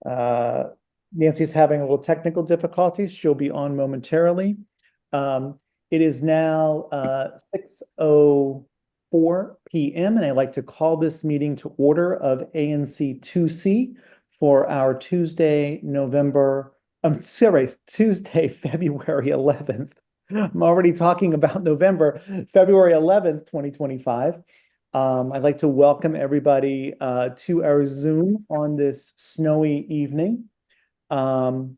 Nancy's having a little technical difficulties. She'll be on momentarily. It is now 6:04 p.m. and I'd like to call this meeting to order of ANC 2C for our Tuesday, February 11th. I'm already talking about November, February 11th, 2025. I'd like to welcome everybody to our Zoom on this snowy evening. Thank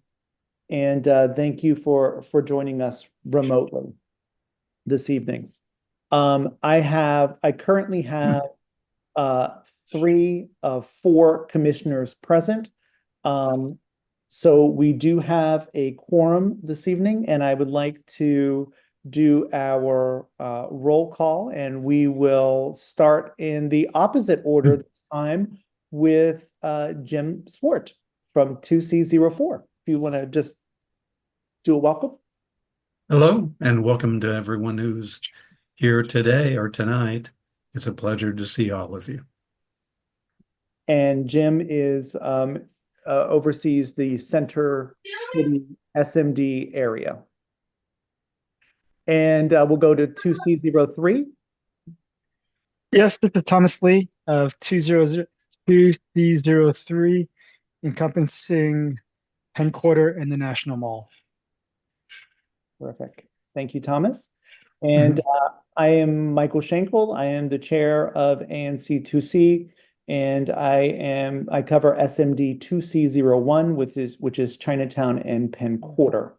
you for joining us remotely this evening. I currently have 3 of 4 commissioners present. So we do have a quorum this evening, and I would like to do our roll call, and we will start in the opposite order this time with Jim Swart from 2C04. If you want to just do a welcome. Hello, and welcome to everyone who's here today or tonight. It's a pleasure to see all of you. And Jim is oversees the Center City SMD area. And we'll go to 2C03. Yes, this is Thomas Lee of 2C03, encompassing Penn Quarter and the National Mall. Terrific. Thank you, Thomas. And I am Michael Schenkel. I am the chair of ANC 2C, and I cover SMD 2C01, which is Chinatown and Penn Quarter.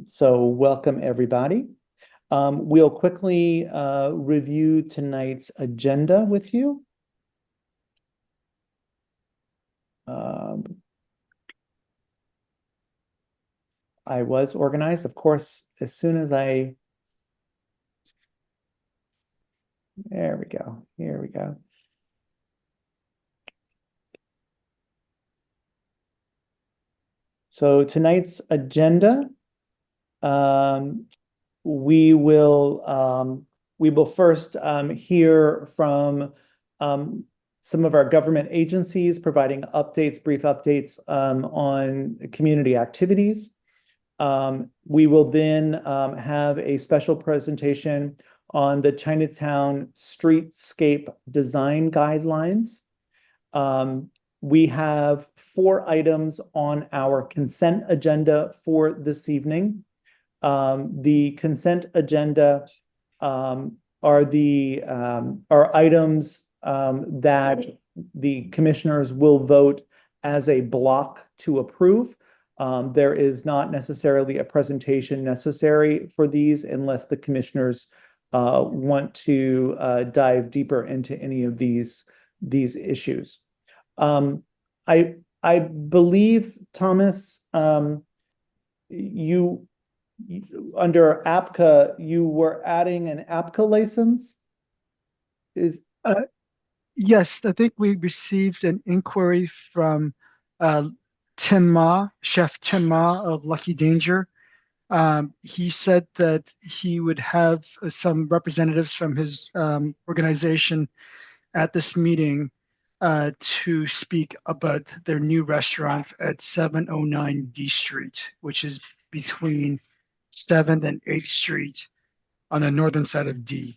So welcome everybody. We'll quickly review tonight's agenda with you. I was organized, of course, as soon as there we go. Here we go. So tonight's agenda, we will first hear from some of our government agencies providing brief updates on community activities. We will then have a special presentation on the Chinatown Streetscape Design Guidelines. We have 4 items on our consent agenda for this evening. The consent agenda are items that the commissioners will vote as a block to approve. There is not necessarily a presentation necessary for these unless the commissioners want to dive deeper into any of these issues. I believe, Thomas, you under APCA, you were adding an APCA license? Yes, I think we received an inquiry from Chef Tim Ma of Lucky Danger. He said that he would have some representatives from his organization at this meeting to speak about their new restaurant at 709 D Street, which is between 7th and 8th Street on the northern side of D.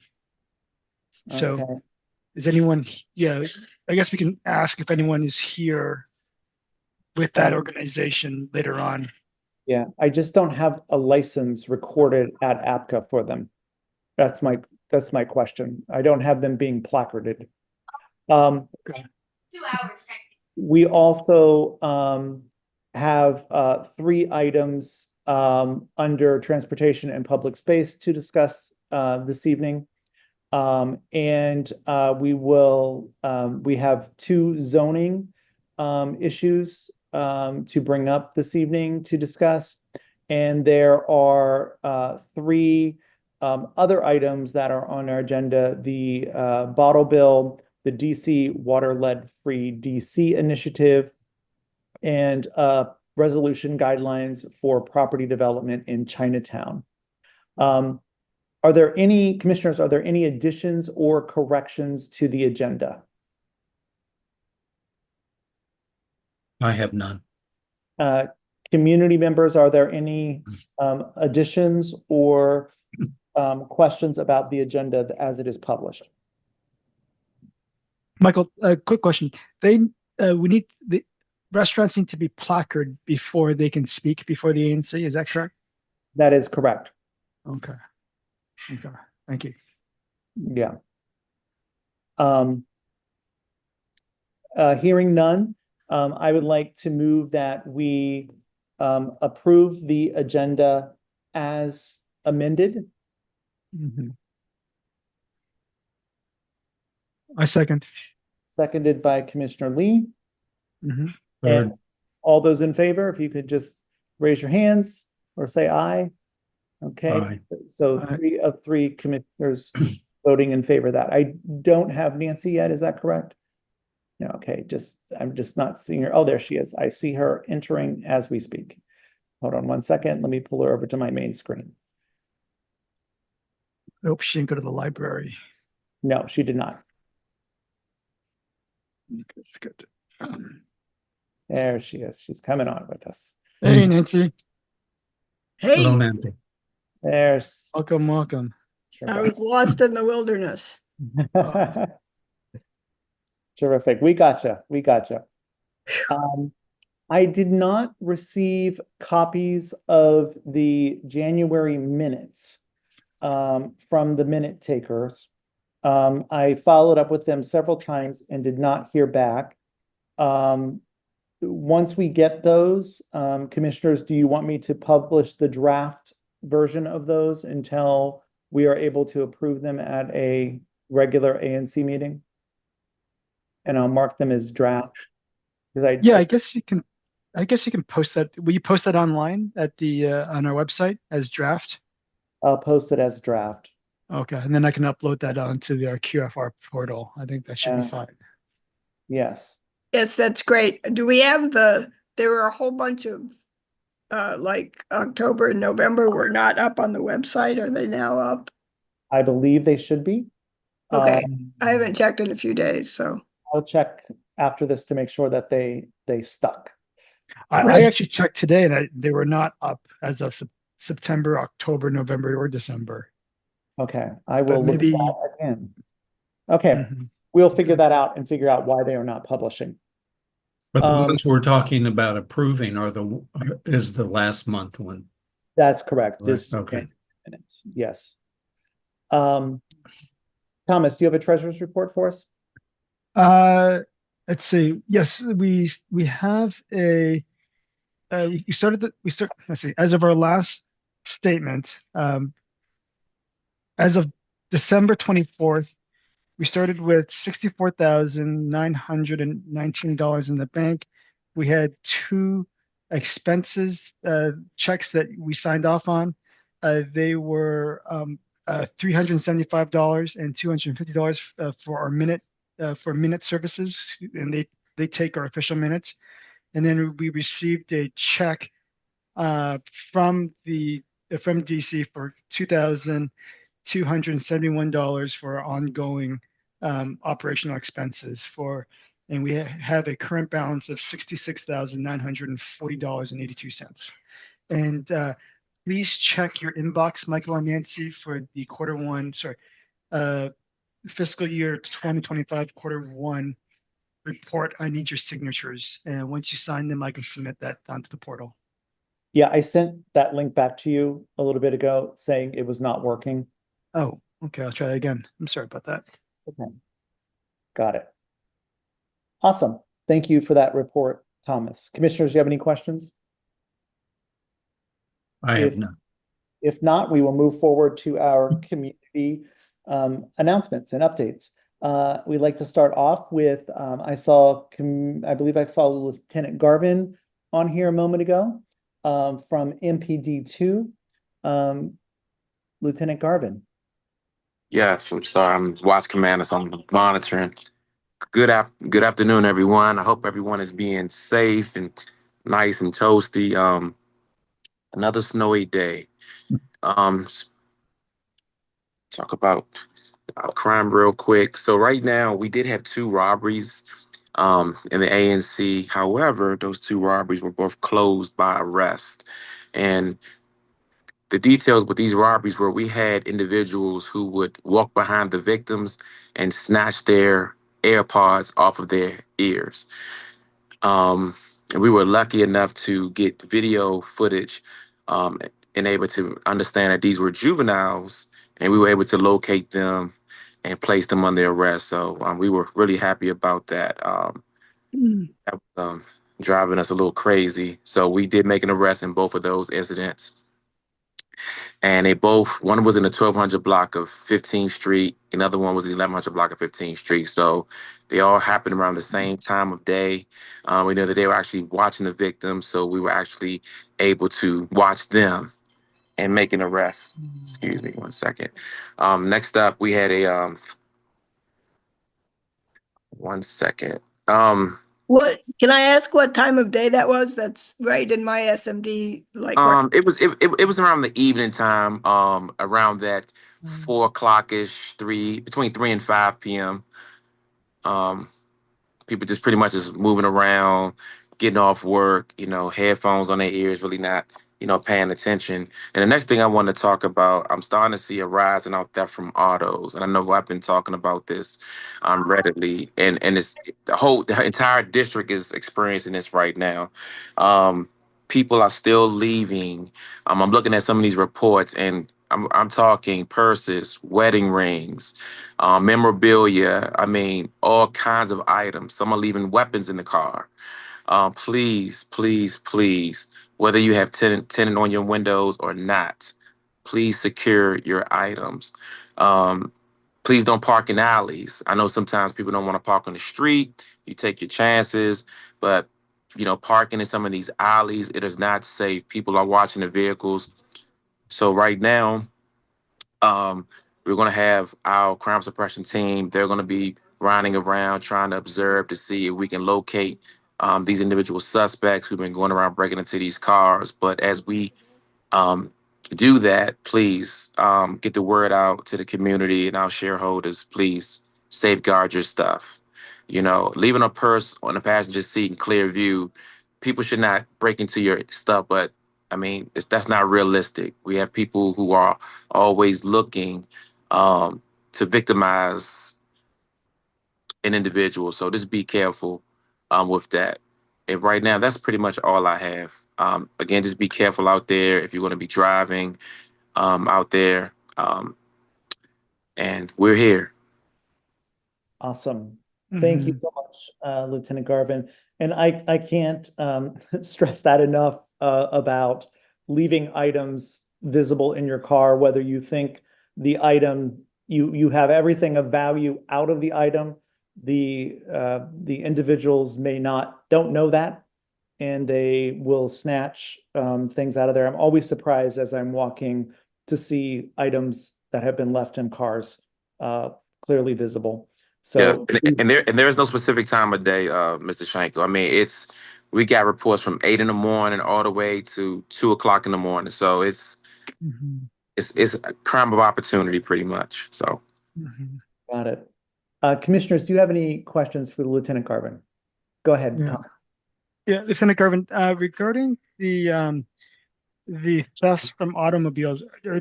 So Okay. is anyone, I guess we can ask if anyone is here with that organization later on. Yeah, I just don't have a license recorded at APCA for them. That's my question. I don't have them being placarded. Okay. 2 hours. We also have 3 items under transportation and public space to discuss this evening. We have 2 zoning issues to bring up this evening to discuss. And there are 3 other items that are on our agenda: the bottle bill, the DC Water Lead Free DC initiative, and resolution guidelines for property development in Chinatown. Are there any additions or corrections to the agenda? I have none. Community members, are there any additions or questions about the agenda as it is published? Michael, quick question. We need the restaurants need to be placarded before they can speak before the ANC. Is that correct? That is correct. Okay. Okay. Thank you. Yeah. Hearing none, I would like to move that we approve the agenda as amended. Mhm. I second. Seconded by Commissioner Lee. Mhm. Third. And all those in favor, if you could just raise your hands or say aye. Okay, Aye. so Aye. 3 of 3 commissioners voting in favor of that. I don't have Nancy yet, is that correct? No, okay, I'm just not seeing her. Oh, there she is. I see her entering as we speak. Hold on one second. Let me pull her over to my main screen. I hope she didn't go to the library. No, she did not. That's good. There she is. She's coming on with us. Hey, Nancy. Hello, Hey, Nancy. There's. Welcome, welcome. I was lost in the wilderness. Terrific. We gotcha. We gotcha. I did not receive copies of the January minutes from the minute takers. I followed up with them several times and did not hear back. Once we get those, commissioners, do you want me to publish the draft version of those until we are able to approve them at a regular ANC meeting? And I'll mark them as draft. Because Yeah, I guess you can post that. Will you post that online at the on our website as draft? I'll post it as draft. Okay, and then I can upload that onto the QFR portal. I think that should be fine. Yes. Yes, that's great. Do we have there were a whole bunch of like October and November were not up on the website. Are they now up? I believe they should be. Okay. I haven't checked in a few days, so. I'll check after this to make sure that they stuck. I actually checked today and they were not up as of September, October, November, or December. Okay, I But will look at maybe that again. Okay, Mhm. we'll figure that out and figure out why they are not publishing. But the ones we're talking about approving is the last month one. That's correct. Right, Just okay. minutes. Yes. Thomas, do you have a treasurer's report for us? Let's see. Yes, we have a let's see, as of our last statement, as of December 24th, we started with $64,919 in the bank. We had 2 expenses checks that we signed off on. They were $375 and $250 for our minute services, and they take our official minutes. And then we received a check from DC for $2,271 for our ongoing operational expenses and we have a current balance of $66,940.82. And please check your inbox, Michael and Nancy, for the fiscal year 2025 quarter 1 report. I need your signatures, and once you sign them, I can submit that onto the portal. Yeah, I sent that link back to you a little bit ago saying it was not working. Oh, okay. I'll try that again. I'm sorry about that. Okay. Got it. Awesome. Thank you for that report, Thomas. Commissioners, do you have any questions? I have none. If not, we will move forward to our community announcements and updates. We'd like to start off with, I believe I saw Lieutenant Garvin on here a moment ago from MPD2. Lieutenant Garvin. Yes, I'm sorry. I'm watch commander, so I'm monitoring. Good afternoon, everyone. I hope everyone is being safe and nice and toasty. Another snowy day. Talk about crime real quick. So right now we did have 2 robberies in the ANC. However, those two robberies were both closed by arrest. And the details with these robberies were we had individuals who would walk behind the victims and snatch their AirPods off of their ears. And we were lucky enough to get video footage um, and able to understand that these were juveniles, and we were able to locate them and place them under arrest. So we were really happy about that. That was driving us a little crazy. So we did make an arrest in both of those incidents. And they both, one was in the 1200 block of 15th Street, another one was in the 1100 block of 15th Street. So they all happened around the same time of day. We know that they were actually watching the victims, so we were actually able to watch them and make an arrest. Excuse me, one second. Next up, we had a one second. What, can I ask what time of day that was? That's right in my SMD, like what? It was around the evening time, around that 4 o'clock-ish, between 3 and 5 p.m. Um, People just pretty much just moving around, getting off work, headphones on their ears, really not, paying attention. And the next thing I want to talk about, I'm starting to see a rise in our theft from autos. And I know I've been talking about this readily, and it's the entire district is experiencing this right now. People are still leaving. I'm looking at some of these reports, and I'm talking purses, wedding rings, memorabilia. I mean, all kinds of items. Some are leaving weapons in the car. Please, please, please, whether you have tenant on your windows or not, please secure your items. Um, Please don't park in alleys. I know sometimes people don't want to park on the street. You take your chances, but parking in some of these alleys, it is not safe. People are watching the vehicles. So right now, um, we're going to have our crime suppression team. They're going to be riding around trying to observe to see if we can locate these individual suspects who've been going around breaking into these cars. But as we um, do that, please get the word out to the community and our shareholders. Please safeguard your stuff. Leaving a purse on the passenger seat in clear view, people should not break into your stuff, but I mean, that's not realistic. We have people who are always looking to victimize an individual. So just be careful with that. And right now, that's pretty much all I have. Again, just be careful out there if you're going to be driving out there. And we're here. Awesome. Thank you so much, Lieutenant Garvin. And I can't stress that enough about leaving items visible in your car, whether you think the item, you have everything of value out of the item. The individuals don't know that, and they will snatch things out of there. I'm always surprised as I'm walking to see items that have been left in cars clearly visible. Yes, So, and there is no specific time of day, Mr. Shanko. I mean, we got reports from 8 in the morning all the way to 2 o'clock in the morning. So it's a crime of opportunity, pretty much. So got it. Commissioners, do you have any questions for Lieutenant Garvin? Go ahead, Yeah. Thomas. Yeah, Lieutenant Garvin, regarding the thefts from automobiles, are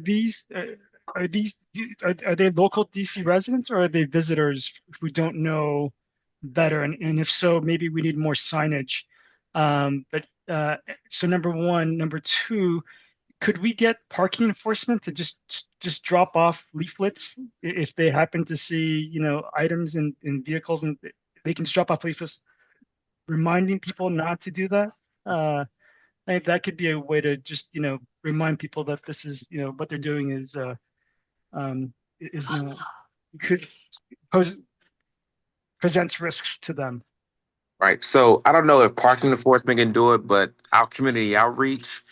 they local DC residents, or are they visitors who don't know better? And if so, maybe we need more signage. So number one. Number two, could we get parking enforcement to just drop off leaflets if they happen to see, items in vehicles, and they can just drop off leaflets reminding people not to do that? I think that could be a way to just, remind people that this is, what they're doing is not, could presents risks to them. right. So I don't know if parking enforcement can do it, but our community outreach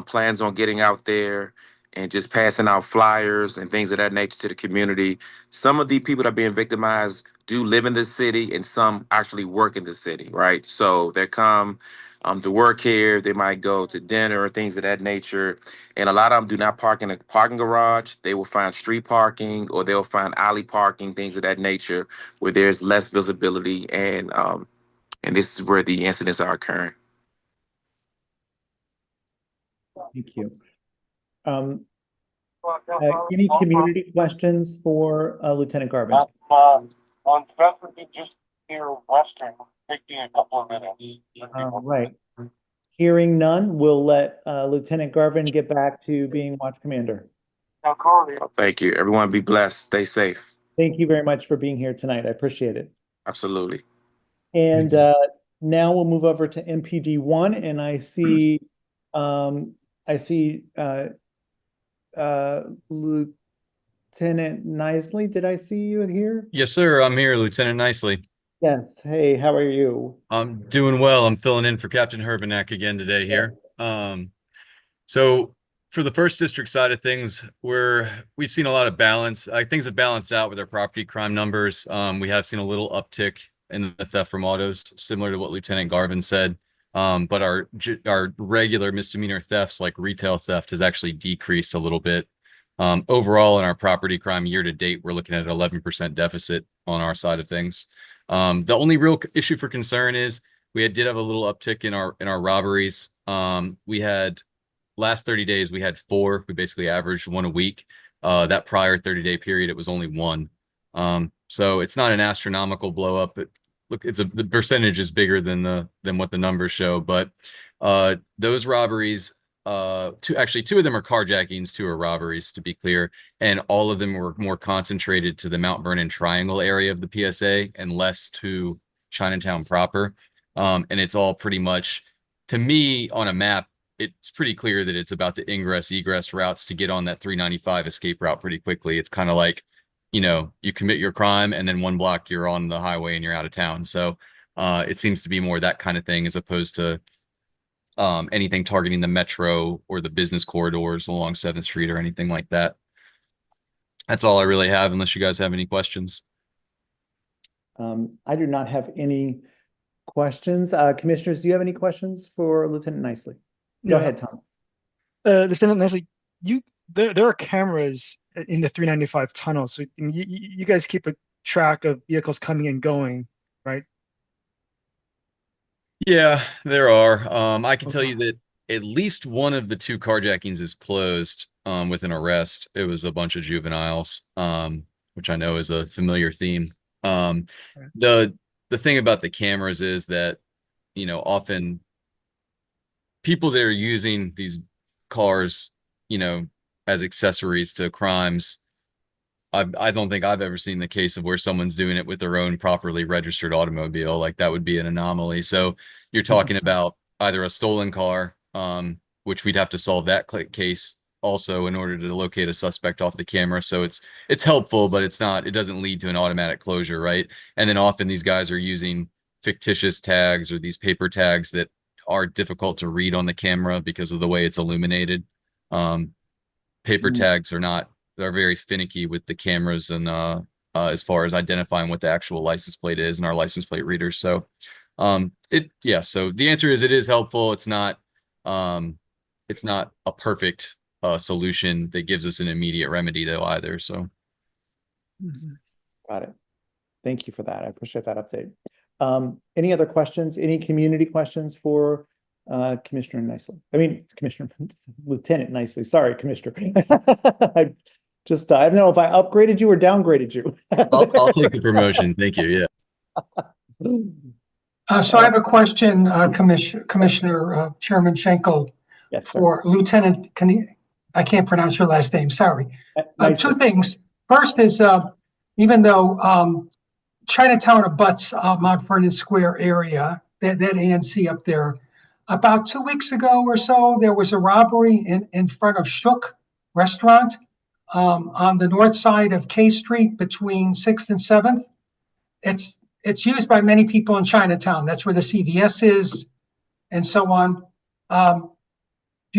plans on getting out there and just passing out flyers and things of that nature to the community. Some of the people that are being victimized do live in the city, and some actually work in the city, right? So they come to work here. They might go to dinner or things of that nature. And a lot of them do not park in a parking garage. They will find street parking, or they'll find alley parking, things of that nature, where there's less visibility and and this is where the incidents are occurring. Thank you. Any community questions for Lieutenant Garvin? On Bedford, just here western, taking a couple of minutes. Right. Hearing none, we'll let Lieutenant Garvin get back to being watch commander. Thank you. Everyone be blessed. Stay safe. Thank you very much for being here tonight. I appreciate it. Absolutely. And now we'll move over to MPD 1, and I see Lieutenant Nisley. Did I see you here? Yes, sir. I'm here, Lieutenant Nicely. Yes. Hey, how are you? I'm doing well. I'm filling in for Captain Herbenak again today here. So for the first district side of things, we've seen a lot of balance. Things have balanced out with our property crime numbers. We have seen a little uptick in the theft from autos, similar to what Lieutenant Garvin said. But our regular misdemeanor thefts, like retail theft, has actually decreased a little bit. Overall, in our property crime year to date, we're looking at an 11% deficit on our side of things. The only real issue for concern is we did have a little uptick in our robberies. We had last 30 days, we had 4. We basically averaged 1 a week. That prior 30-day period, it was only 1. So it's not an astronomical blow up. Look, the percentage is bigger than what the numbers show. But those robberies, 2 of them are carjackings, 2 are robberies, to be clear, and all of them were more concentrated to the Mount Vernon Triangle area of the PSA and less to Chinatown proper. And it's all pretty much, to me, on a map, it's pretty clear that it's about the ingress egress routes to get on that 395 escape route pretty quickly. It's kind of like, you commit your crime and then 1 block you're on the highway and you're out of town. So it seems to be more that kind of thing as opposed to anything targeting the metro or the business corridors along 7th Street or anything like that. That's all I really have, unless you guys have any questions. I do not have any questions. Commissioners, do you have any questions for Lieutenant Nicely? Go ahead, Thomas. Lieutenant Nicely, there are cameras in the 395 tunnel, so you guys keep a track of vehicles coming and going, right? Yeah, there are. I can tell you that at least one of the 2 carjackings is closed with an arrest. It was a bunch of juveniles, which I know is a familiar theme. The thing about the cameras is that, often people that are using these cars, as accessories to crimes, I don't think I've ever seen the case of where someone's doing it with their own properly registered automobile. Like, that would be an anomaly. So you're talking about either a stolen car, which we'd have to solve that case also in order to locate a suspect off the camera. So it's helpful, but it doesn't lead to an automatic closure, right? And then often these guys are using fictitious tags or these paper tags that are difficult to read on the camera because of the way it's illuminated. Paper tags are very finicky with the cameras and as far as identifying what the actual license plate is and our license plate readers. So so the answer is it is helpful. It's not a perfect solution that gives us an immediate remedy though either. So Got it. Thank you for that. I appreciate that update. Any other questions? Any community questions for Commissioner Nicely? Lieutenant Nicely. Sorry, Commissioner. I don't know if I upgraded you or downgraded you. I'll take the promotion. Thank you. Yeah. So I have a question, Commissioner Chairman Schenkel, Yes, for Lieutenant. I can't pronounce your last name. Sorry. Nicely. 2 things. First is even though Chinatown abuts Mount Vernon Square area, that ANC up there, about 2 weeks ago or so, there was a robbery in front of Shook Restaurant on the north side of K Street between 6th and 7th. It's used by many people in Chinatown. That's where the CVS is and so on. Do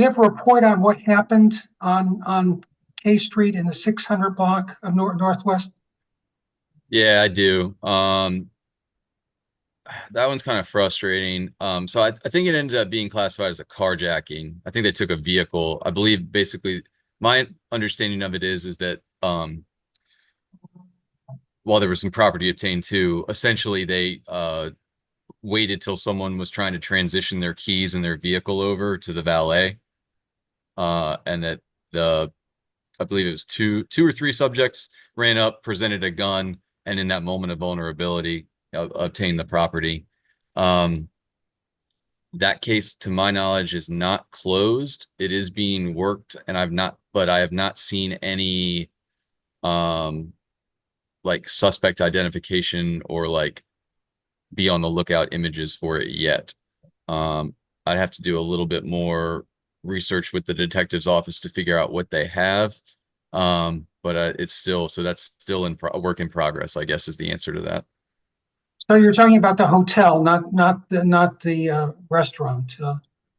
you have a report on what happened on K Street in the 600 block of Northwest? Yeah, I do. That one's kind of frustrating. So I think it ended up being classified as a carjacking. I think they took a vehicle. I believe basically my understanding of it is that while there was some property obtained too, essentially they waited till someone was trying to transition their keys and their vehicle over to the valet. And that I believe it was two or three subjects ran up, presented a gun, and in that moment of vulnerability, obtained the property. That case, to my knowledge, is not closed. It is being worked, and I have not seen any like suspect identification or like be on the lookout images for it yet. I'd have to do a little bit more research with the detective's office to figure out what they have. But it's still, so that's still a work in progress, I guess, is the answer to that. So you're talking about the hotel, not the restaurant.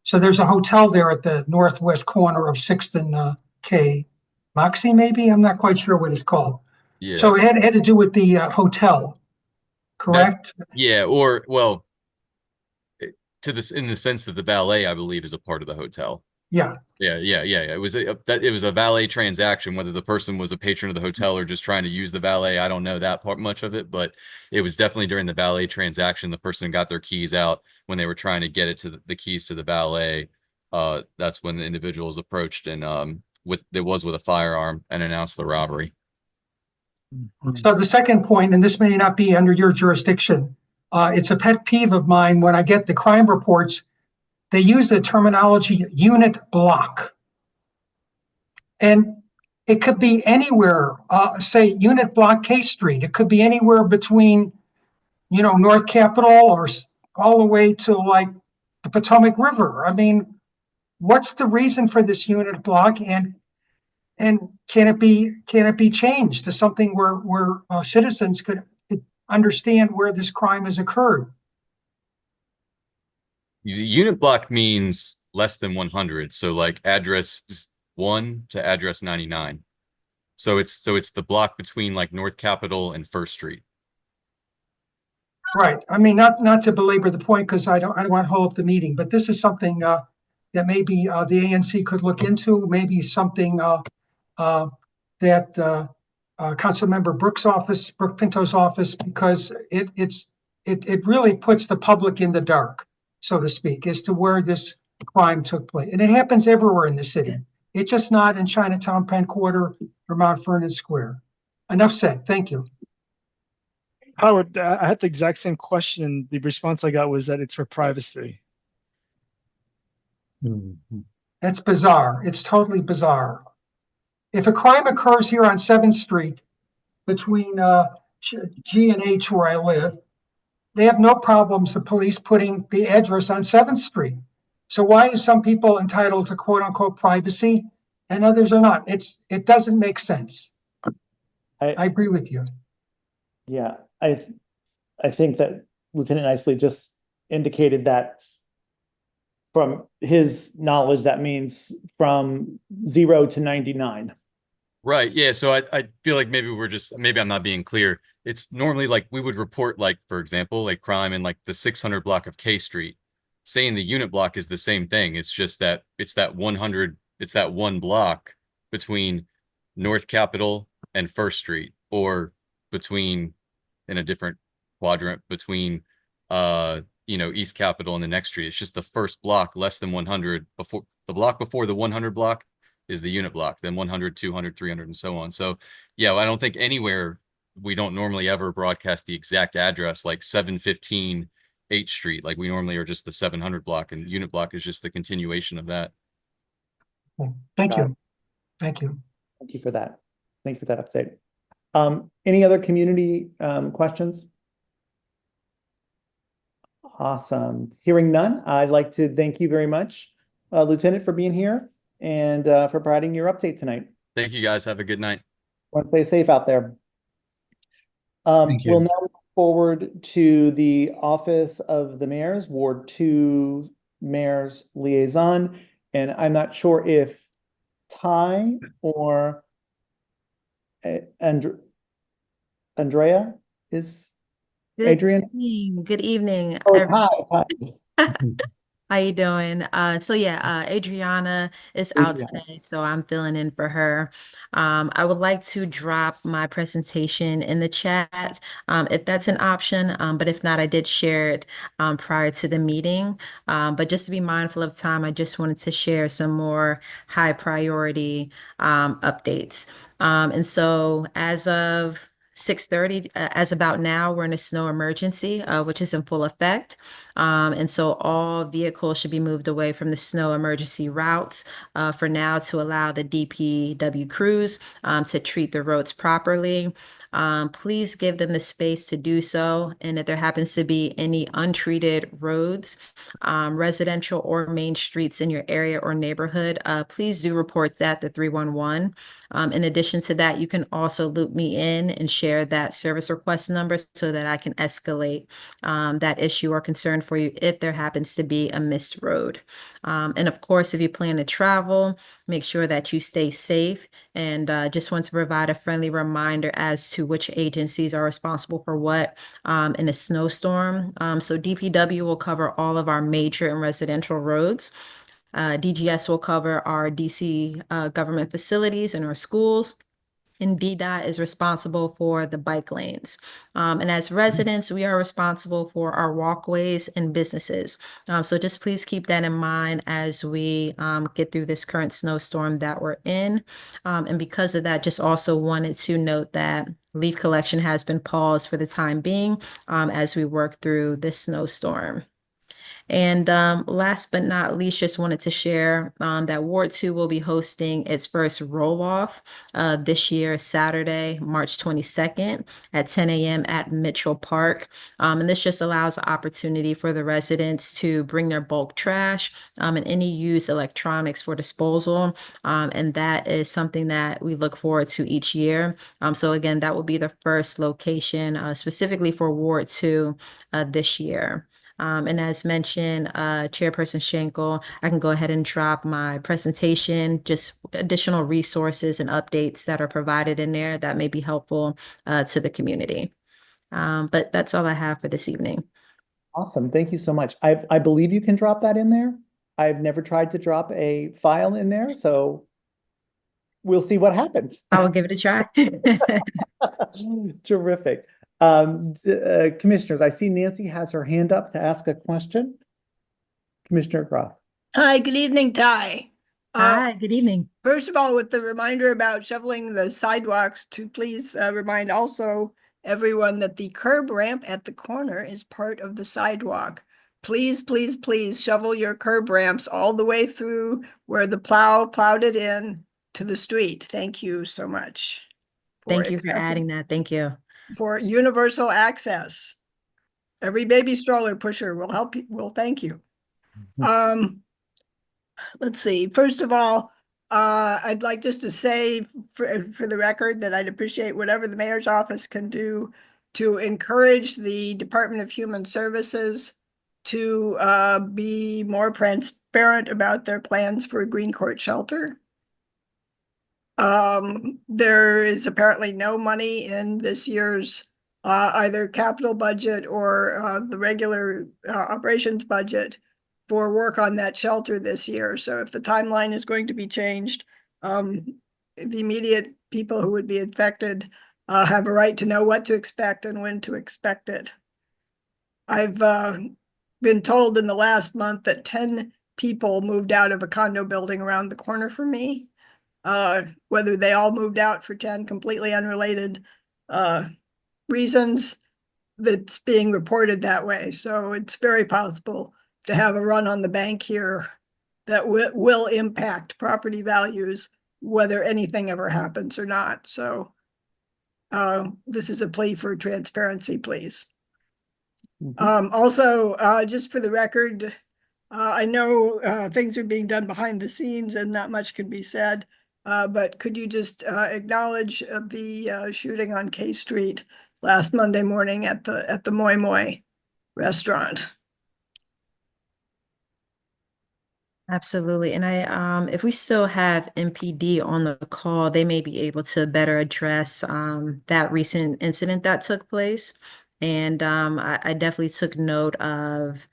So there's a hotel there at the northwest corner of 6th and K. Moxie, maybe? I'm not quite sure what it's called. Yeah. So it had to do with the hotel, correct? Yeah, or well, to this in the sense that the valet, I believe, is a part of the hotel. Yeah. Yeah. It was a valet transaction. Whether the person was a patron of the hotel or just trying to use the valet, I don't know that part much of it, but it was definitely during the valet transaction. The person got their keys out when they were trying to get it to the keys to the valet. That's when the individuals approached and with a firearm and announced the robbery. So the second point, and this may not be under your jurisdiction, it's a pet peeve of mine when I get the crime reports. They use the terminology unit block. And it could be anywhere, say unit block K Street. It could be anywhere between, North Capitol or all the way to like the Potomac River. I mean, what's the reason for this unit block? And can it be changed to something where citizens could understand where this crime has occurred? Unit block means less than 100. So like address 1 to address 99. So it's the block between like North Capitol and 1st Street. Right. I mean, not to belabor the point, because I don't want to hold up the meeting, but this is something that maybe the ANC could look into. Maybe something that Councilmember Brooke Pinto's office, because it really puts the public in the dark, so to speak, as to where this crime took place. And it happens everywhere in the city. It's just not in Chinatown, Penn Quarter, or Mount Vernon Square. Enough said. Thank you. Howard, I had the exact same question. The response I got was that it's for privacy. That's bizarre. It's totally bizarre. If a crime occurs here on 7th Street between G and H, where I live, they have no problems, the police, putting the address on 7th Street. So why is some people entitled to quote unquote privacy and others are not? It doesn't make sense. I agree with you. Yeah, I think that Lieutenant Nicely just indicated that from his knowledge, that means from 0 to 99. Right. Yeah. So I feel like maybe I'm not being clear. It's normally like we would report, like, for example, like crime in like the 600 block of K Street. Saying the unit block is the same thing. It's just that it's that 100, it's that one block between North Capitol and 1st Street, or between, in a different quadrant, between East Capitol and the next street. It's just the first block less than 100. Before the block before the 100 block is the unit block, then 100, 200, 300, and so on. So yeah, I don't think anywhere, we don't normally ever broadcast the exact address, like 715 H Street. Like we normally are just the 700 block, and unit block is just the continuation of that. Thank you. Thank you. Thank you for that. Thank you for that update. Any other community questions? Awesome. Hearing none, I'd like to thank you very much, Lieutenant, for being here and for providing your update tonight. Thank you, guys. Have a good night. Want to stay safe out there. Thank you. We'll now move forward to the Office of the Mayor's Ward 2 Mayor's Liaison. And I'm not sure if Ty or Andrea is Adrian. Good evening. Oh, hi. How you doing? Adriana is out Adriana. today, so I'm filling in for her. I would like to drop my presentation in the chat, if that's an option. But if not, I did share it prior to the meeting. But just to be mindful of time, I just wanted to share some more high priority updates. And so as of 6:30, as about now, we're in a snow emergency, which is in full effect. And so all vehicles should be moved away from the snow emergency routes for now to allow the DPW crews to treat the roads properly. Please give them the space to do so. And if there happens to be any untreated roads, residential or main streets in your area or neighborhood, please do report that to 311. In addition to that, you can also loop me in and share that service request number so that I can escalate that issue or concern for you if there happens to be a missed road. And of course, if you plan to travel, make sure that you stay safe. And just want to provide a friendly reminder as to which agencies are responsible for what in a snowstorm. So DPW will cover all of our major and residential roads. DGS will cover our DC government facilities and our schools. And DDOT is responsible for the bike lanes. And as residents, we are responsible for our walkways and businesses. So just please keep that in mind as we get through this current snowstorm that we're in. And because of that, just also wanted to note that leaf collection has been paused for the time being as we work through this snowstorm. And last but not least, just wanted to share that Ward 2 will be hosting its first roll-off this year, Saturday, March 22nd at 10 a.m. at Mitchell Park. And this just allows an opportunity for the residents to bring their bulk trash and any used electronics for disposal. And that is something that we look forward to each year. So again, that will be the first location specifically for Ward 2 this year. And as mentioned, Chairperson Schenkel, I can go ahead and drop my presentation, just additional resources and updates that are provided in there that may be helpful to the community. But that's all I have for this evening. Awesome. Thank you so much. I believe you can drop that in there. I've never tried to drop a file in there, so we'll see what happens. I will give it a try. Terrific. Commissioners, I see Nancy has her hand up to ask a question. Commissioner Groff. Hi, good evening, Ty. Hi, good evening. First of all, with the reminder about shoveling the sidewalks, to please remind also everyone that the curb ramp at the corner is part of the sidewalk. Please, please, please shovel your curb ramps all the way through where the plow plowed it in to the street. Thank you so much. Thank you for adding that. Thank you. For universal access. Every baby stroller pusher will help you, will thank you. Let's see. First of all, I'd like just to say for the record that I'd appreciate whatever the mayor's office can do to encourage the Department of Human Services to be more transparent about their plans for a Green Court shelter. There is apparently no money in this year's either capital budget or the regular operations budget for work on that shelter this year. So if the timeline is going to be changed, the immediate people who would be affected have a right to know what to expect and when to expect it. I've been told in the last month that 10 people moved out of a condo building around the corner from me. Whether they all moved out for 10 completely unrelated reasons, that's being reported that way. So it's very possible to have a run on the bank here that will impact property values, whether anything ever happens or not. So this is a plea for transparency, please. Also, just for the record, I know things are being done behind the scenes and not much can be said, but could you just acknowledge the shooting on K Street last Monday morning at the Moi Moi restaurant? Absolutely. And if we still have MPD on the call, they may be able to better address that recent incident that took place. And I definitely took note of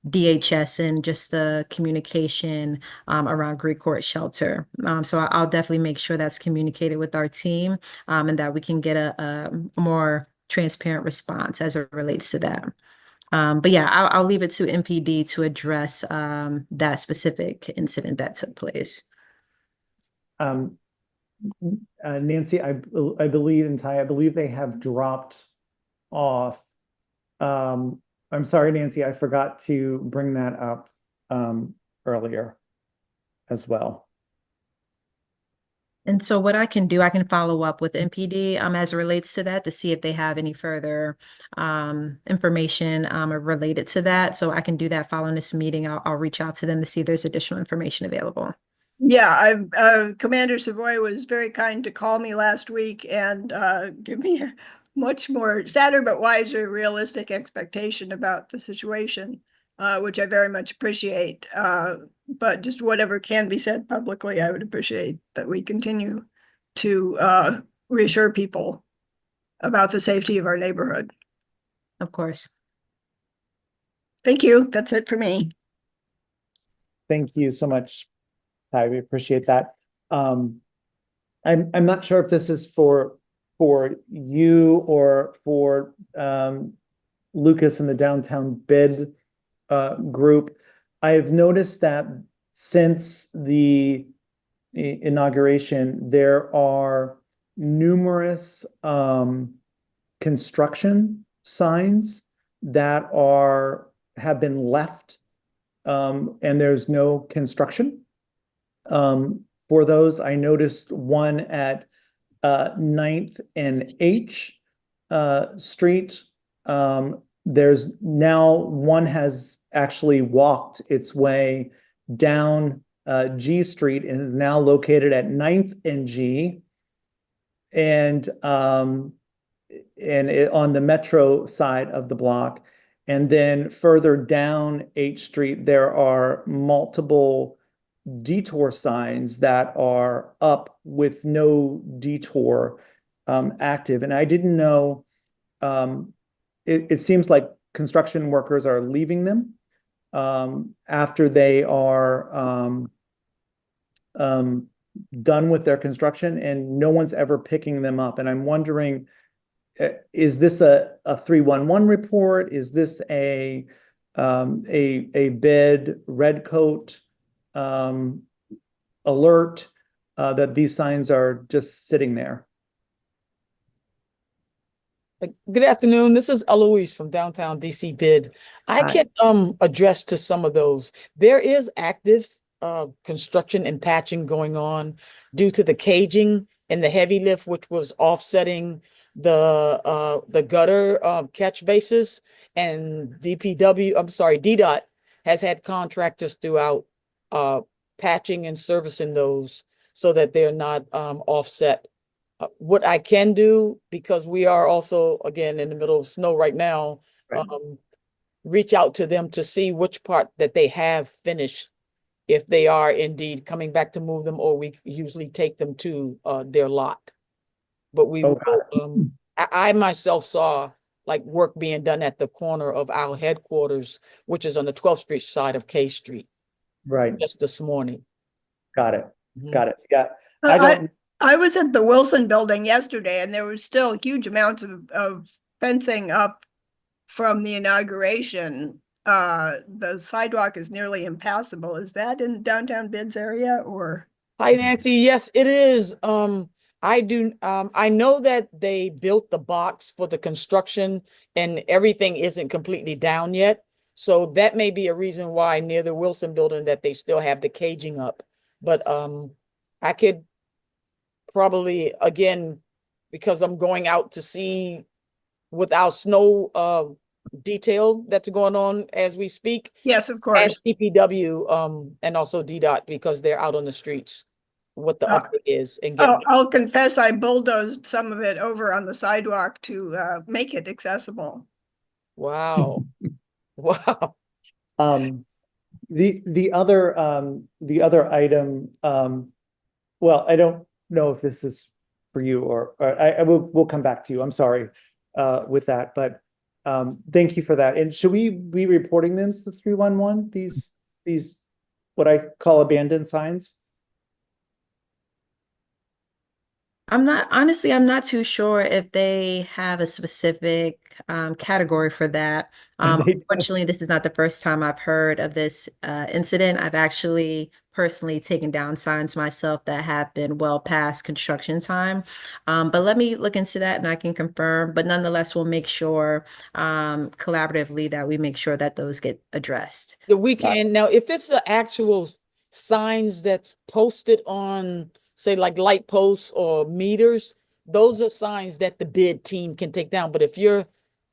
DHS and just the communication around Greek Court Shelter. So I'll definitely make sure that's communicated with our team and that we can get a more transparent response as it relates to that. But yeah, I'll leave it to MPD to address that specific incident that took place. Nancy, I believe, and Ty, I believe they have dropped off. I'm sorry, Nancy, I forgot to bring that up earlier as well. And so what I can do, I can follow up with MPD as it relates to that to see if they have any further information related to that. So I can do that following this meeting. I'll reach out to them to see if there's additional information available. Yeah, Commander Savoy was very kind to call me last week and give me a much more sadder but wiser, realistic expectation about the situation, which I very much appreciate. But just whatever can be said publicly, I would appreciate that we continue to reassure people about the safety of our neighborhood. Of course. Thank you. That's it for me. Thank you so much, Ty. We appreciate that. I'm not sure if this is for you or for Lucas and the downtown bid group. I've noticed that since the inauguration, there are numerous construction signs that have been left, and there's no construction for those. I noticed one at 9th and H Street. There's now one has actually walked its way down G Street and is now located at 9th and G. And on the metro side of the block. And then further down H Street, there are multiple detour signs that are up with no detour active. And I didn't know, it seems like construction workers are leaving them after they are done with their construction, and no one's ever picking them up. And I'm wondering, is this a 311 report? Is this a bid red coat alert that these signs are just sitting there? Good afternoon. This is Eloise from downtown DC Bid. I Hi. can address to some of those. There is active construction and patching going on due to the caging and the heavy lift, which was offsetting the gutter catch bases, and DDOT has had contractors throughout patching and servicing those so that they're not offset. What I can do, because we are also, again, in the middle of snow right now, Right. Reach out to them to see which part that they have finished, if they are indeed coming back to move them, or we usually take them to their lot. But we Oh, will, I myself saw like work being done at the corner of our headquarters, which is on the 12th Street side of K Street, Right. just this morning. Got it. Mhm. Got it. Yeah. I was at the Wilson building yesterday, and there was still huge amounts of fencing up from the inauguration. The sidewalk is nearly impassable. Is that in downtown Bids area or? Hi, Nancy. Yes, it is. I know that they built the box for the construction and everything isn't completely down yet. So that may be a reason why near the Wilson building that they still have the caging up. But I could probably, again, because I'm going out to see with our snow detail that's going on as we speak. Yes, of course. Ask DPW and also DDOT, because they're out on the streets, what the update is. And get I'll confess I bulldozed some of it over on the sidewalk to make it accessible. Wow. Wow. The other item, well, I don't know if this is for you or we'll come back to you. I'm sorry with that, but Thank you for that. And should we be reporting them to the 311, these what I call abandoned signs? I'm not too sure if they have a specific category for that. They do. Unfortunately, this is not the first time I've heard of this incident. I've actually personally taken down signs myself that have been well past construction time. But let me look into that and I can confirm. But nonetheless, we'll make sure collaboratively that we make sure that those get addressed. The weekend, now, if it's the actual signs that's posted on, say, like light posts or meters, those are signs that the bid team can take down. But if you're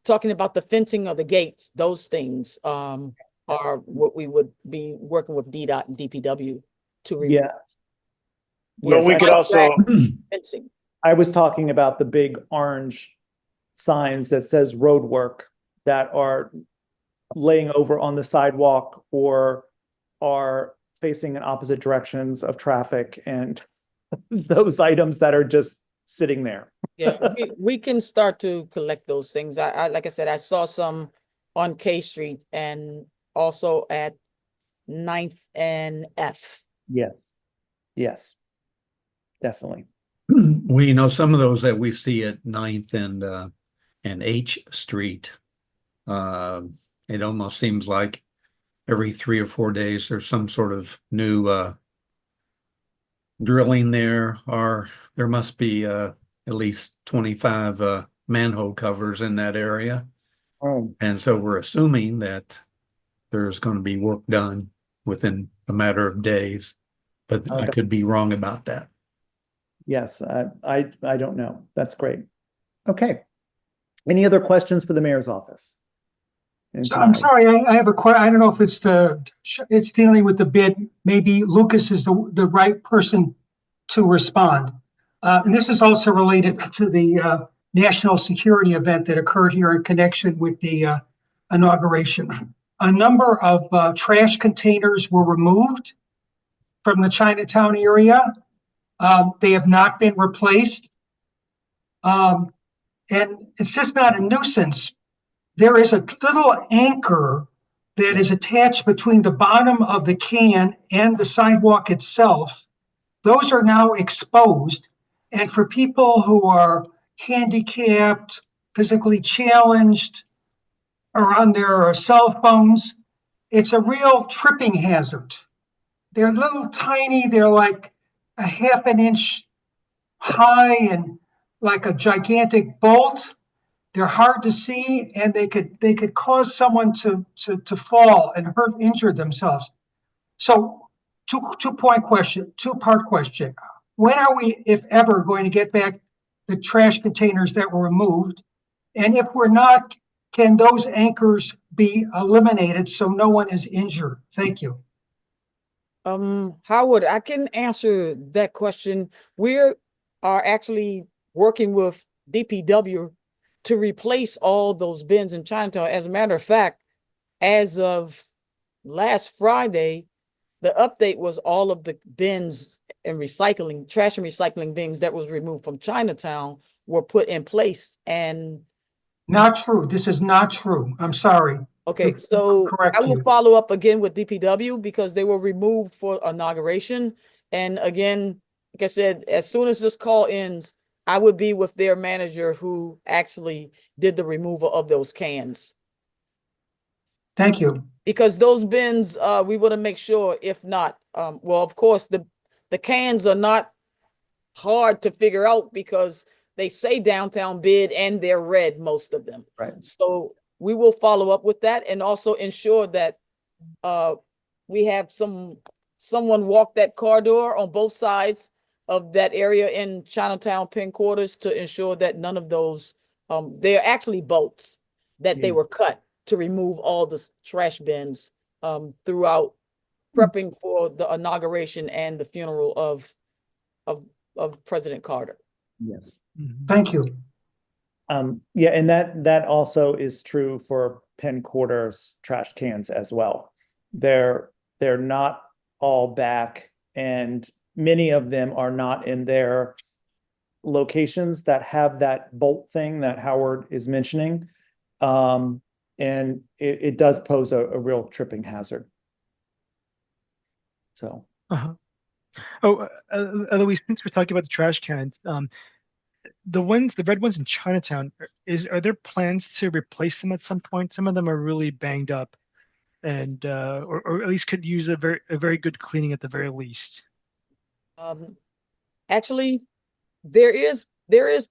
talking about the fencing or the gates, those things are what we would be working with DDOT and DPW to remove. Yeah. But Yes, we could also, Fencing. I was talking about the big orange signs that says road work that are laying over on the sidewalk or are facing in opposite directions of traffic, and those items that are just sitting there. Yeah, we can start to collect those things. I like I said, I saw some on K Street and also at 9th and F. Yes. Yes. Definitely. We know some of those that we see at 9th and H Street. It almost seems like every 3 or 4 days there's some sort of new drilling there, or there must be at least 25 manhole covers in that area. Oh, And so we're assuming that there's going to be work done within a matter of days, but I Okay. could be wrong about that. yes. I don't know. That's great. Okay. Any other questions for the mayor's office? And So I'm tonight? sorry, I have a question. I don't know if it's dealing with the bid. Maybe Lucas is the right person to respond. And this is also related to the national security event that occurred here in connection with the inauguration. A number of trash containers were removed from the Chinatown area. They have not been replaced. And it's just not a nuisance. There is a little anchor that is attached between the bottom of the can and the sidewalk itself. Those are now exposed. And for people who are handicapped, physically challenged, or on their cell phones, it's a real tripping hazard. They're little tiny, they're like a half an inch high and like a gigantic bolt. They're hard to see, and they could cause someone to fall and injure themselves. So, two-part question. When are we, if ever, going to get back the trash containers that were removed? And if we're not, can those anchors be eliminated so no one is injured? Thank you. Howard, I can answer that question. We are actually working with DPW to replace all those bins in Chinatown. As a matter of fact, as of last Friday, the update was all of the bins and recycling, trash and recycling bins that was removed from Chinatown were put in place. And Not true. This is not true. I'm sorry. okay, so Correct I will you. follow up again with DPW because they were removed for inauguration. And again, like I said, as soon as this call ends, I would be with their manager who actually did the removal of those cans. Thank you. Because those bins, we want to make sure, if not, well, of course, the cans are not hard to figure out because they say downtown bid and they're red, most of them. Right. So we will follow up with that and also ensure that we have someone walk that corridor on both sides of that area in Chinatown Penn quarters to ensure that none of those, they're actually bolts that they were cut to remove all the trash bins throughout prepping for the inauguration and the funeral of President Carter. Yes. Thank you. Yeah, and that also is true for Penn Quarters trash cans as well. They're not all back, and many of them are not in their locations that have that bolt thing that Howard is mentioning. And it does pose a real tripping hazard. So, Uh-huh. Oh, Eloise, since we're talking about the trash cans, the red ones in Chinatown, are there plans to replace them at some point? Some of them are really banged up, and or at least could use a very good cleaning at the very least. Actually, there is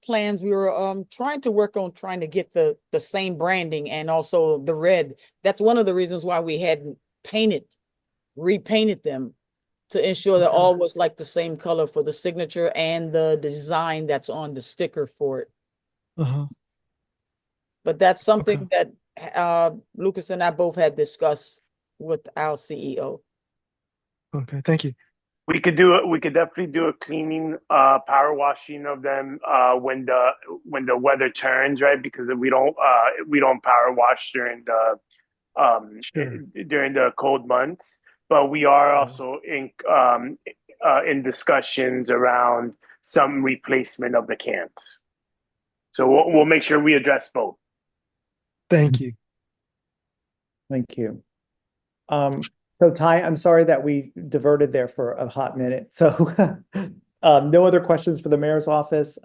plans. We were trying to work on trying to get the same branding and also the red. That's one of the reasons why we hadn't repainted them, to ensure that all was like the same color for the signature and the design that's on the sticker for it. Uh-huh. But that's something that Lucas and I both had discussed with our CEO. Okay, thank you. We could definitely do a cleaning, power washing of them when the weather turns, right? Because we don't power wash during the cold months. But we are also in discussions around some replacement of the cans. So we'll make sure we address both. Thank you. thank you. So Ty, I'm sorry that we diverted there for a hot minute. So no other questions for the mayor's office.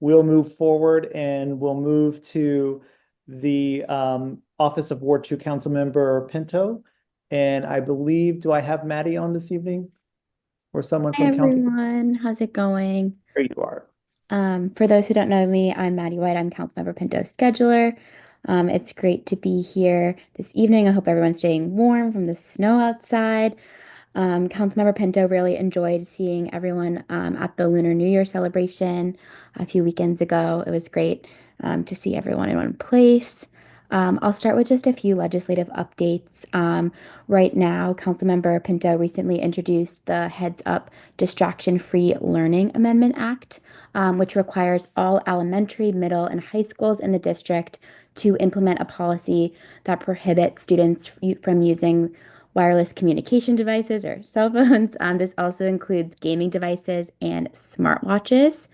We'll move forward and we'll move to the office of Ward 2 Councilmember Pinto. And I believe, do I have Maddie on this evening? Or someone Hi from council? everyone, how's it going? There you are. For those who don't know me, I'm Maddie White. I'm Councilmember Pinto's scheduler. It's great to be here this evening. I hope everyone's staying warm from the snow outside. Councilmember Pinto really enjoyed seeing everyone at the Lunar New Year celebration a few weekends ago. It was great to see everyone in one place. I'll start with just a few legislative updates. Right now, Councilmember Pinto recently introduced the Heads Up Distraction-Free Learning Amendment Act, which requires all elementary, middle, and high schools in the district to implement a policy that prohibits students from using wireless communication devices or cell phones. This also includes gaming devices and smartwatches.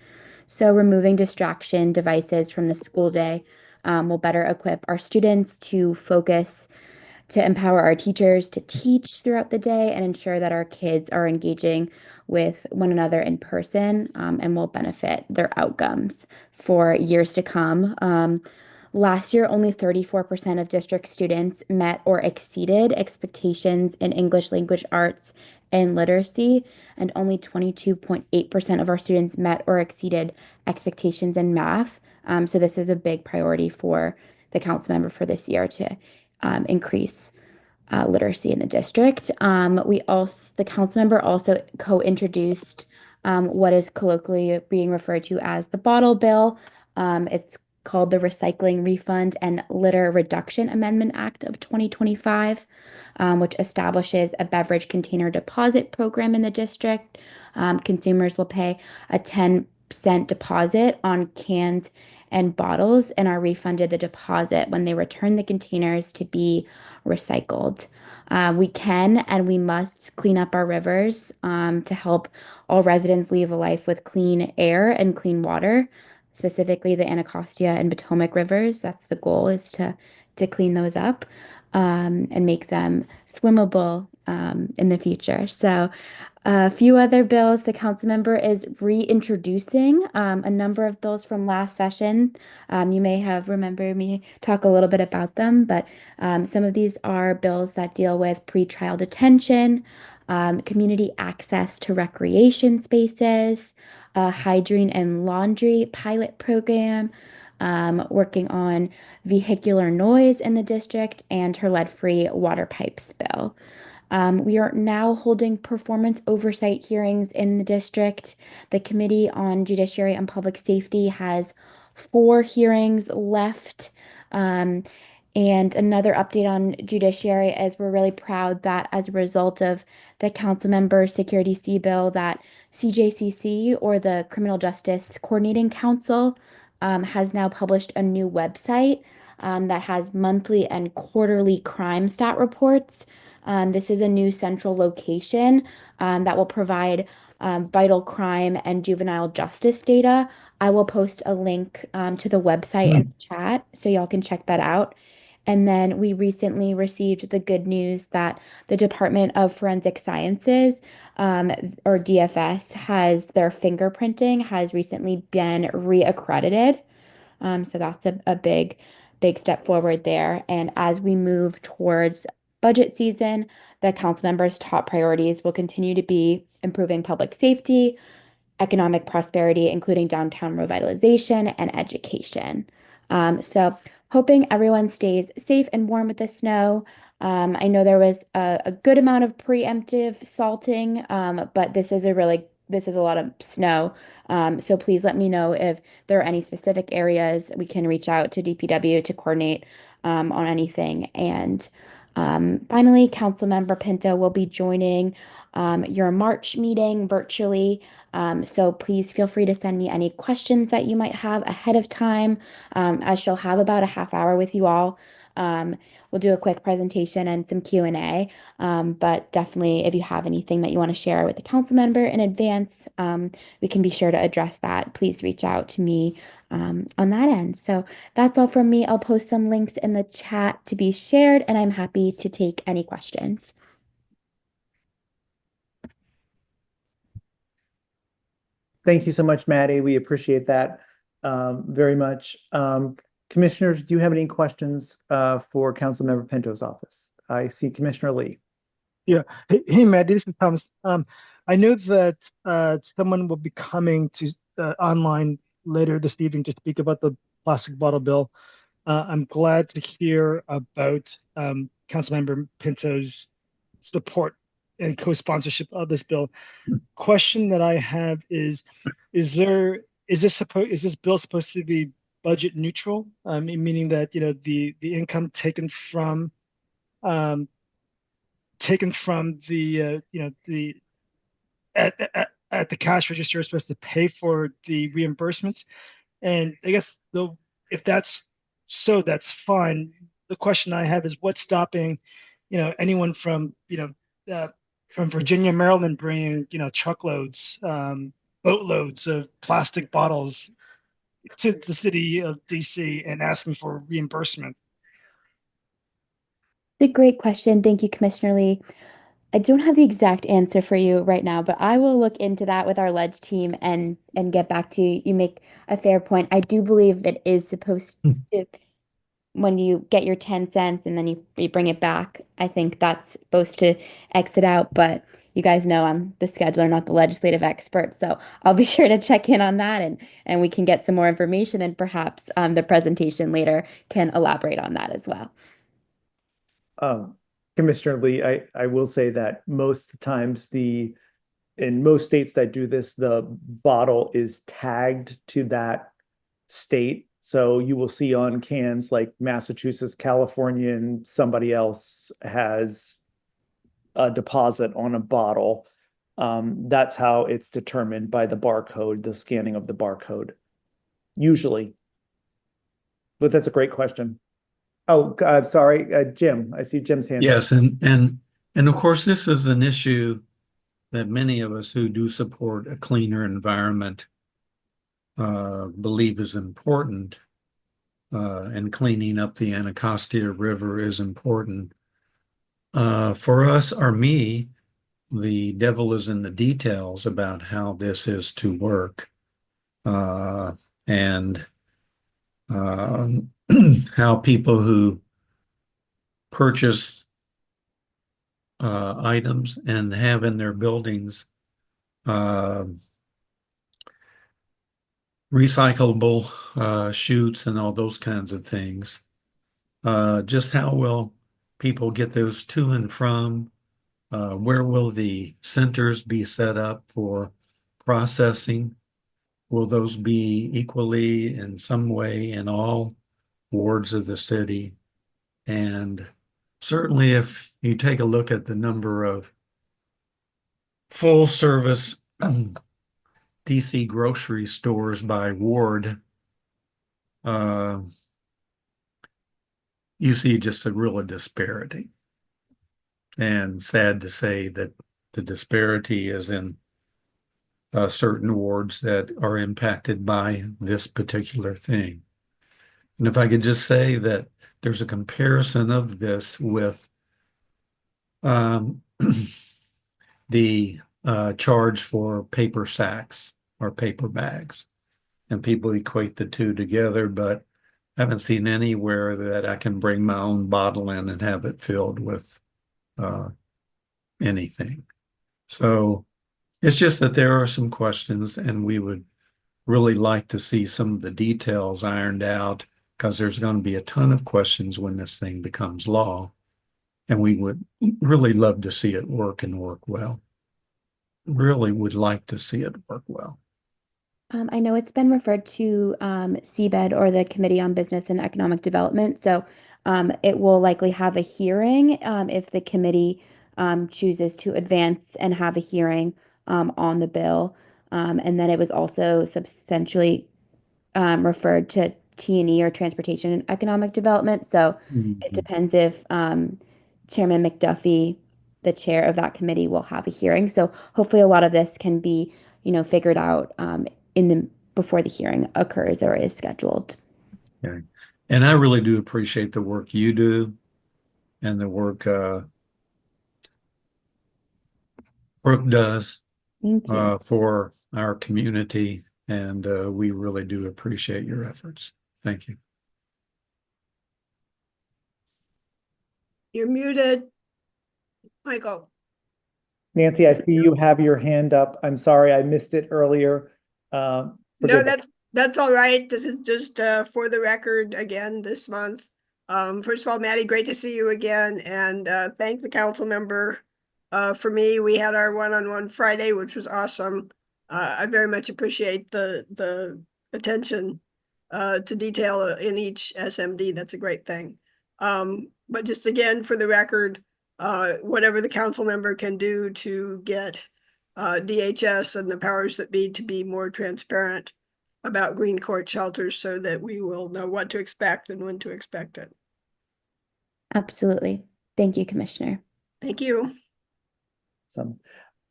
So removing distraction devices from the school day will better equip our students to focus, to empower our teachers to teach throughout the day and ensure that our kids are engaging with one another in person, and will benefit their outcomes for years to come. Last year, only 34% of district students met or exceeded expectations in English language arts and literacy, and only 22.8% of our students met or exceeded expectations in math. So this is a big priority for the council member for this year to increase literacy in the district. The council member also co-introduced what is colloquially being referred to as the bottle bill. It's called the Recycling Refund and Litter Reduction Amendment Act of 2025, which establishes a beverage container deposit program in the district. Consumers will pay a 10-cent deposit on cans and bottles and are refunded the deposit when they return the containers to be recycled. We can and we must clean up our rivers to help all residents live a life with clean air and clean water, specifically the Anacostia and Potomac rivers. That's the goal, is to clean those up and make them swimmable in the future. So a few other bills. The council member is reintroducing a number of bills from last session. You may have remembered me talk a little bit about them, but some of these are bills that deal with pretrial detention, community access to recreation spaces, hygiene and laundry pilot program, working on vehicular noise in the district, and her lead-free water pipes bill. We are now holding performance oversight hearings in the district. The Committee on Judiciary and Public Safety has 4 hearings left. And another update on judiciary is we're really proud that as a result of the council member Security C bill, that CJCC, or the Criminal Justice Coordinating Council, has now published a new website that has monthly and quarterly crime stat reports. This is a new central location that will provide vital crime and juvenile justice data. I will post a link to the website in the chat so y'all can check that out. And then we recently received the good news that the Department of Forensic Sciences, or DFS, has their fingerprinting has recently been reaccredited. So that's a big step forward there. And as we move towards budget season, the council members' top priorities will continue to be improving public safety, economic prosperity, including downtown revitalization and education. So hoping everyone stays safe and warm with the snow. I know there was a good amount of preemptive salting, but this is a lot of snow. So please let me know if there are any specific areas we can reach out to DPW to coordinate on anything. And finally, Councilmember Pinto will be joining your March meeting virtually. So please feel free to send me any questions that you might have ahead of time, as she'll have about a half hour with you all. We'll do a quick presentation and some Q&A, but definitely if you have anything that you want to share with the council member in advance, we can be sure to address that. Please reach out to me on that end. So that's all from me. I'll post some links in the chat to be shared, and I'm happy to take any questions. Thank you so much, Maddie. We appreciate that very much. Commissioners, do you have any questions for Councilmember Pinto's office? I see Commissioner Lee. Yeah. Hey, Matt, this is Thomas. I know that someone will be coming to online later this evening to speak about the plastic bottle bill. I'm glad to hear about Councilmember Pinto's support and co-sponsorship of this bill. Question that I have is this bill supposed to be budget neutral? Meaning that the income taken from the at the cash register is supposed to pay for the reimbursements. And I guess though, if that's so, that's fine. The question I have is what's stopping anyone from Virginia, Maryland bringing truckloads, boatloads of plastic bottles to the city of DC and asking for reimbursement? It's a great question. Thank you, Commissioner Lee. I don't have the exact answer for you right now, but I will look into that with our ledge team and get back to you. You make a fair point. I do believe it is supposed to, when you get your 10 cents and then you bring it back, I think that's supposed to exit out. But you guys know I'm the scheduler, not the legislative expert. So I'll be sure to check in on that and we can get some more information, and perhaps the presentation later can elaborate on that as well. Commissioner Lee, I will say that most times in most states that do this, the bottle is tagged to that state. So you will see on cans like Massachusetts, California, and somebody else has a deposit on a bottle. That's how it's determined, by the barcode, the scanning of the barcode, usually. But that's a great question. Oh, I'm sorry, Jim. I see Jim's hand. Yes, and of course, this is an issue that many of us who do support a cleaner environment believe is important, and cleaning up the Anacostia River is important. For us, or me, the devil is in the details about how this is to work, and how people who purchase items and have in their buildings recyclable chutes and all those kinds of things. Just how will people get those to and from? Where will the centers be set up for processing? Will those be equally in some way in all wards of the city? And certainly if you take a look at the number of full service DC grocery stores by ward, you see just a real disparity. And sad to say that the disparity is in certain wards that are impacted by this particular thing. And if I could just say that there's a comparison of this with the charge for paper sacks or paper bags. And people equate the two together, but I haven't seen anywhere that I can bring my own bottle in and have it filled with anything. So it's just that there are some questions, and we would really like to see some of the details ironed out, because there's going to be a ton of questions when this thing becomes law. And we would really love to see it work and work well. Really would like to see it work well. I know it's been referred to CBED, or the Committee on Business and Economic Development. So it will likely have a hearing if the committee chooses to advance and have a hearing on the bill. And then it was also substantially referred to T&E, or Transportation and Economic Development. So it depends if Chairman McDuffie, the chair of that committee, will have a hearing. So hopefully a lot of this can be, figured out before the hearing occurs or is scheduled. Okay. And I really do appreciate the work you do and the work Brooke does Thank you. for our community. And we really do appreciate your efforts. Thank you. You're muted, Michael. Nancy, I see you have your hand up. I'm sorry, I missed it earlier. No, Forgive me. that's all right. This is just for the record again this month. First of all, Maddie, great to see you again, and thank the council member. For me, we had our one-on-one Friday, which was awesome. I very much appreciate the attention to detail in each SMD. That's a great thing. But just again, for the record, whatever the council member can do to get DHS and the powers that be to be more transparent about Green Court shelters, so that we will know what to expect and when to expect it. Absolutely. Thank you, Commissioner. Thank you. Some.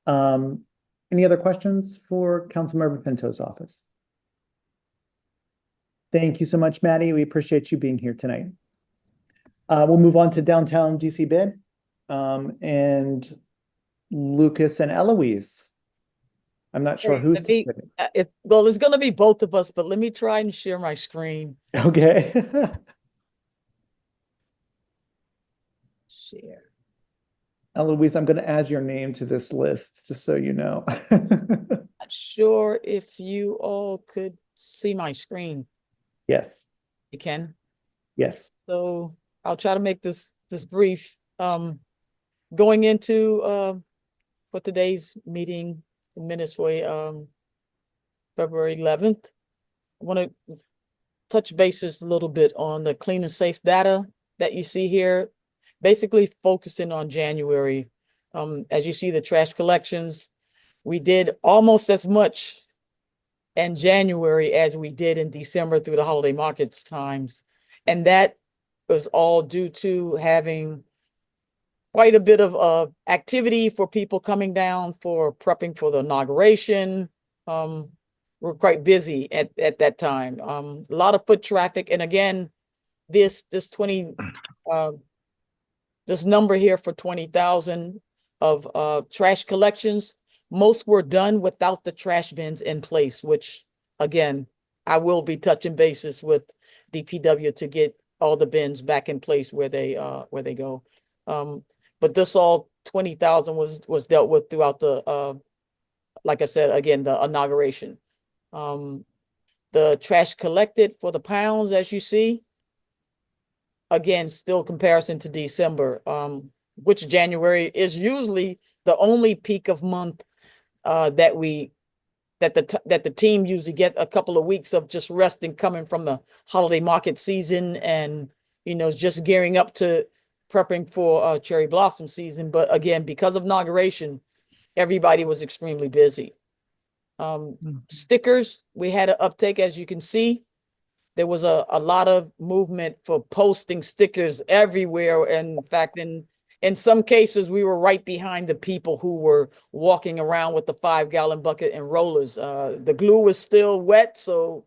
Any other questions for Councilmember Pinto's office? Thank you so much, Maddie. We appreciate you being here tonight. We'll move on to downtown DC bid. And Lucas and Eloise. I'm not sure who's well, it's going to be both of us, but let me try and share my screen. Okay. Share. Eloise, I'm going to add your name to this list, just so you know. Not sure if you all could see my screen. Yes. You can? Yes. So I'll try to make this brief. Going into for today's meeting, the minutes for February 11th, I want to touch bases a little bit on the clean and safe data that you see here, basically focusing on January. As you see, the trash collections, we did almost as much in January as we did in December through the holiday markets times. And that was all due to having quite a bit of activity for people coming down for prepping for the inauguration. We're quite busy at that time. A lot of foot traffic. And again, this number here for 20,000 of trash collections, most were done without the trash bins in place, which again, I will be touching bases with DPW to get all the bins back in place where they go. But this all 20,000 was dealt with throughout the like I said, again, the inauguration. The trash collected for the pounds, as you see, again, still comparison to December, which January is usually the only peak of month that the team usually get a couple of weeks of just resting, coming from the holiday market season, and just gearing up to prepping for cherry blossom season. But again, because of inauguration, everybody was extremely busy. Stickers, we had an uptake, as you can see. There was a lot of movement for posting stickers everywhere. And in fact, in in some cases, we were right behind the people who were walking around with the 5-gallon bucket and rollers. The glue was still wet, so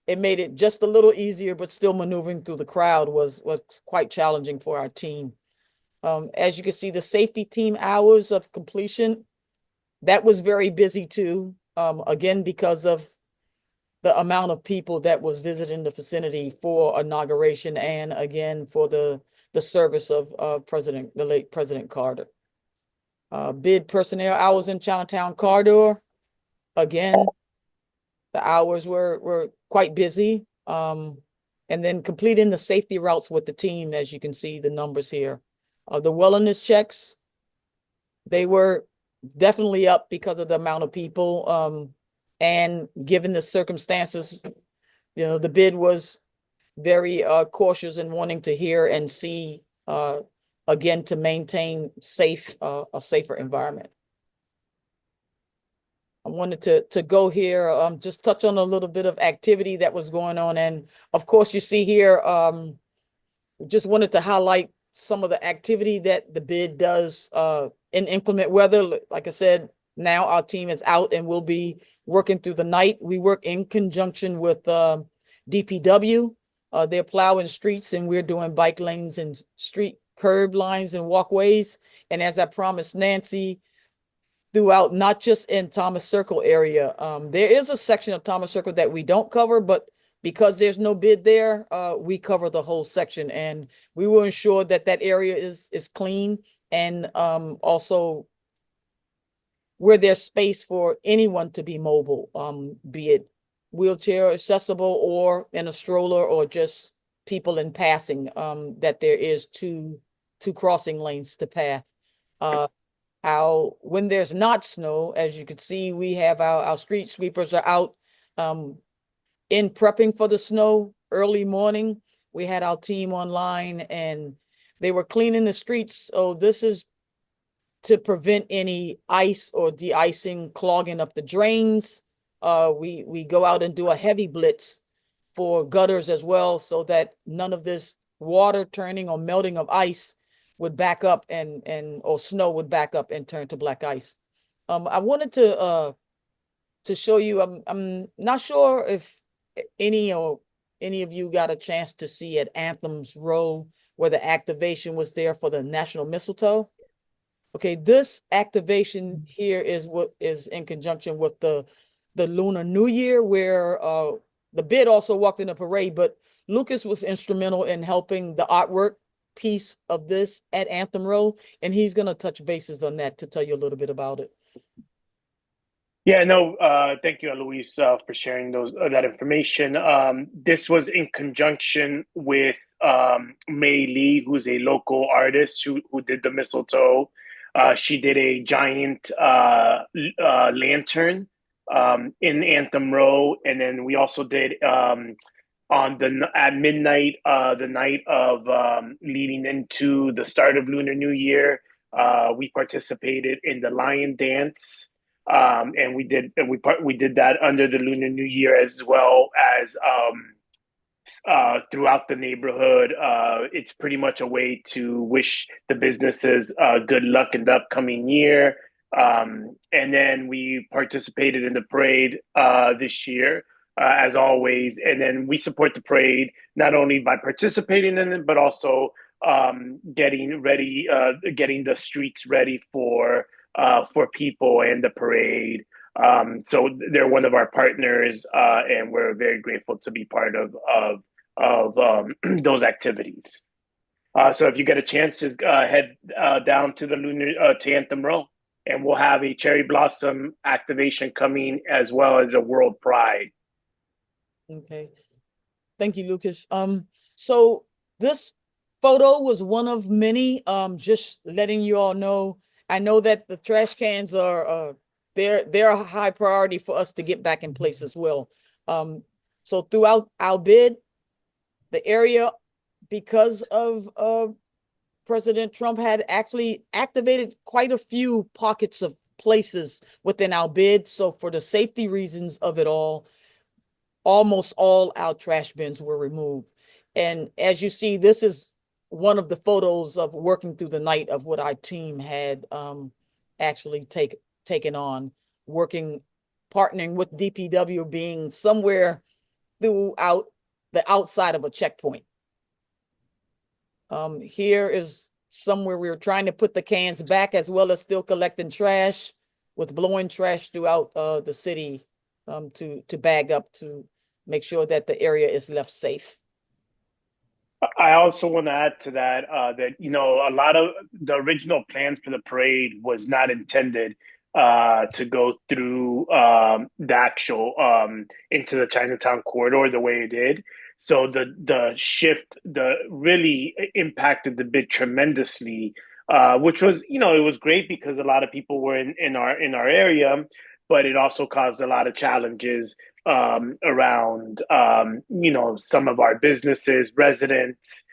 it made it just a little easier, but still maneuvering through the crowd was quite challenging for our team. As you can see, the safety team hours of completion, that was very busy too. Again, because of the amount of people that was visiting the vicinity for inauguration and again for the service of the late President Carter. Bid personnel hours in Chinatown corridor, again, the hours were quite busy. And then completing the safety routes with the team, as you can see the numbers here. The wellness checks, they were definitely up because of the amount of people. And given the circumstances, you know, the bid was very cautious in wanting to hear and see, again, to maintain a safer environment. I wanted to go here, just touch on a little bit of activity that was going on. And of course, you see here, just wanted to highlight some of the activity that the bid does in inclement weather. Like I said, now our team is out and will be working through the night. We work in conjunction with DPW. They're plowing streets and we're doing bike lanes and street curb lines and walkways. And as I promised Nancy, throughout, not just in Thomas Circle area, there is a section of Thomas Circle that we don't cover, but because there's no bid there, we cover the whole section, and we will ensure that that area is clean, and also where there's space for anyone to be mobile, be it wheelchair accessible or in a stroller or just people in passing, that there is two crossing lanes to path. When there's not snow, as you can see, we have our street sweepers are out in prepping for the snow. Early morning, we had our team online and they were cleaning the streets. So this is to prevent any ice or de-icing clogging up the drains. We go out and do a heavy blitz for gutters as well, so that none of this water turning or melting of ice would back up or snow would back up and turn to black ice. I wanted to show you, I'm not sure if any of you got a chance to see at Anthem's Row where the activation was there for the National Mistletoe. Okay, this activation here is what is in conjunction with the Lunar New Year, where the bid also walked in the parade, but Lucas was instrumental in helping the artwork piece of this at Anthem Row, and he's going to touch bases on that to tell you a little bit about it. Yeah, no, thank you, Luis, for sharing that information. This was in conjunction with May Lee, who's a local artist who did the mistletoe. She did a giant lantern in Anthem Row, and then we also did at midnight, the night of leading into the start of Lunar New Year. We participated in the Lion Dance. And we did that under the Lunar New Year, as well as throughout the neighborhood. It's pretty much a way to wish the businesses good luck in the upcoming year. And then we participated in the parade this year, as always. And then we support the parade not only by participating in it, but also getting the streets ready for people and the parade. So they're one of our partners, and we're very grateful to be part of those activities. So if you get a chance, just head down to the to Anthem Row, and we'll have a cherry blossom activation coming, as well as a World Pride. Okay, thank you, Lucas. So this photo was one of many. Just letting you all know. I know that the trash cans are they're a high priority for us to get back in place as well. So throughout our bid, the area, because of President Trump, had actually activated quite a few pockets of places within our bid. So for the safety reasons of it all, almost all our trash bins were removed. And as you see, this is one of the photos of working through the night of what our team had actually taken on, partnering with DPW, being somewhere throughout the outside of a checkpoint. Here is somewhere we were trying to put the cans back, as well as still collecting trash, with blowing trash throughout the city to bag up, to make sure that the area is left safe. I also want to add to that that, you know, a lot of the original plans for the parade was not intended to go through the actual into the Chinatown corridor the way it did. So the shift really impacted the bid tremendously, which was, you know, it was great because a lot of people were in our area, but it also caused a lot of challenges around, you know, some of our businesses, residents,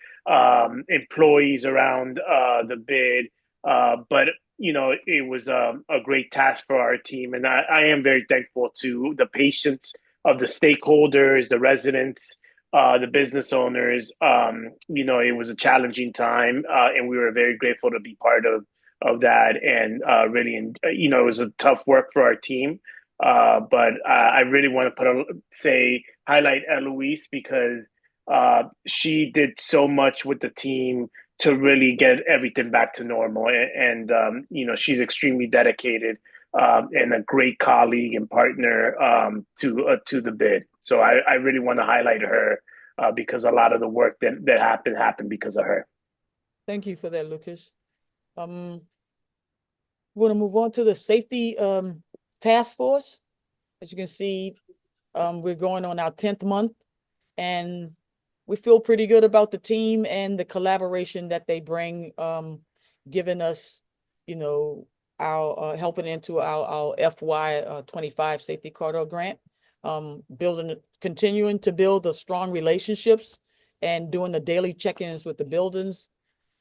employees around the bid. But, you know, it was a great task for our team. And I am very thankful to the patience of the stakeholders, the residents, the business owners. You know, it was a challenging time, and we were very grateful to be part of that. And really, you know, it was a tough work for our team. But I really want to highlight Eloise, because she did so much with the team to really get everything back to normal. And you know, she's extremely dedicated and a great colleague and partner to the bid. So I really want to highlight her because a lot of the work that happened because of her. Thank you for that, Lucas. We're going to move on to the safety task force. As you can see, we're going on our 10th month, and we feel pretty good about the team and the collaboration that they bring, giving us, you know, our helping into our FY 25 safety corridor grant, continuing to build the strong relationships and doing the daily check-ins with the buildings,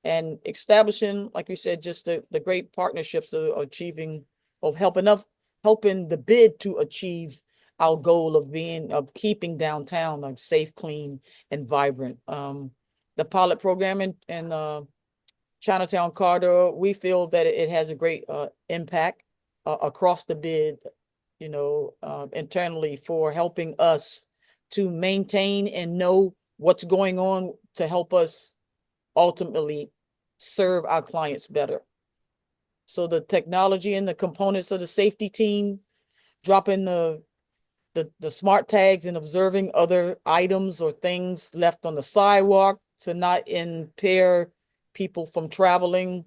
and establishing, like we said, just the great partnerships of helping the bid to achieve our goal of keeping downtown like safe, clean, and vibrant. The pilot program in Chinatown corridor, we feel that it has a great impact across the bid, you know, internally, for helping us to maintain and know what's going on to help us ultimately serve our clients better. So the technology and the components of the safety team, dropping the smart tags and observing other items or things left on the sidewalk to not impair people from traveling,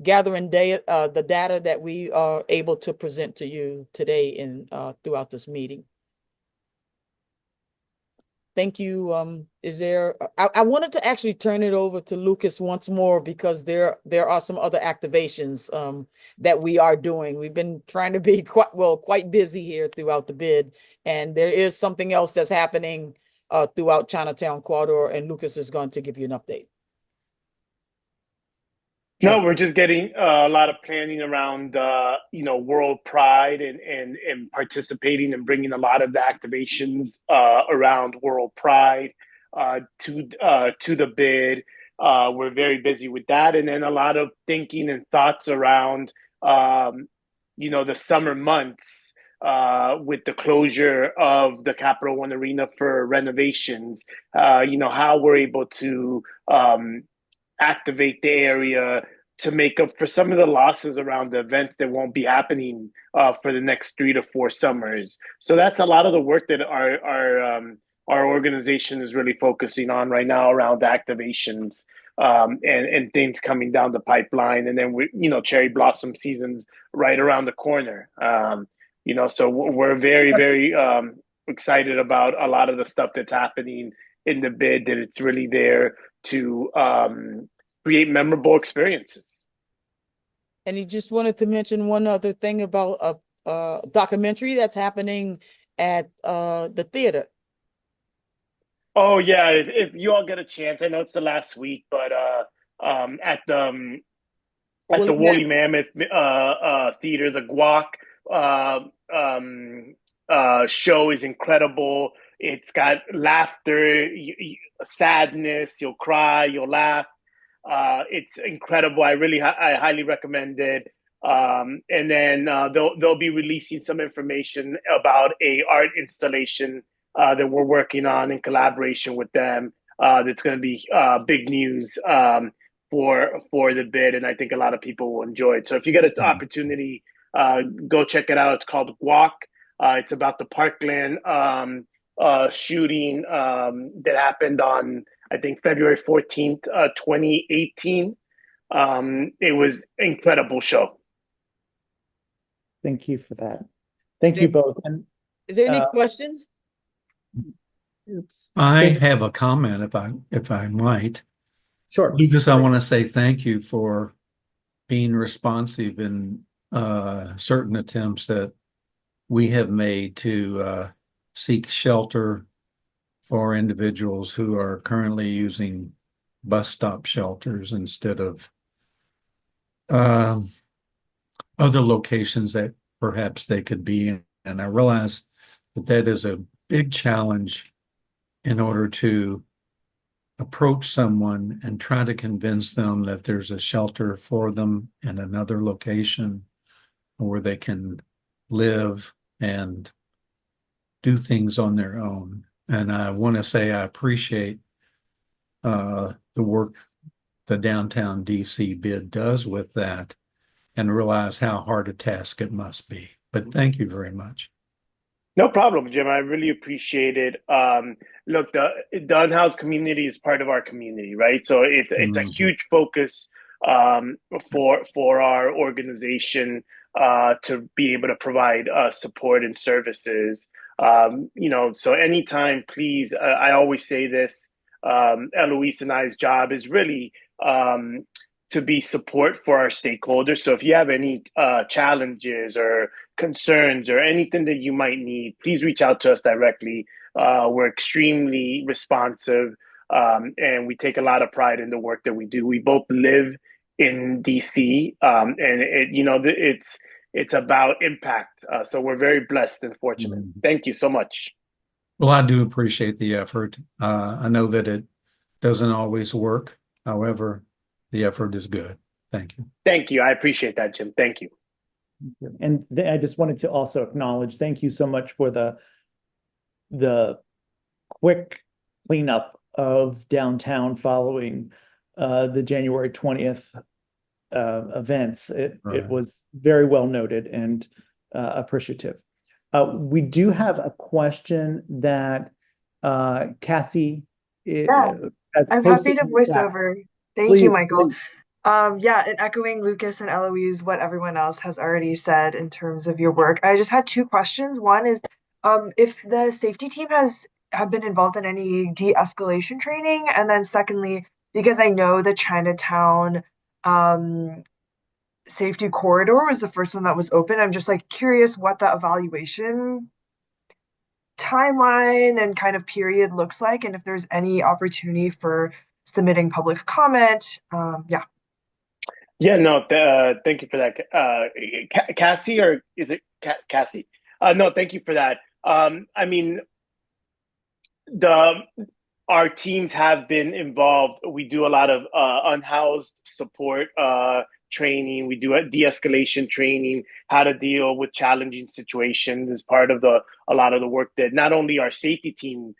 gathering the data that we are able to present to you today throughout this meeting. Thank you. I wanted to actually turn it over to Lucas once more, because there are some other activations that we are doing. We've been trying to be quite busy here throughout the bid, and there is something else that's happening throughout Chinatown corridor, and Lucas is going to give you an update. No, we're just getting a lot of planning around, you know, World Pride and participating and bringing a lot of the activations around World Pride to the bid. We're very busy with that, and then a lot of thinking and thoughts around, you know, the summer months with the closure of the Capital One Arena for renovations. You know, how we're able to activate the area to make up for some of the losses around the events that won't be happening for the next 3 to 4 summers. So that's a lot of the work that our organization is really focusing on right now around activations and things coming down the pipeline. And then you know, cherry blossom season's right around the corner. You know, so we're very, very excited about a lot of the stuff that's happening in the bid, that it's really there to create memorable experiences. And he just wanted to mention one other thing about a documentary that's happening at the theater. Oh yeah, if you all get a chance, I know it's the last week, but at the Woolly Mammoth Theater, the Guac show is incredible. It's got laughter, sadness. You'll cry, you'll laugh. It's incredible. I highly recommend it. And then they'll be releasing some information about a art installation that we're working on in collaboration with them. That's going to be big news for the bid, and I think a lot of people will enjoy it. So if you get an opportunity, go check it out. It's called Walk. It's about the Parkland shooting that happened on, I think, February 14th, 2018. It was incredible show. Thank you for that. Thank you both. And Is there any questions? oops. I have a comment if I might. Sure. Lucas, I want to say thank you for being responsive in certain attempts that we have made to seek shelter for individuals who are currently using bus stop shelters instead of other locations that perhaps they could be in. And I realize that that is a big challenge in order to approach someone and try to convince them that there's a shelter for them in another location where they can live and do things on their own. And I want to say I appreciate the work the downtown DC bid does with that, and realize how hard a task it must be. But thank you very much. No problem, Jim. I really appreciate it. Look, the unhoused community is part of our community, right? So it's a huge focus for our organization to be able to provide support and services. So anytime, please, I always say this, Eloise and I's job is really to be support for our stakeholders. So if you have any challenges or concerns or anything that you might need, please reach out to us directly. We're extremely responsive, and we take a lot of pride in the work that we do. We both live in DC, and it's about impact. So we're very blessed and fortunate. Thank you so much. Well, I do appreciate the effort. I know that it doesn't always work. However, the effort is good. Thank you. Thank you. I appreciate that, Jim. Thank you. And I just wanted to also acknowledge, thank you so much for the quick cleanup of downtown following the January 20th events. It was very well noted and appreciative. We do have a question that Cassie has I'm happy to voice over. Thank you, Michael. Please. And echoing Lucas and Eloise, what everyone else has already said in terms of your work. I just had two questions. One is, if the safety team have been involved in any de-escalation training, and then secondly, because I know the Chinatown safety corridor was the first one that was open, I'm just like curious what the evaluation timeline and kind of period looks like, and if there's any opportunity for submitting public comment. Yeah, no, thank you for that. Cassie, or is it Cassie? No, thank you for that. I mean, our teams have been involved. We do a lot of unhoused support training. We do a de-escalation training, how to deal with challenging situations as part of a lot of the work that not only our safety team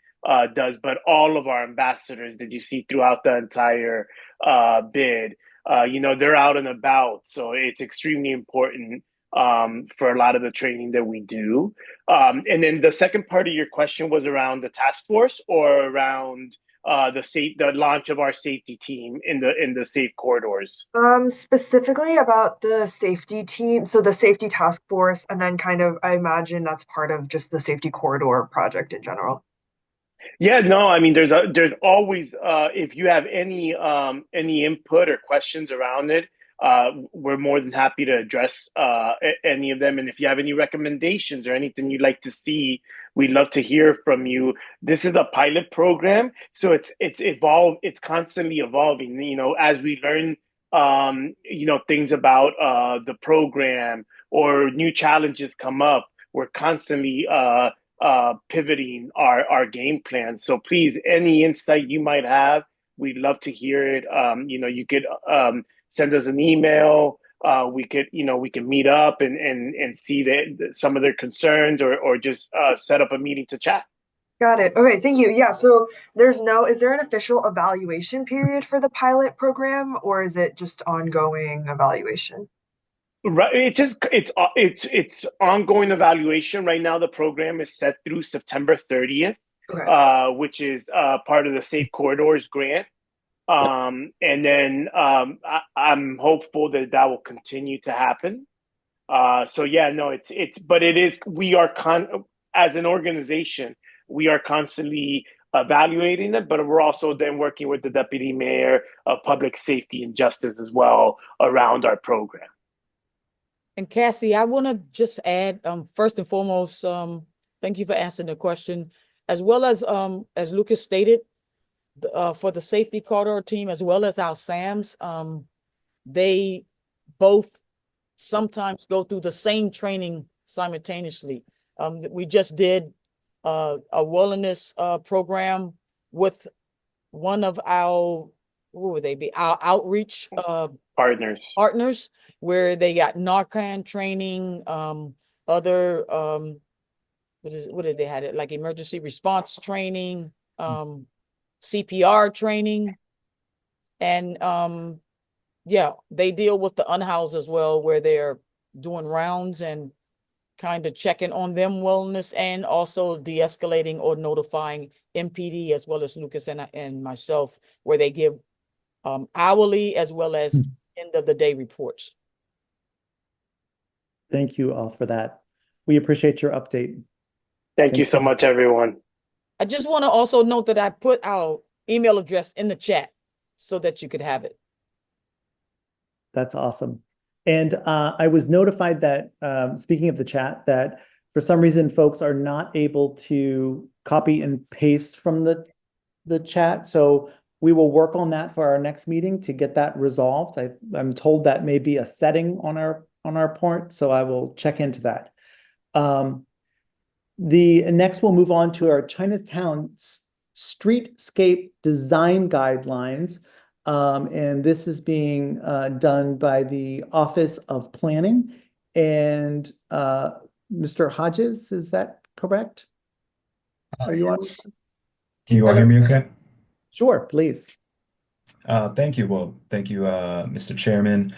does, but all of our ambassadors that you see throughout the entire bid. They're out and about, so it's extremely important for a lot of the training that we do. And then the second part of your question was around the task force, or around the launch of our safety team in the safe corridors. Specifically about the safety team, so the safety task force, and then kind of, I imagine that's part of just the safety corridor project in general. Yeah, no, I mean, there's always, if you have any input or questions around it, we're more than happy to address any of them. And if you have any recommendations or anything you'd like to see, we'd love to hear from you. This is a pilot program, so it's constantly evolving. As we learn, things about the program, or new challenges come up, we're constantly pivoting our game plan. So please, any insight you might have, we'd love to hear it. You could send us an email. We can meet up and see some of their concerns, or just set up a meeting to chat. Got it. Okay, thank you. Yeah, so is there an official evaluation period for the pilot program, or is it just ongoing evaluation? Right. It's ongoing evaluation. Right now, the program is set through September 30th, which is part of the Safe Corridors grant. And then I'm hopeful that will continue to happen. So yeah, no, as an organization, we are constantly evaluating it, but we're also then working with the Deputy Mayor of Public Safety and Justice as well around our program. And Cassie, I want to just add, first and foremost, thank you for answering the question. As well as Lucas stated, for the safety corridor team, as well as our SAMs, they both sometimes go through the same training simultaneously. We just did a wellness program with one of our, what would they be? Our outreach partners, where they got Narcan training, other what did they had it like emergency response training, CPR training, and yeah, they deal with the unhoused as well, where they're doing rounds and kind of checking on them wellness, and also de-escalating or notifying MPD as well as Lucas and myself, where they give hourly as well as end of the day reports. Thank you all for that. We appreciate your update. Thank you so much, everyone. I just want to also note that I put our email address in the chat so that you could have it. That's awesome. And I was notified that, speaking of the chat, that for some reason folks are not able to copy and paste from the chat. So we will work on that for our next meeting to get that resolved. I'm told that may be a setting on our part, so I will check into that. Next we'll move on to our Chinatown streetscape design guidelines. And this is being done by the Office of Planning. And Mr. Hodges, is that correct? Are you on? Can you all hear me okay? Sure, please. Thank you. Well, thank you, Mr. Chairman,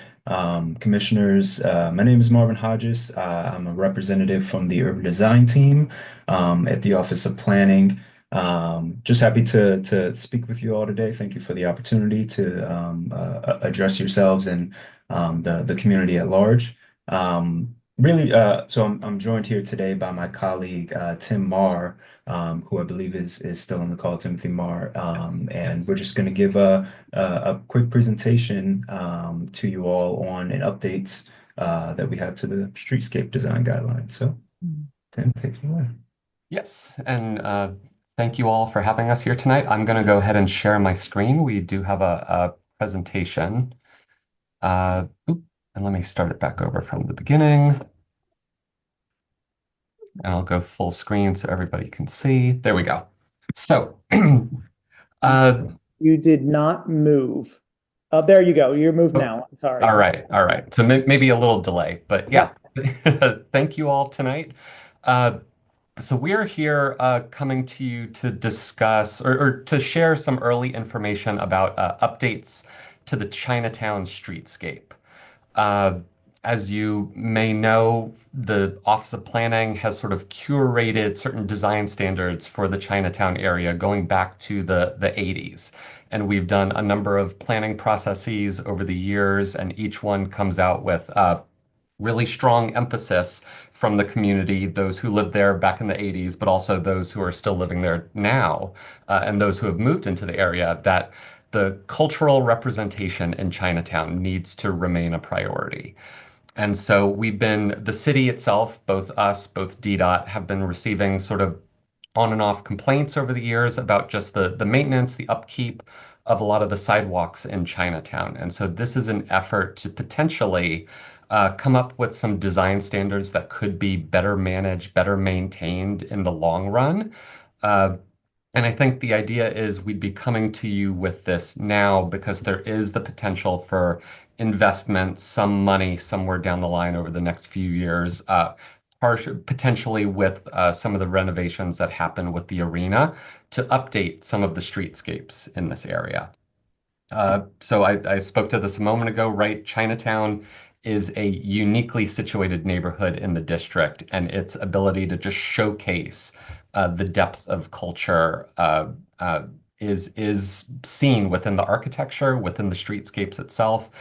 commissioners. My name is Marvin Hodges. I'm a representative from the urban design team at the Office of Planning. Just happy to speak with you all today. Thank you for the opportunity to address yourselves and the community at large. So I'm joined here today by my colleague Tim Marr, who I believe is still on the call, Timothy Marr, and we're just going to give a quick presentation to you all on an updates that we have to the streetscape design guidelines. So, Tim, take it away. Yes, and thank you all for having us here tonight. I'm going to go ahead and share my screen. We do have a presentation. And let me start it back over from the beginning. And I'll go full screen so everybody can see. There we go. So, you did not move. Oh, there you go. You're moved now. Sorry. All right. All right. So maybe a little delay, but yeah. Thank you all tonight. So we're here coming to you to discuss or to share some early information about updates to the Chinatown streetscape. As you may know, the Office of Planning has sort of curated certain design standards for the Chinatown area going back to the 80s. And we've done a number of planning processes over the years, and each one comes out with really strong emphasis from the community, those who lived there back in the 80s, but also those who are still living there now, and those who have moved into the area, that the cultural representation in Chinatown needs to remain a priority. And so the city itself, both us, both DDOT, have been receiving sort of on and off complaints over the years about just the maintenance, the upkeep of a lot of the sidewalks in Chinatown. And so this is an effort to potentially come up with some design standards that could be better managed, better maintained in the long run. And I think the idea is we'd be coming to you with this now because there is the potential for investment, some money somewhere down the line over the next few years, potentially with some of the renovations that happen with the arena to update some of the streetscapes in this area. So I spoke to this a moment ago, right? Chinatown is a uniquely situated neighborhood in the district, and its ability to just showcase the depth of culture is seen within the architecture, within the streetscapes itself.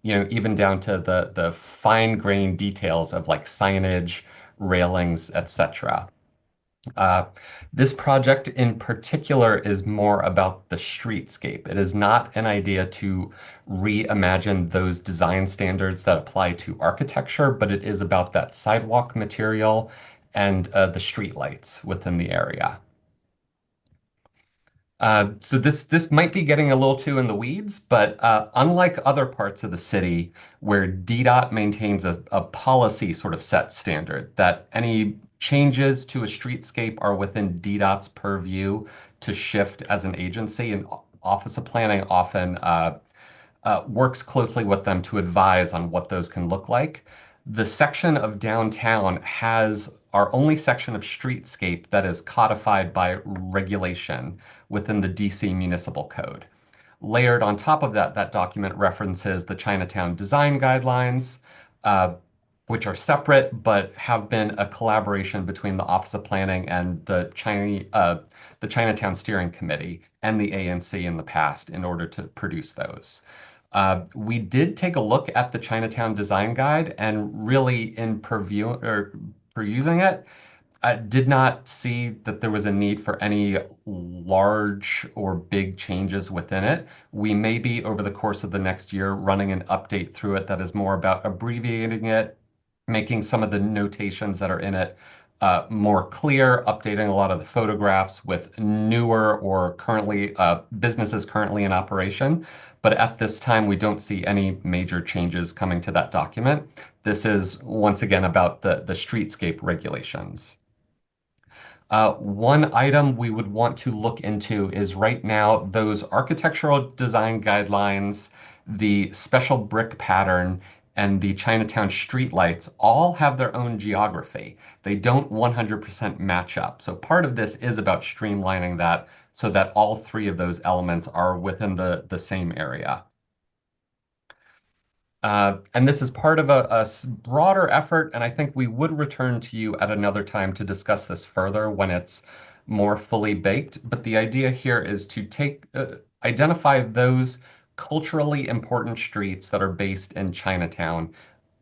Even down to the fine-grained details of like signage, railings, etc. This project in particular is more about the streetscape. It is not an idea to reimagine those design standards that apply to architecture, but it is about that sidewalk material and the streetlights within the area. So this might be getting a little too in the weeds, but unlike other parts of the city where DDOT maintains a policy sort of set standard that any changes to a streetscape are within DDOT's purview to shift as an agency, and Office of Planning often works closely with them to advise on what those can look like. The section of downtown has our only section of streetscape that is codified by regulation within the DC Municipal Code. Layered on top of that, that document references the Chinatown design guidelines, which are separate but have been a collaboration between the Office of Planning and the Chinatown Steering Committee and the ANC in the past in order to produce those. We did take a look at the Chinatown Design Guide, and really in perusing it, I did not see that there was a need for any large or big changes within it. We may be, over the course of the next year, running an update through it that is more about abbreviating it, making some of the notations that are in it more clear, updating a lot of the photographs with newer or currently businesses currently in operation. But at this time, we don't see any major changes coming to that document. This is once again about the streetscape regulations. One item we would want to look into is right now those architectural design guidelines, the special brick pattern, and the Chinatown streetlights all have their own geography. They don't 100% match up. So part of this is about streamlining that so that all three of those elements are within the same area. And this is part of a broader effort, and I think we would return to you at another time to discuss this further when it's more fully baked. But the idea here is to identify those culturally important streets that are based in Chinatown,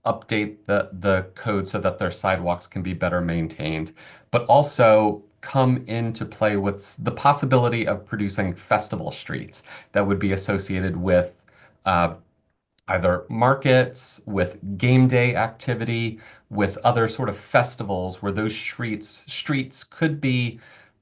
update the code so that their sidewalks can be better maintained, but also come into play with the possibility of producing festival streets that would be associated with either markets, with game day activity, with other sort of festivals where those streets could be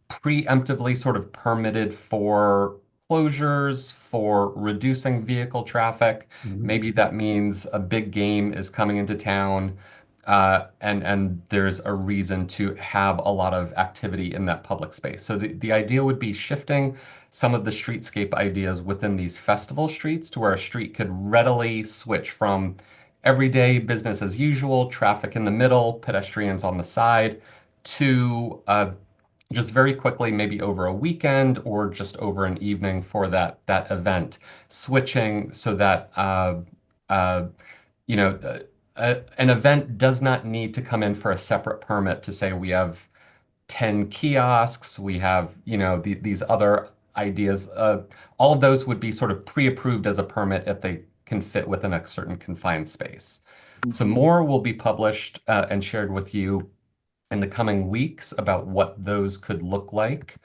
preemptively sort of permitted for closures, for reducing vehicle traffic. Maybe that means a big game is coming into town, and there's a reason to have a lot of activity in that public space. So the idea would be shifting some of the streetscape ideas within these festival streets to where a street could readily switch from everyday business as usual, traffic in the middle, pedestrians on the side, to just very quickly, maybe over a weekend or just over an evening for that event, switching so that an event does not need to come in for a separate permit to say we have 10 kiosks, we have these other ideas. All of those would be sort of pre-approved as a permit if they can fit within a certain confined space. So more will be published and shared with you in the coming weeks about what those could look like.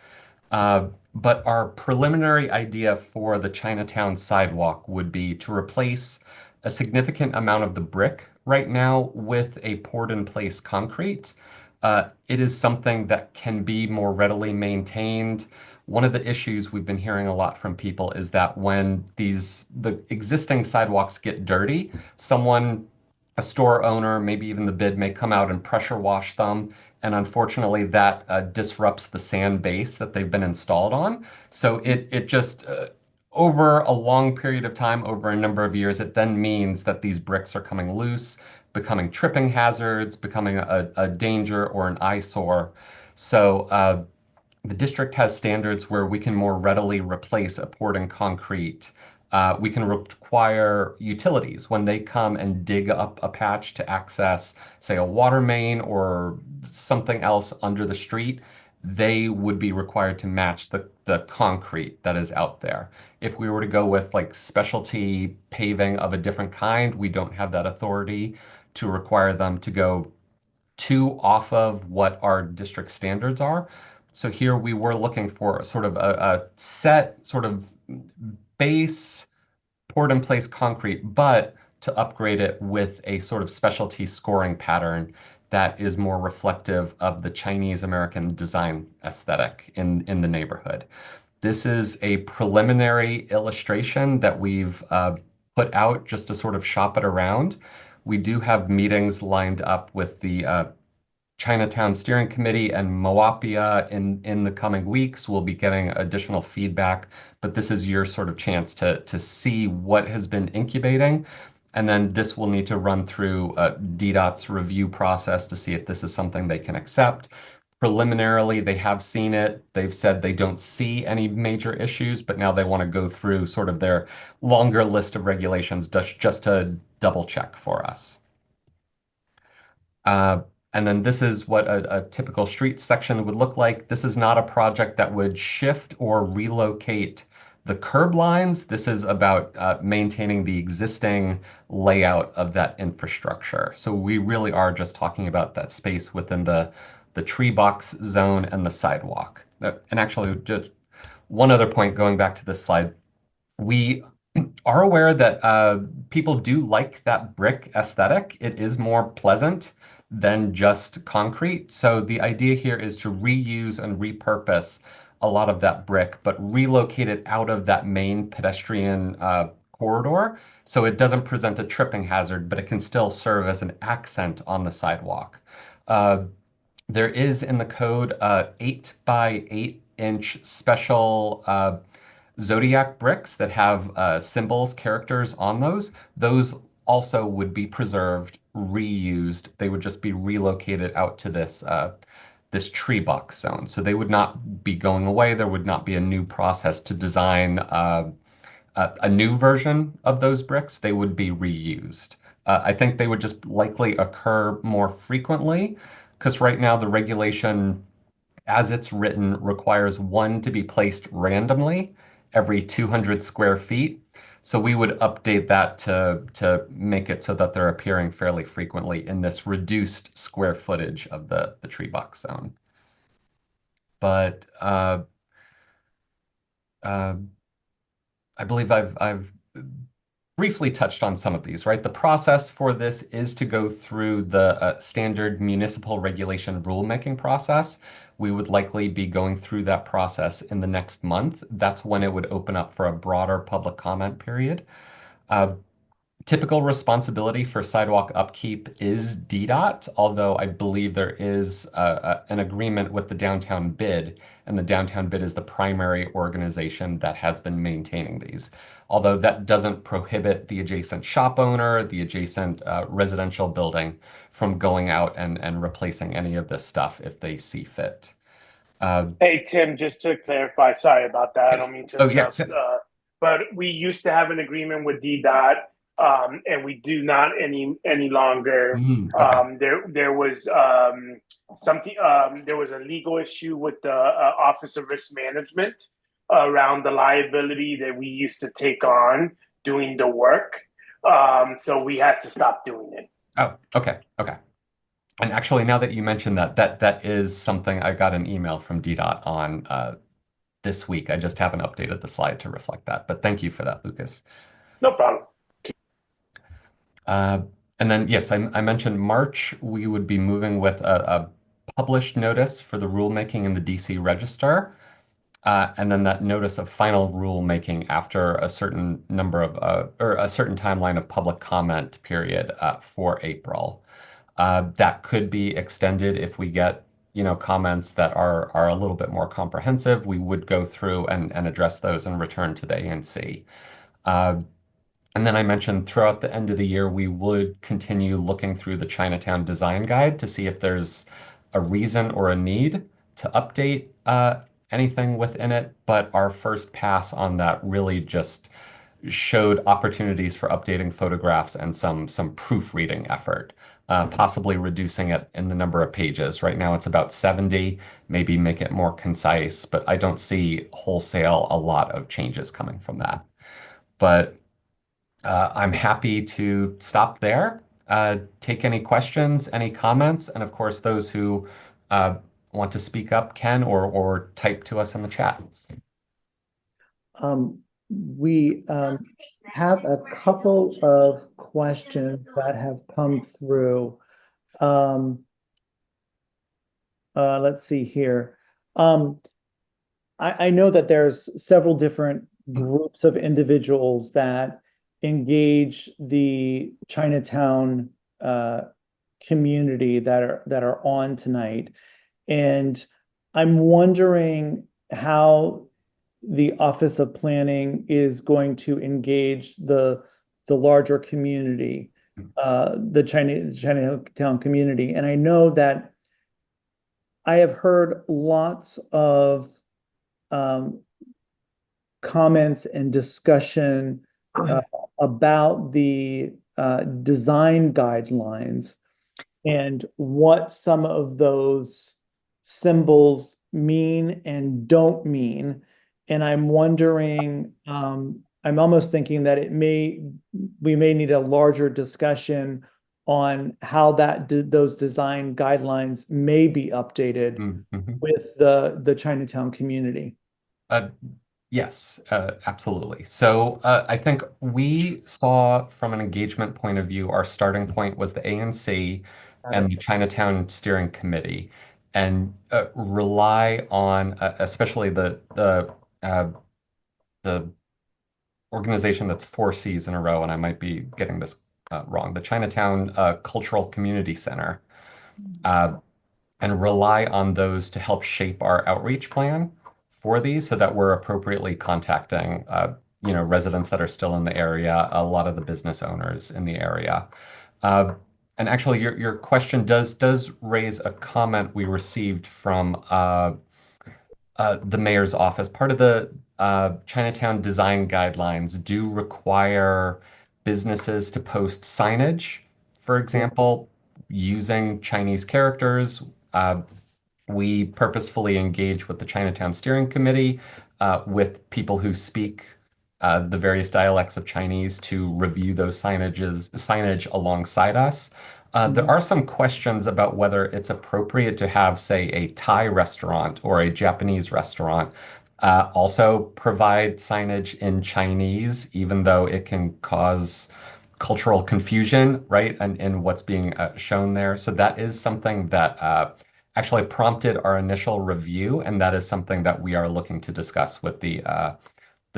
But our preliminary idea for the Chinatown sidewalk would be to replace a significant amount of the brick right now with a poured-in-place concrete. It is something that can be more readily maintained. One of the issues we've been hearing a lot from people is that when the existing sidewalks get dirty, someone a store owner, maybe even the bid may come out and pressure wash them. And unfortunately, that disrupts the sand base that they've been installed on. So it just, over a long period of time, over a number of years, it then means that these bricks are coming loose, becoming tripping hazards, becoming a danger or an eyesore. So the district has standards where we can more readily replace a poured in concrete. We can require utilities when they come and dig up a patch to access, say, a water main or something else under the street. They would be required to match the concrete that is out there. If we were to go with like specialty paving of a different kind, we don't have that authority to require them to go too off of what our district standards are. So here we were looking for sort of a set sort of base poured in place concrete, but to upgrade it with a sort of specialty scoring pattern that is more reflective of the Chinese American design aesthetic in the neighborhood. This is a preliminary illustration that we've put out just to sort of shop it around. We do have meetings lined up with the Chinatown Steering Committee and Moapia in the coming weeks. We'll be getting additional feedback, but this is your sort of chance to see what has been incubating. And then this will need to run through DDOT's review process to see if this is something they can accept. Preliminarily, they have seen it. They've said they don't see any major issues, but now they want to go through sort of their longer list of regulations just to double check for us. And then this is what a typical street section would look like. This is not a project that would shift or relocate the curb lines. This is about maintaining the existing layout of that infrastructure. So we really are just talking about that space within the tree box zone and the sidewalk. And actually, just one other point going back to this slide, we are aware that people do like that brick aesthetic. It is more pleasant than just concrete. So the idea here is to reuse and repurpose a lot of that brick, but relocate it out of that main pedestrian corridor. So it doesn't present a tripping hazard, but it can still serve as an accent on the sidewalk. There is in the code 8 by 8 inch special zodiac bricks that have symbols, characters on those. Those also would be preserved, reused. They would just be relocated out to this tree box zone. So they would not be going away. There would not be a new process to design a new version of those bricks. They would be reused. I think they would just likely occur more frequently because right now the regulation, as it's written, requires one to be placed randomly every 200 square feet. So we would update that to make it so that they're appearing fairly frequently in this reduced square footage of the tree box zone. But I believe I've briefly touched on some of these, right? The process for this is to go through the standard municipal regulation rulemaking process. We would likely be going through that process in the next month. That's when it would open up for a broader public comment period. Typical responsibility for sidewalk upkeep is DDOT, although I believe there is an agreement with the downtown bid, and the downtown bid is the primary organization that has been maintaining these. Although that doesn't prohibit the adjacent shop owner, the adjacent residential building from going out and replacing any of this stuff if they see fit. Hey, Tim, just to clarify, sorry about that. I don't mean to Oh, interrupt, yes. but we used to have an agreement with DDOT, and we do not any longer. Okay. There was something. There was a legal issue with the Office of Risk Management around the liability that we used to take on doing the work. So we had to stop doing it. Oh, okay. Okay. And actually, now that you mentioned that is something I got an email from DDOT on this week. I just haven't updated the slide to reflect that. But thank you for that, Lucas. No problem. And then, yes, I mentioned March, we would be moving with a published notice for the rulemaking in the DC Register. and then that notice of final rulemaking after a certain number of or a certain timeline of public comment period for April. That could be extended if we get, comments that are a little bit more comprehensive. We would go through and address those and return to the ANC. And then I mentioned throughout the end of the year, we would continue looking through the Chinatown design guide to see if there's a reason or a need to update anything within it. But our first pass on that really just showed opportunities for updating photographs and some proofreading effort, possibly reducing it in the number of pages. Right now it's about 70, maybe make it more concise, but I don't see wholesale a lot of changes coming from that. But I'm happy to stop there, take any questions, any comments, and of course, those who want to speak up can or type to us in the chat. We have a couple of questions that have come through. Let's see here. I know that there's several different groups of individuals that engage the Chinatown community that are on tonight, and I'm wondering how the Office of Planning is going to engage the larger community, the Chinatown community. And I know that I have heard lots of comments and discussion about the design guidelines and what some of those symbols mean and don't mean. And I'm wondering, I'm almost thinking that we may need a larger discussion on how those design guidelines may be updated with the Chinatown community. Yes, absolutely. So I think we saw from an engagement point of view, our starting point was the ANC and the Chinatown Steering Committee, and rely on especially the organization that's 4 C's in a row, and I might be getting this wrong, the Chinatown Cultural Community Center, and rely on those to help shape our outreach plan for these so that we're appropriately contacting residents that are still in the area, a lot of the business owners in the area. And actually, your question does raise a comment we received from the mayor's office. Part of the Chinatown design guidelines do require businesses to post signage, for example, using Chinese characters. We purposefully engage with the Chinatown Steering Committee, with people who speak the various dialects of Chinese to review those signage alongside us. There are some questions about whether it's appropriate to have, say, a Thai restaurant or a Japanese restaurant also provide signage in Chinese, even though it can cause cultural confusion, right, and what's being shown there. So that is something that actually prompted our initial review, and that is something that we are looking to discuss with the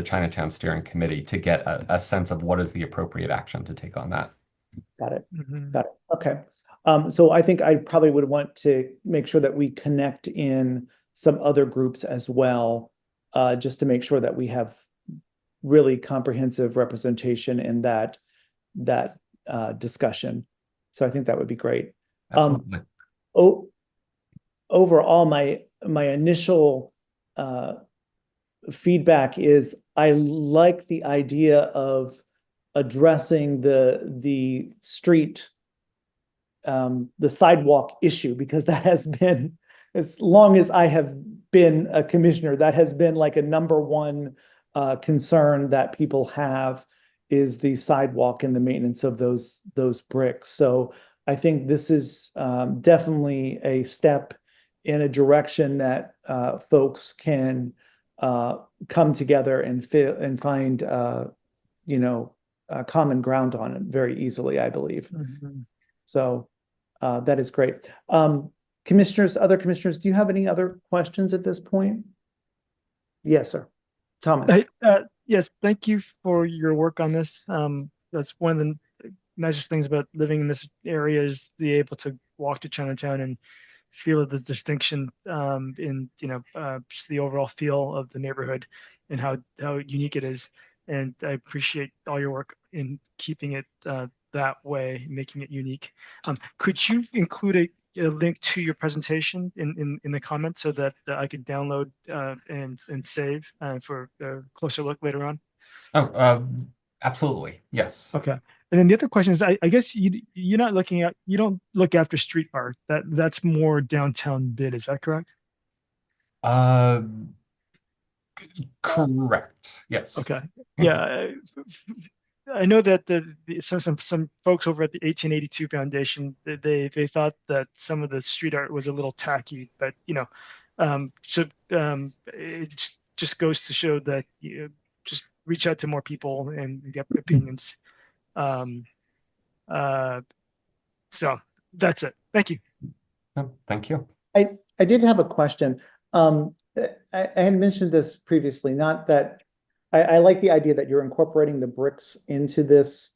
Chinatown Steering Committee to get a sense of what is the appropriate action to take on that. Got it. Got it. Okay. So I think I probably would want to make sure that we connect in some other groups as well, just to make sure that we have really comprehensive representation in that discussion. So I think that would be great. Absolutely. Overall, my initial feedback is I like the idea of addressing the street, the sidewalk issue, because that has been, as long as I have been a commissioner, that has been like a number one concern that people have, is the sidewalk and the maintenance of those bricks. So I think this is definitely a step in a direction that folks can come together and find common ground on it very easily, I believe. So that is great. Commissioners, other commissioners, do you have any other questions at this point? Yes, sir. Thomas. Hey, yes, thank you for your work on this. That's one of the nicest things about living in this area is be able to walk to Chinatown and feel the distinction in just the overall feel of the neighborhood and how unique it is. And I appreciate all your work in keeping it that way, making it unique. Could you include a link to your presentation in the comments so that I could download and save for a closer look later on? Oh, absolutely. Yes. Okay. And then the other question is, I guess you're not you don't look after street art. That's more downtown bid. Is that correct? Uh, Correct. Yes. Okay. Yeah. I know that some folks over at the 1882 Foundation, they thought that some of the street art was a little tacky, but it just goes to show that you just reach out to more people and get opinions. Um, so that's it. Thank you. Thank you. I did have a question. I had mentioned this previously, not that I like the idea that you're incorporating the bricks into this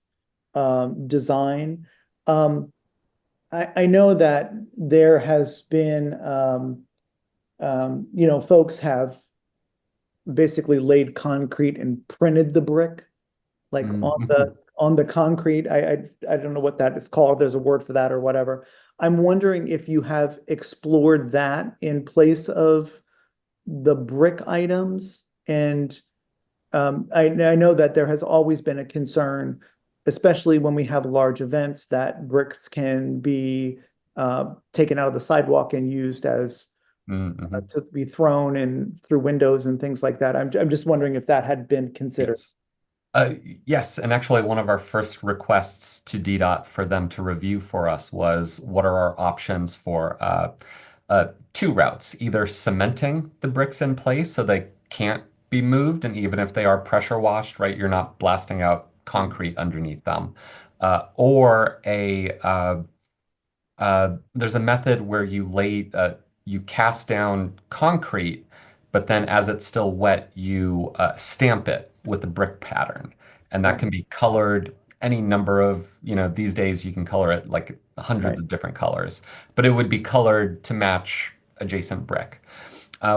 design. I know that there has been, folks have basically laid concrete and printed the brick, like on the concrete. I don't know what that is called. There's a word for that or whatever. I'm wondering if you have explored that in place of the brick items. And I know that there has always been a concern, especially when we have large events, that bricks can be taken out of the sidewalk and used as to be thrown in through windows and things like that. I'm just wondering if that had been considered. Yes. Yes, and actually one of our first requests to DDOT for them to review for us was what are our options for two routes, either cementing the bricks in place so they can't be moved, and even if they are pressure washed, right, you're not blasting out concrete underneath them, or there's a method where you cast down concrete, but then as it's still wet, you stamp it with a brick pattern. And that can be colored any number of, these days you can color it like hundreds of different colors, but it would be colored to match adjacent brick.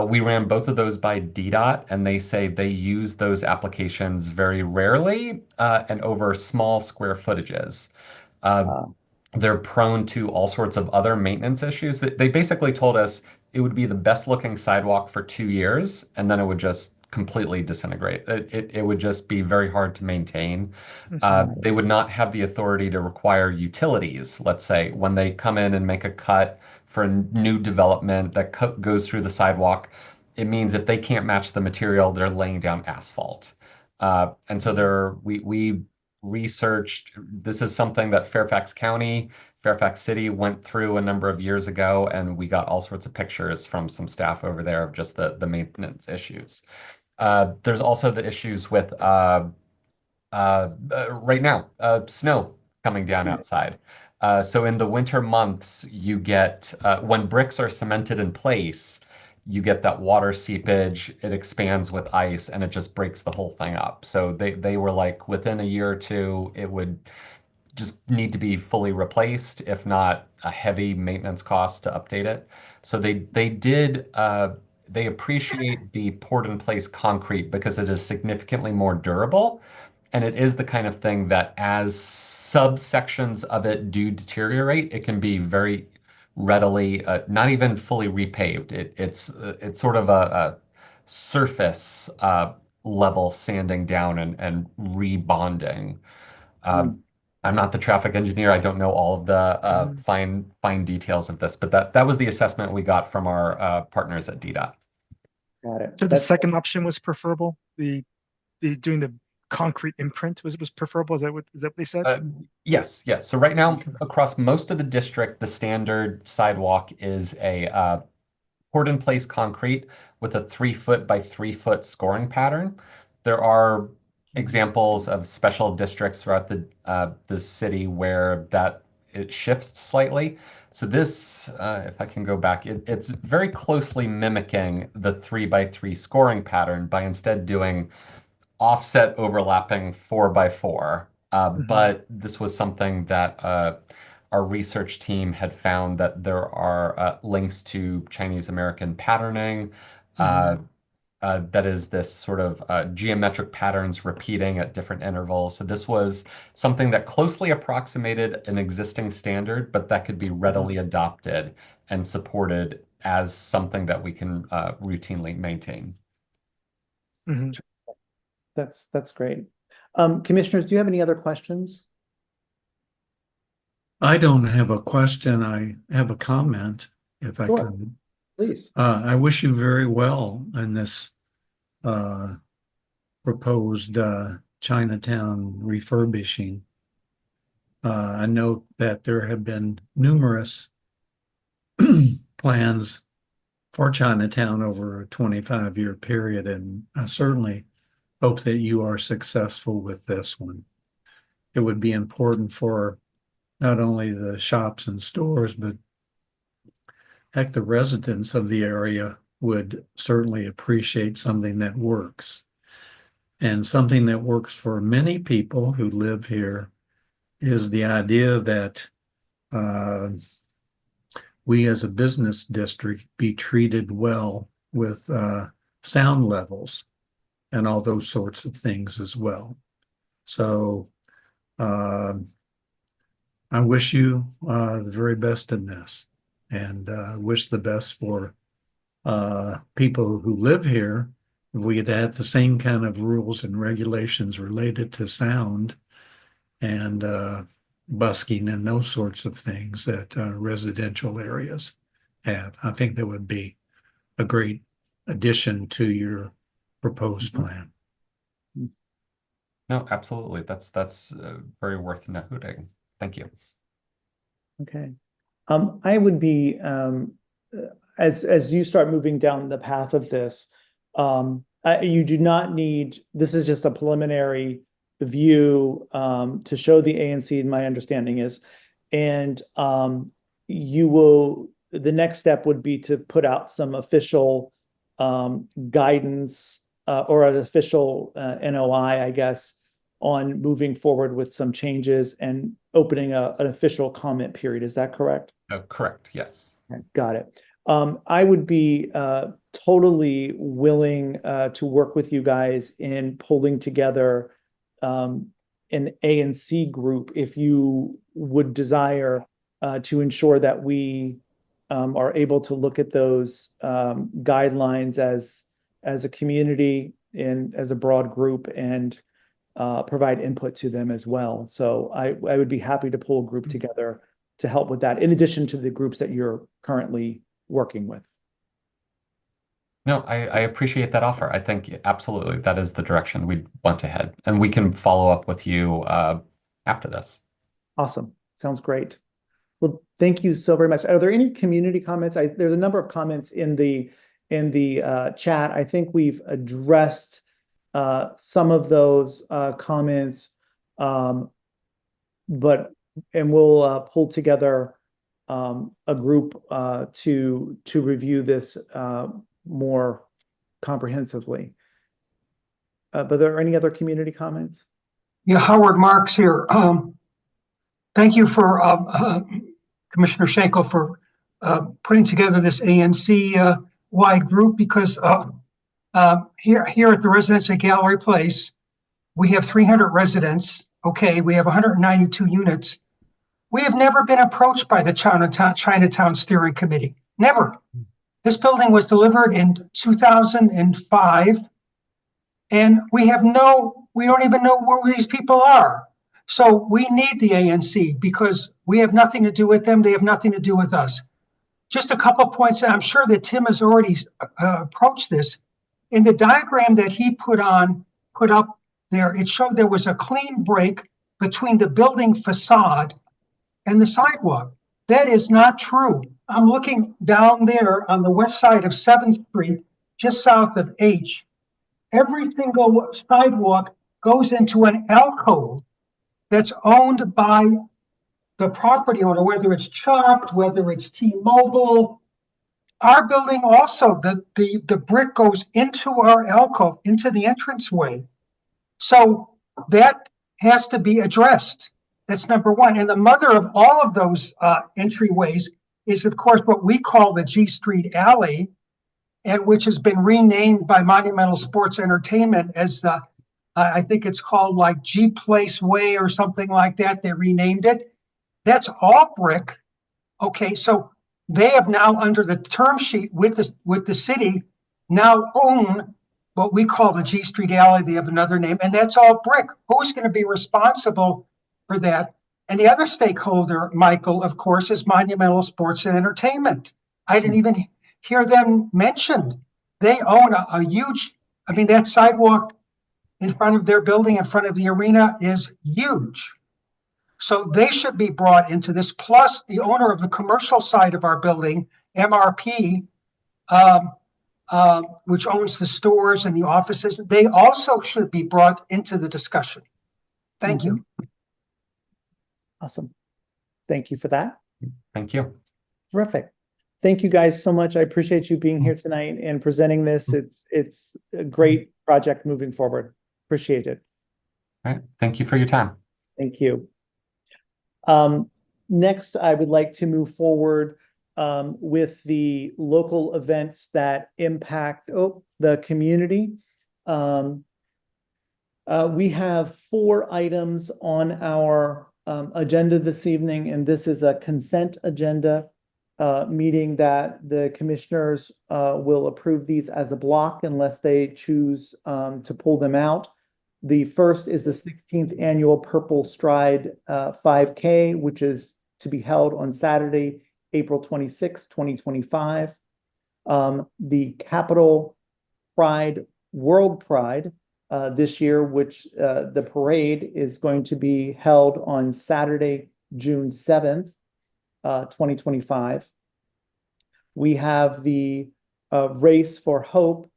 We ran both of those by DDOT, and they say they use those applications very rarely and over small square footages. They're prone to all sorts of other maintenance issues. They basically told us it would be the best looking sidewalk for 2 years, and then it would just completely disintegrate. It would just be very hard to maintain. They would not have the authority to require utilities, let's say, when they come in and make a cut for a new development that goes through the sidewalk. It means if they can't match the material, they're laying down asphalt. And so we researched, this is something that Fairfax County, Fairfax City went through a number of years ago, and we got all sorts of pictures from some staff over there of just the maintenance issues. There's also the issues with right now, snow coming down outside. So in the winter months, you get, when bricks are cemented in place, you get that water seepage, it expands with ice, and it just breaks the whole thing up. So they were like, within a year or two, it would just need to be fully replaced, if not a heavy maintenance cost to update it. So they appreciate the poured in place concrete because it is significantly more durable. And it is the kind of thing that as subsections of it do deteriorate, it can be very readily, not even fully repaved. It's sort of a surface level sanding down and rebonding. I'm not the traffic engineer. I don't know all of the fine details of this, but that was the assessment we got from our partners at DDOT. Got it. So the second option was preferable. The doing the concrete imprint was preferable. Is that what they said? Yes. So right now, across most of the district, the standard sidewalk is a poured in place concrete with a 3 foot by 3 foot scoring pattern. There are examples of special districts throughout the city where it shifts slightly. So this, if I can go back, it's very closely mimicking the 3x3 scoring pattern by instead doing offset overlapping 4x4. But this was something that our research team had found that there are links to Chinese American patterning. That is this sort of geometric patterns repeating at different intervals. So this was something that closely approximated an existing standard, but that could be readily adopted and supported as something that we can routinely maintain. That's great. Commissioners, do you have any other questions? I don't have a question. I have a comment, if I Sure. could. Please. I wish you very well in this proposed Chinatown refurbishing. I know that there have been numerous plans for Chinatown over a 25-year period, and I certainly hope that you are successful with this one. It would be important for not only the shops and stores, but heck, the residents of the area would certainly appreciate something that works. And something that works for many people who live here is the idea that we as a business district be treated well with sound levels and all those sorts of things as well. So I wish you the very best in this, and wish the best for people who live here. If we had had the same kind of rules and regulations related to sound and busking and those sorts of things that residential areas have, I think that would be a great addition to your proposed plan. No, absolutely. That's very worth noting. Thank you. Okay. I would be, as you start moving down the path of this, you do not need, this is just a preliminary view to show the ANC, my understanding is, and you will, the next step would be to put out some official guidance or an official NOI, I guess, on moving forward with some changes and opening an official comment period. Is that correct? Correct, yes. Okay, got it. I would be totally willing to work with you guys in pulling together an ANC group if you would desire to ensure that we are able to look at those guidelines as a community and as a broad group and provide input to them as well. So I would be happy to pull a group together to help with that, in addition to the groups that you're currently working with. No, I appreciate that offer. I think absolutely that is the direction we'd want to head. And we can follow up with you after this. Awesome. Sounds great. Well, thank you so very much. Are there any community comments? There's a number of comments in the chat. I think we've addressed some of those comments, and we'll pull together a group to review this more comprehensively. But are there any other community comments? Yeah, Howard Marks here. Thank you for Commissioner Schenkel for putting together this ANC wide group, because here at the residence at Gallery Place, we have 300 residents. Okay, we have 192 units. We have never been approached by the Chinatown Steering Committee. Never. This building was delivered in 2005, and we don't even know where these people are. So we need the ANC because we have nothing to do with them. They have nothing to do with us. Just a couple of points, and I'm sure that Tim has already approached this. In the diagram that he put up there, it showed there was a clean break between the building facade and the sidewalk. That is not true. I'm looking down there on the west side of 7th Street, just south of H. Every single sidewalk goes into an alcove that's owned by the property owner, whether it's Chopped, whether it's T-Mobile. Our building also, the brick goes into our alcove, into the entranceway. So that has to be addressed. That's number one. And the mother of all of those entryways is, of course, what we call the G Street Alley, and which has been renamed by Monumental Sports Entertainment as I think it's called like G Place Way or something like that. They renamed it. That's all brick. Okay, so they have now, under the term sheet with the city, now own what we call the G Street Alley. They have another name, and that's all brick. Who's going to be responsible for that? And the other stakeholder, Michael, of course, is Monumental Sports and Entertainment. I didn't even hear them mentioned. They own a huge, I mean, that sidewalk in front of their building, in front of the arena, is huge. So they should be brought into this, plus the owner of the commercial side of our building, MRP, which owns the stores and the offices. They also should be brought into the discussion. Thank you. Awesome. Thank you for that. Thank you. Terrific. Thank you guys so much. I appreciate you being here tonight and presenting this. It's a great project moving forward. Appreciate it. All right. Thank you for your time. Thank you. Next, I would like to move forward with the local events that impact the community. We have 4 items on our agenda this evening, and this is a consent agenda meeting that the commissioners will approve these as a block unless they choose to pull them out. The first is the 16th annual Purple Stride 5K, which is to be held on Saturday, April 26, 2025. The Capitol Pride, World Pride this year, which the parade is going to be held on Saturday, June 7th, 2025. We have the Race for Hope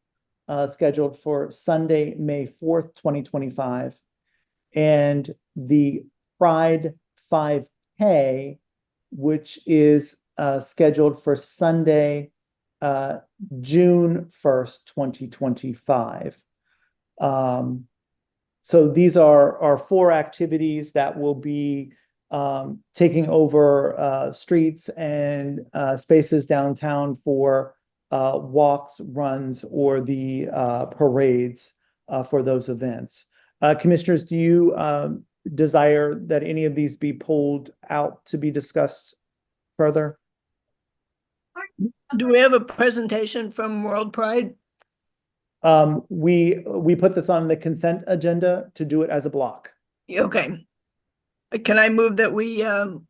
scheduled for Sunday, May 4th, 2025. And the Pride 5K, which is scheduled for Sunday, June 1st, 2025. So these are our 4 activities that will be taking over streets and spaces downtown for walks, runs, or the parades for those events. Commissioners, do you desire that any of these be pulled out to be discussed further? Do we have a presentation from World Pride? We put this on the consent agenda to do it as a block. Okay. Can I move that we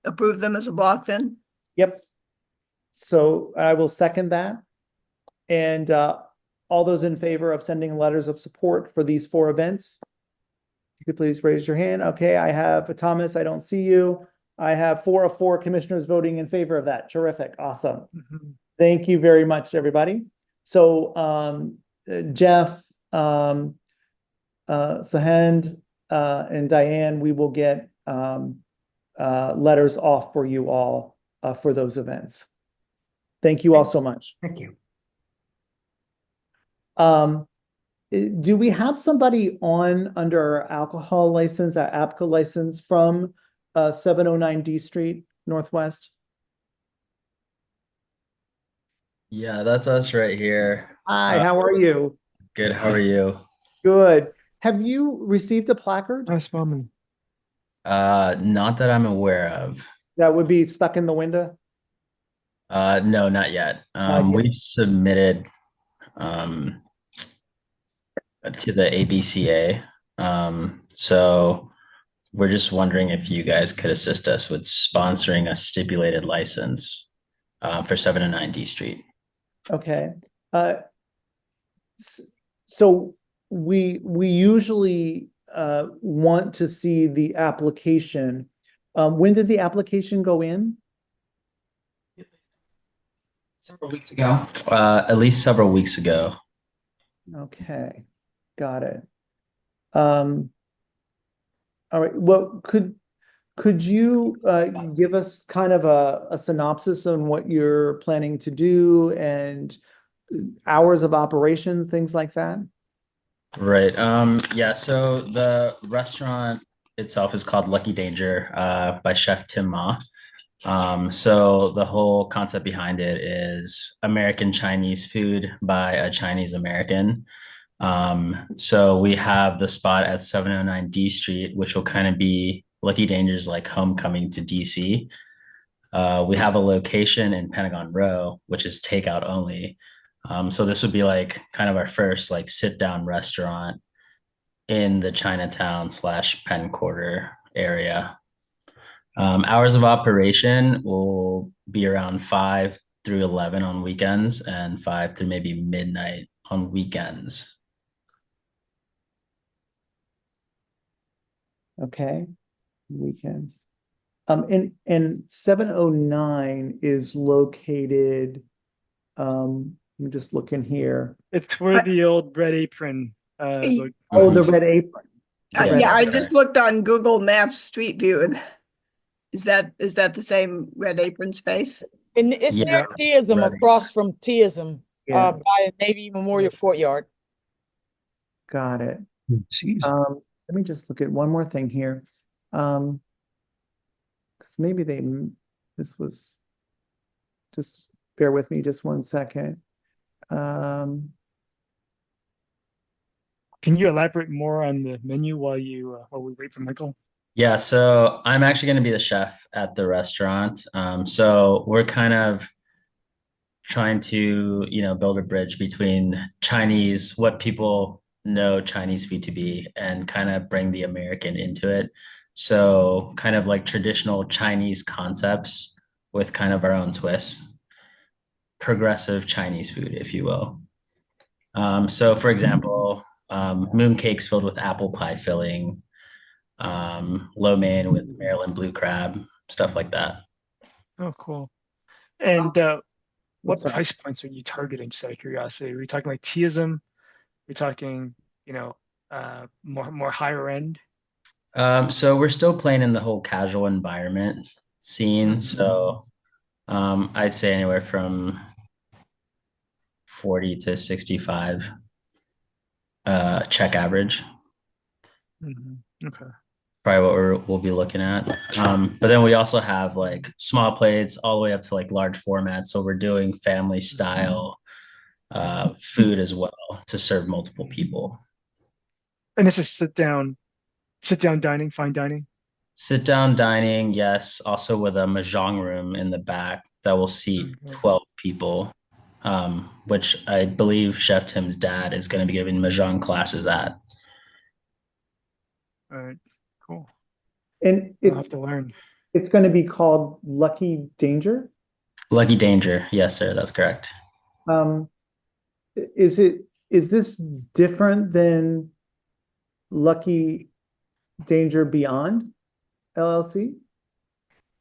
approve them as a block then? Yep. So I will second that. And all those in favor of sending letters of support for these 4 events, you could please raise your hand. Okay, I have Thomas, I don't see you. I have 4 of 4 commissioners voting in favor of that. Terrific, awesome. Thank you very much, everybody. So Jeff, Sahend, and Diane, we will get letters off for you all for those events. Thank you all so much. Thank you. Do we have somebody on under our alcohol license, our APCA license from 709 D Street Northwest? Yeah, that's us right here. Hi, how are you? Good, how are you? Good. Have you received a placard? Nice moment. Not that I'm aware of. That would be stuck in the window? No, not yet. Not yet. We've submitted to the ABCA. So we're just wondering if you guys could assist us with sponsoring a stipulated license for 709 D Street. Okay. So we usually want to see the application. When did the application go in? Several weeks ago. At least several weeks ago. Okay, got it. All right. Well, Could you give us kind of a synopsis on what you're planning to do and hours of operations, things like that? Right. Yeah, so the restaurant itself is called Lucky Danger by Chef Tim Ma. So the whole concept behind it is American Chinese food by a Chinese American. So we have the spot at 709 D Street, which will kind of be Lucky Danger's like homecoming to DC. We have a location in Pentagon Row, which is takeout only. So this would be like kind of our first like sit down restaurant in the Chinatown / Penn Quarter area. Hours of operation will be around 5 through 11 on weekends and 5 through maybe midnight on weekends. Okay, weekends. And 709 is located, I'm just looking here. It's where the old Red Apron. Oh, the Red Apron. Yeah, I just looked on Google Maps Street View, and is that the same Red Apron space? And it's near Teism, across from Teism, Yeah. by Navy Memorial Courtyard. Got it. Let me just look at one more thing here. Because maybe this was, just bear with me just one second. Can you elaborate more on the menu while we wait for Michael? Yeah, so I'm actually going to be the chef at the restaurant. So we're kind of trying to, build a bridge between Chinese, what people know Chinese food to be, and kind of bring the American into it. So kind of like traditional Chinese concepts with kind of our own twists. Progressive Chinese food, if you will. So for example, moon cakes filled with apple pie filling, lo mein with Maryland blue crab, stuff like that. Oh, cool. And what price points are you targeting, just out of curiosity? Are we talking like Teism? We're talking, more higher end? So we're still playing in the whole casual environment scene. So I'd say anywhere from 40 to 65 check average. Okay. Probably what we'll be looking at. But then we also have like small plates all the way up to like large format. So we're doing family style food as well to serve multiple people. And this is sit down dining, fine dining? Sit down dining, yes. Also with a mahjong room in the back that will seat 12 people, which I believe Chef Tim's dad is going to be giving mahjong classes at. All right, cool. And I'll have to learn. It's going to be called Lucky Danger? Lucky Danger, yes, sir, that's correct. Is this different than Lucky Danger Beyond LLC?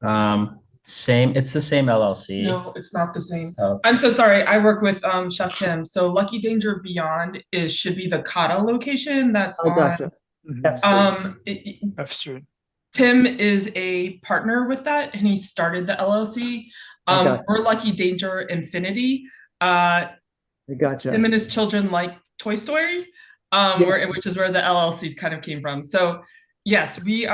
It's the same LLC. No, it's not the same. Oh. I'm so sorry. I work with Chef Tim. So Lucky Danger Beyond should be the Kata location. That's gotcha. F Street. Tim is a partner with that, and he started the LLC. We're Lucky Danger Infinity. I gotcha. Him and his children like Toy Story, which is where the LLCs kind of came from. So yes, we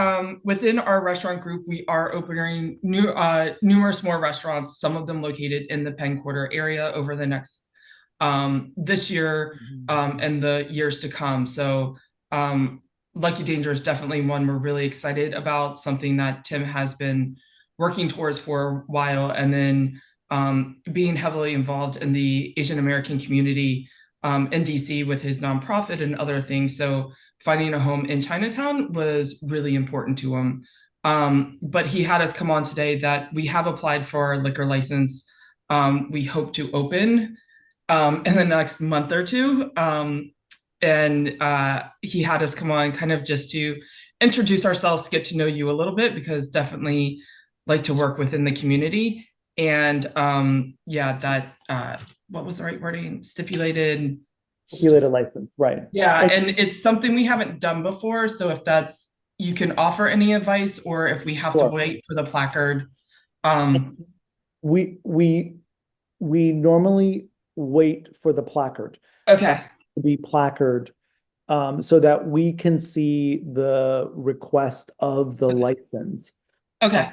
within our restaurant group, we are opening numerous more restaurants, some of them located in the Penn Quarter area over the next this year and the years to come. So Lucky Danger is definitely one we're really excited about, something that Tim has been working towards for a while, and then being heavily involved in the Asian American community in DC with his nonprofit and other things. So finding a home in Chinatown was really important to him. But he had us come on today that we have applied for our liquor license. We hope to open in the next month or two. And he had us come on kind of just to introduce ourselves, get to know you a little bit, because definitely like to work within the community. And what was the right wording? Stipulated license, right? Yeah, and it's something we haven't done before. So if that's you can offer any advice or if we have to Sure. wait for the placard. We normally wait for the placard. Okay. To be placard, so that we can see the request of the license. Okay.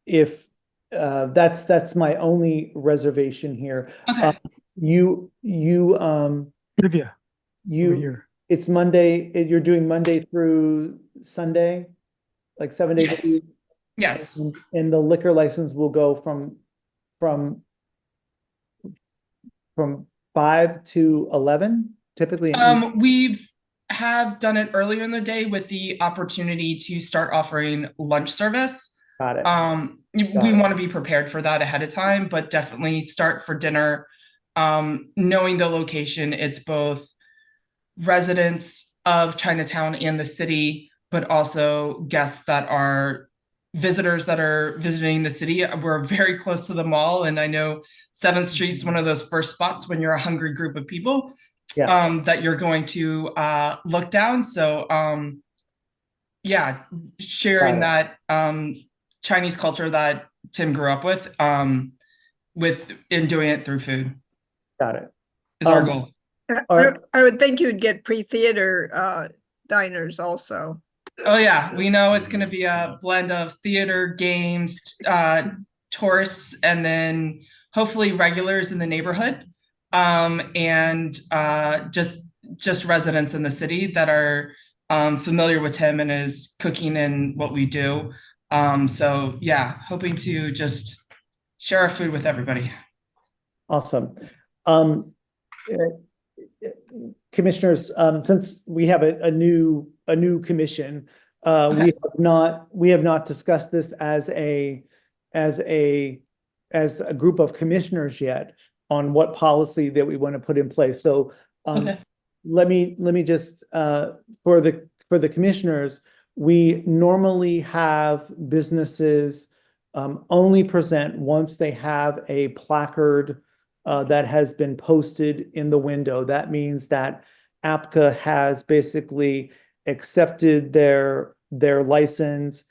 If that's my only reservation here. Okay. Olivia, over here. It's Monday, you're doing Monday through Sunday, like 7 days a Yes. week? Yes. And the liquor license will go from 5 to 11, typically? We've have done it earlier in the day with the opportunity to start offering lunch service. Got it. We want to be prepared for that ahead of time, but definitely start for dinner. Knowing the location, it's both residents of Chinatown and the city, but also guests that are visitors that are visiting the city. We're very close to the mall, and I know 7th Street is one of those first spots when you're a hungry group of people that you're going to look down. So yeah, sharing that Chinese culture that Tim grew up with in doing it through food. Got it. Is our goal. I would think you'd get pre-theater diners also. Oh yeah, we know it's going to be a blend of theater, games, tourists, and then hopefully regulars in the neighborhood, and just residents in the city that are familiar with him and his cooking and what we do. So yeah, hoping to just share our food with everybody. Awesome. Commissioners, since we have a new commission, we have not discussed this as a group of commissioners yet on what policy that we want to put in place. So let me just for the commissioners, we normally have businesses only present once they have a placard that has been posted in the window. That means that APCA has basically accepted their license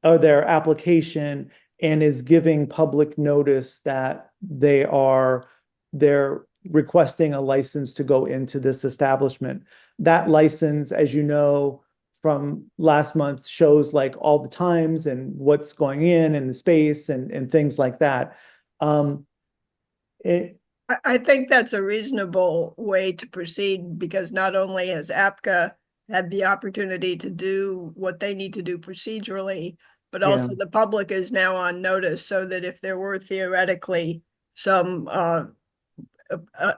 or their application and is giving public notice that they're requesting a license to go into this establishment. That license, as you know, from last month shows like all the times and what's going in and the space and things like that. I think that's a reasonable way to proceed because not only has APCA had the opportunity to do what they need to do procedurally, but also the public is now on notice so that if there were theoretically some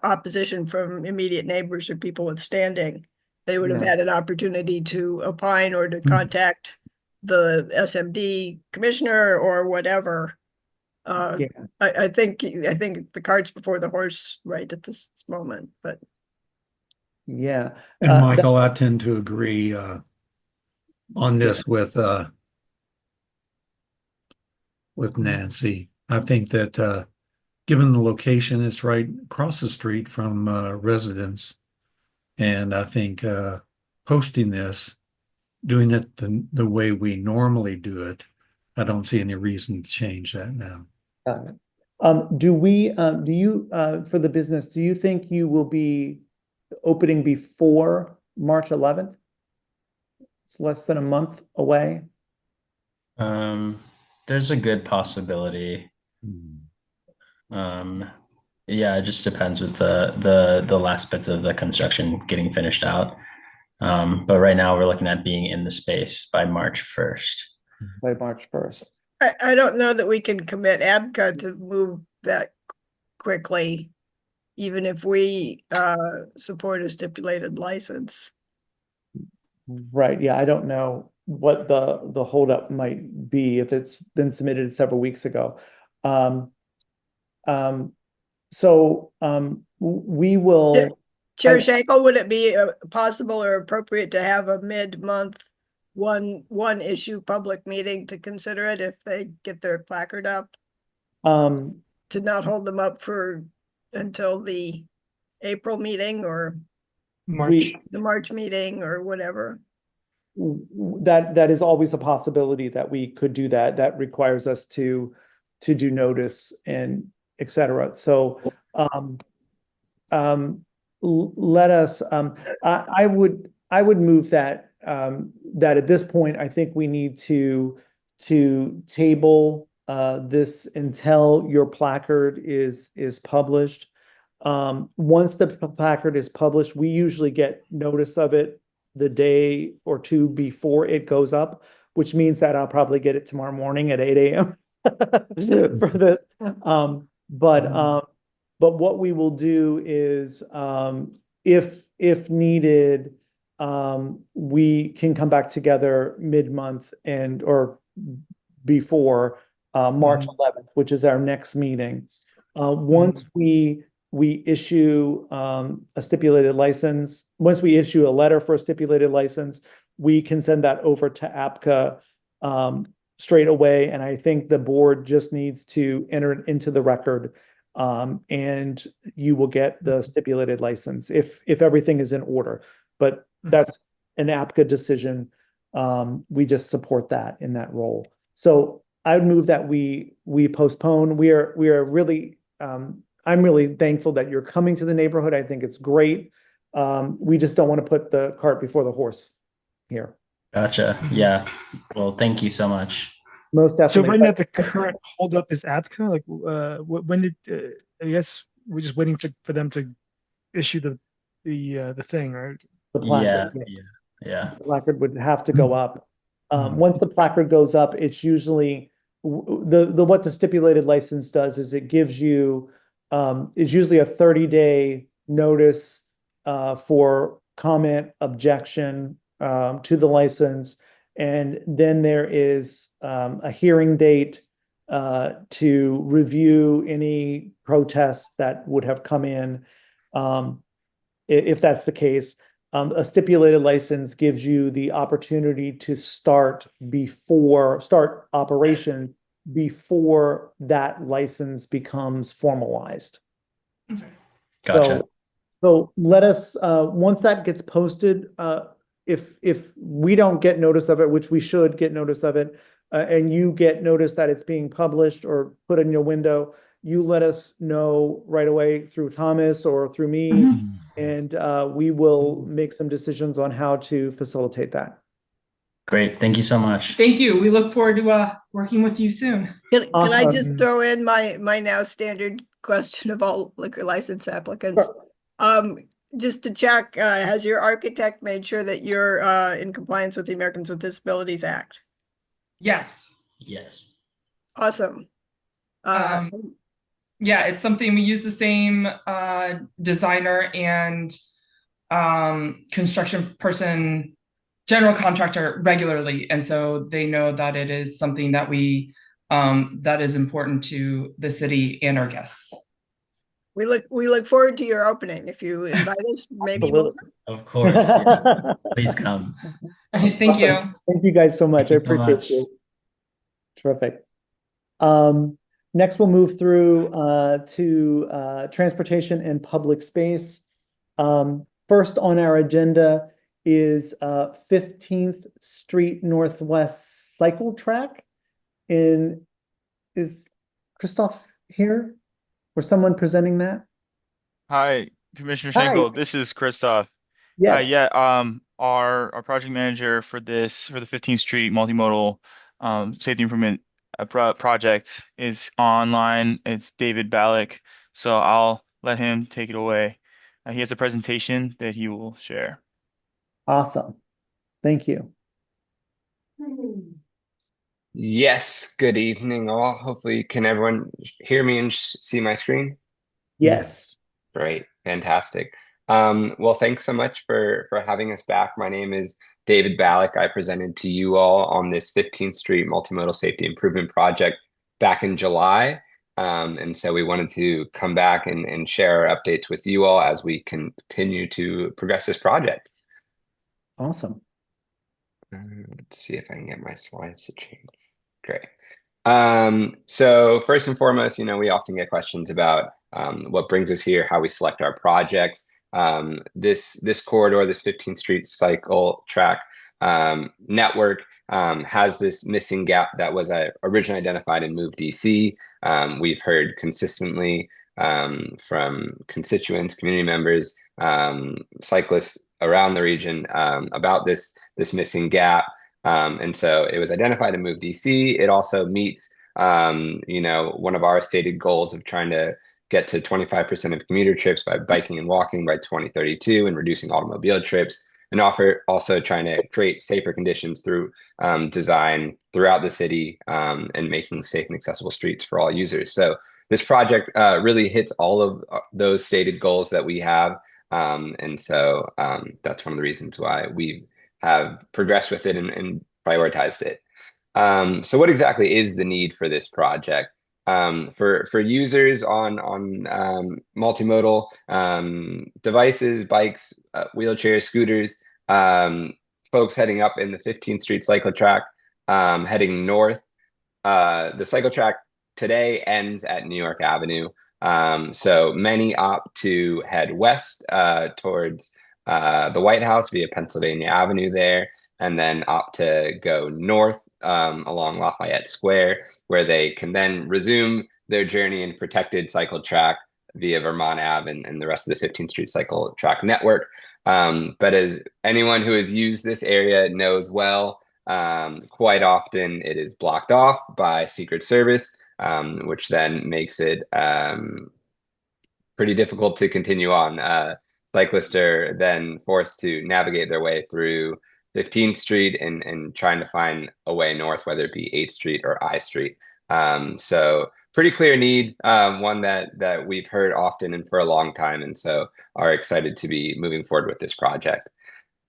opposition from immediate neighbors or people with standing, they would have had an opportunity to opine or to contact the SMD commissioner or whatever. I think the cart's before the horse right at this moment, but and Michael, I tend to agree on this with Nancy. I think that given the location, it's right across the street from residents, and I think posting this, doing it the way we normally do it, I don't see any reason to change that now. Do you for the business, do you think you will be opening before March 11th? It's less than a month away. There's a good possibility. Yeah, it just depends with the last bits of the construction getting finished out. But right now we're looking at being in the space by March 1st. By March 1st. I don't know that we can commit ABCA to move that quickly, even if we support a stipulated license. Right. Yeah, I don't know what the holdup might be if it's been submitted several weeks ago. We will. Chair Schenkel, would it be possible or appropriate to have a mid-month one issue public meeting to consider it if they get their placard up? To not hold them up until the April meeting or March. the March meeting or whatever. that is always a possibility that we could do that. That requires us to do notice and et cetera. So let us I would move that that at this point I think we need to table this until your placard is published. Once the placard is published, we usually get notice of it the day or two before it goes up, which means that I'll probably get it tomorrow morning at 8 a.m. for this. But what we will do is, if needed, we can come back together mid-month or before March 11th, which is our next meeting. Once we issue a stipulated license, once we issue a letter for a stipulated license, we can send that over to APCA straight away. And I think the board just needs to enter it into the record, and you will get the stipulated license if everything is in order. But that's an APCA decision. We just support that in that role. So I would move that we postpone. We are really I'm really thankful that you're coming to the neighborhood. I think it's great. We just don't want to put the cart before the horse here. Gotcha. Yeah. Well, thank you so much. Most So definitely. right now the current holdup is APCA. Like, when did I guess we're just waiting for them to issue the thing, right? The placard, Yeah. yes. Yeah. The placard would have to go up. Once the placard goes up, it's usually what the stipulated license does is it gives you it's usually a 30-day notice for comment, objection to the license, and then there is a hearing date to review any protests that would have come in. If that's the case, a stipulated license gives you the opportunity to start operation before that license becomes formalized. Gotcha. So let us, once that gets posted, if we don't get notice of it, which we should get notice of it, and you get notice that it's being published or put in your window, you let us know right away through Thomas or through me, and we will make some decisions on how to facilitate that. Great. Thank you so much. Thank you. We look forward to working with you soon. Can I Awesome. just throw in my now standard question of all liquor license applicants? Sure. Just to check, has your architect made sure that you're in compliance with the Americans with Disabilities Act? Yes. Yes. Awesome. Yeah, it's something we use the same designer and construction person, general contractor regularly, and so they know that it is something that we that is important to the city and our guests. We look forward to your opening. If you invite us, maybe we'll come. Of course. Yeah. Please come. All right, thank you. Thank you guys so much. I Thank you so appreciate much. you. Terrific. Next, we'll move through to transportation and public space. First on our agenda is 15th Street Northwest Cycle Track. Is Christoph here? Or someone presenting that? Hi, Commissioner Hi. Schenkel. This is Christoph. Yes. Our project manager for the 15th Street multimodal safety improvement project is online. It's David Ballack. So I'll let him take it away. He has a presentation that he will share. Awesome. Thank you. Yes, good evening all. Hopefully, can everyone hear me and see my screen? Yes. Great, fantastic. Well, thanks so much for having us back. My name is David Ballack. I presented to you all on this 15th Street Multimodal Safety Improvement Project back in July. And so we wanted to come back and share our updates with you all as we continue to progress this project. Awesome. Let's see if I can get my slides to change. Great. So first and foremost, we often get questions about what brings us here, how we select our projects. This corridor, this 15th Street cycle track, network has this missing gap that was originally identified in Move DC. We've heard consistently from constituents, community members, cyclists around the region about this missing gap. And so it was identified in Move DC. It also meets one of our stated goals of trying to get to 25% of commuter trips by biking and walking by 2032 and reducing automobile trips, and also trying to create safer conditions through design throughout the city and making safe and accessible streets for all users. So this project really hits all of those stated goals that we have. And so that's one of the reasons why we have progressed with it and prioritized it. So what exactly is the need for this project? For users on multimodal devices, bikes, wheelchairs, scooters, folks heading up in the 15th Street cycle track, heading north. The cycle track today ends at New York Avenue. So many opt to head west towards the White House via Pennsylvania Avenue there, and then opt to go north along Lafayette Square, where they can then resume their journey in protected cycle track via Vermont Ave and the rest of the 15th Street cycle track network. But as anyone who has used this area knows well, quite often it is blocked off by Secret Service, which then makes it pretty difficult to continue on. Cyclists are then forced to navigate their way through 15th Street and trying to find a way north, whether it be 8th Street or I Street. So pretty clear need, one that we've heard often and for a long time, and so are excited to be moving forward with this project.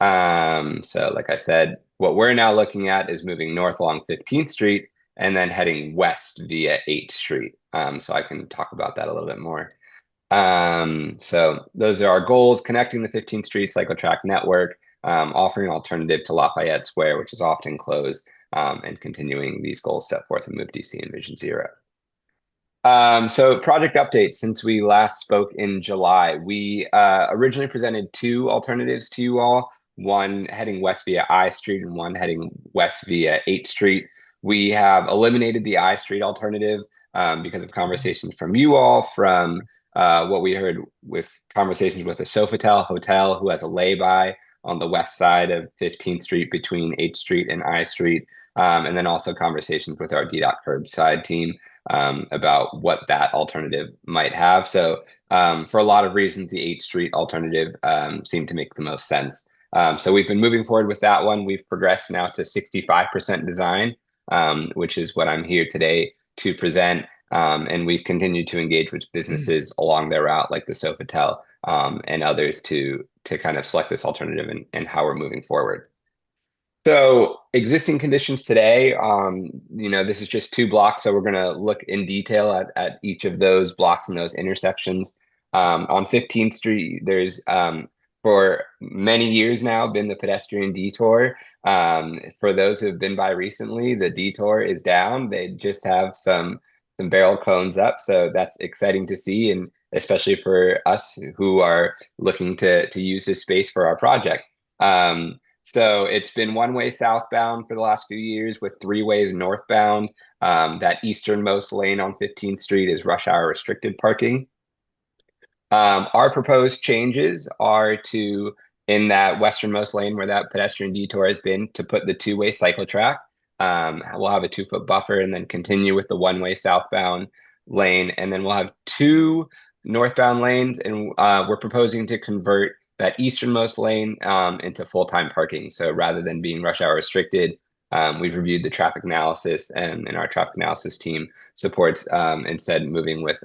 So like I said, what we're now looking at is moving north along 15th Street and then heading west via 8th Street. So I can talk about that a little bit more. So those are our goals: connecting the 15th Street cycle track network, offering an alternative to Lafayette Square, which is often closed, and continuing these goals set forth in Move DC and Vision Zero. So project updates. Since we last spoke in July, we originally presented two alternatives to you all, one heading west via I Street and one heading west via 8th Street. We have eliminated the I Street alternative because of conversations from you all, from what we heard with conversations with the Sofitel Hotel, who has a lay-by on the west side of 15th Street between 8th Street and I Street, and then also conversations with our DDOT curbside team about what that alternative might have. So for a lot of reasons, the 8th Street alternative seemed to make the most sense. So we've been moving forward with that one. We've progressed now to 65% design, which is what I'm here today to present. And we've continued to engage with businesses along their route, like the Sofitel and others, to kind of select this alternative and how we're moving forward. So existing conditions today, this is just 2 blocks, so we're going to look in detail at each of those blocks and those intersections. On 15th Street, there's for many years now been the pedestrian detour. For those who have been by recently, the detour is down. They just have some barrel cones up, so that's exciting to see, and especially for us who are looking to use this space for our project. So it's been one-way southbound for the last few years with 3 ways northbound. That easternmost lane on 15th Street is rush hour restricted parking. Our proposed changes are to, in that westernmost lane where that pedestrian detour has been, to put the 2-way cycle track. We'll have a 2-foot buffer and then continue with the 1-way southbound lane. And then we'll have 2 northbound lanes, and we're proposing to convert that easternmost lane into full-time parking. So rather than being rush hour restricted, we've reviewed the traffic analysis, and our traffic analysis team supports instead moving with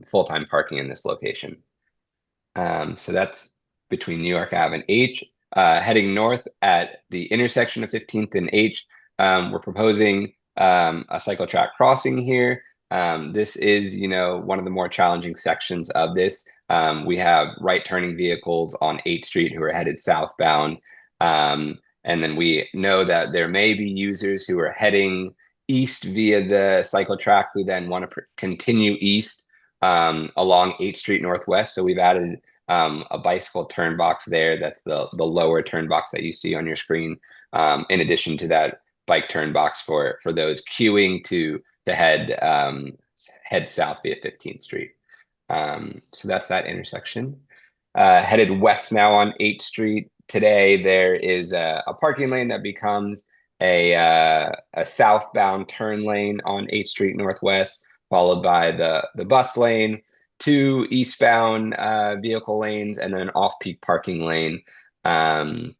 full-time parking in this location. So that's between New York Ave and H. Heading north at the intersection of 15th and H, we're proposing a cycle track crossing here. This is, one of the more challenging sections of this. We have right turning vehicles on 8th Street who are headed southbound. And then we know that there may be users who are heading east via the cycle track who then want to continue east along 8th Street Northwest. So we've added a bicycle turn box there. That's the lower turn box that you see on your screen, in addition to that bike turn box for those queuing to head south via 15th Street. So that's that intersection. Headed west now on 8th Street. Today there is a parking lane that becomes a southbound turn lane on 8th Street Northwest, followed by the bus lane, 2 eastbound vehicle lanes, and then an off-peak parking lane. And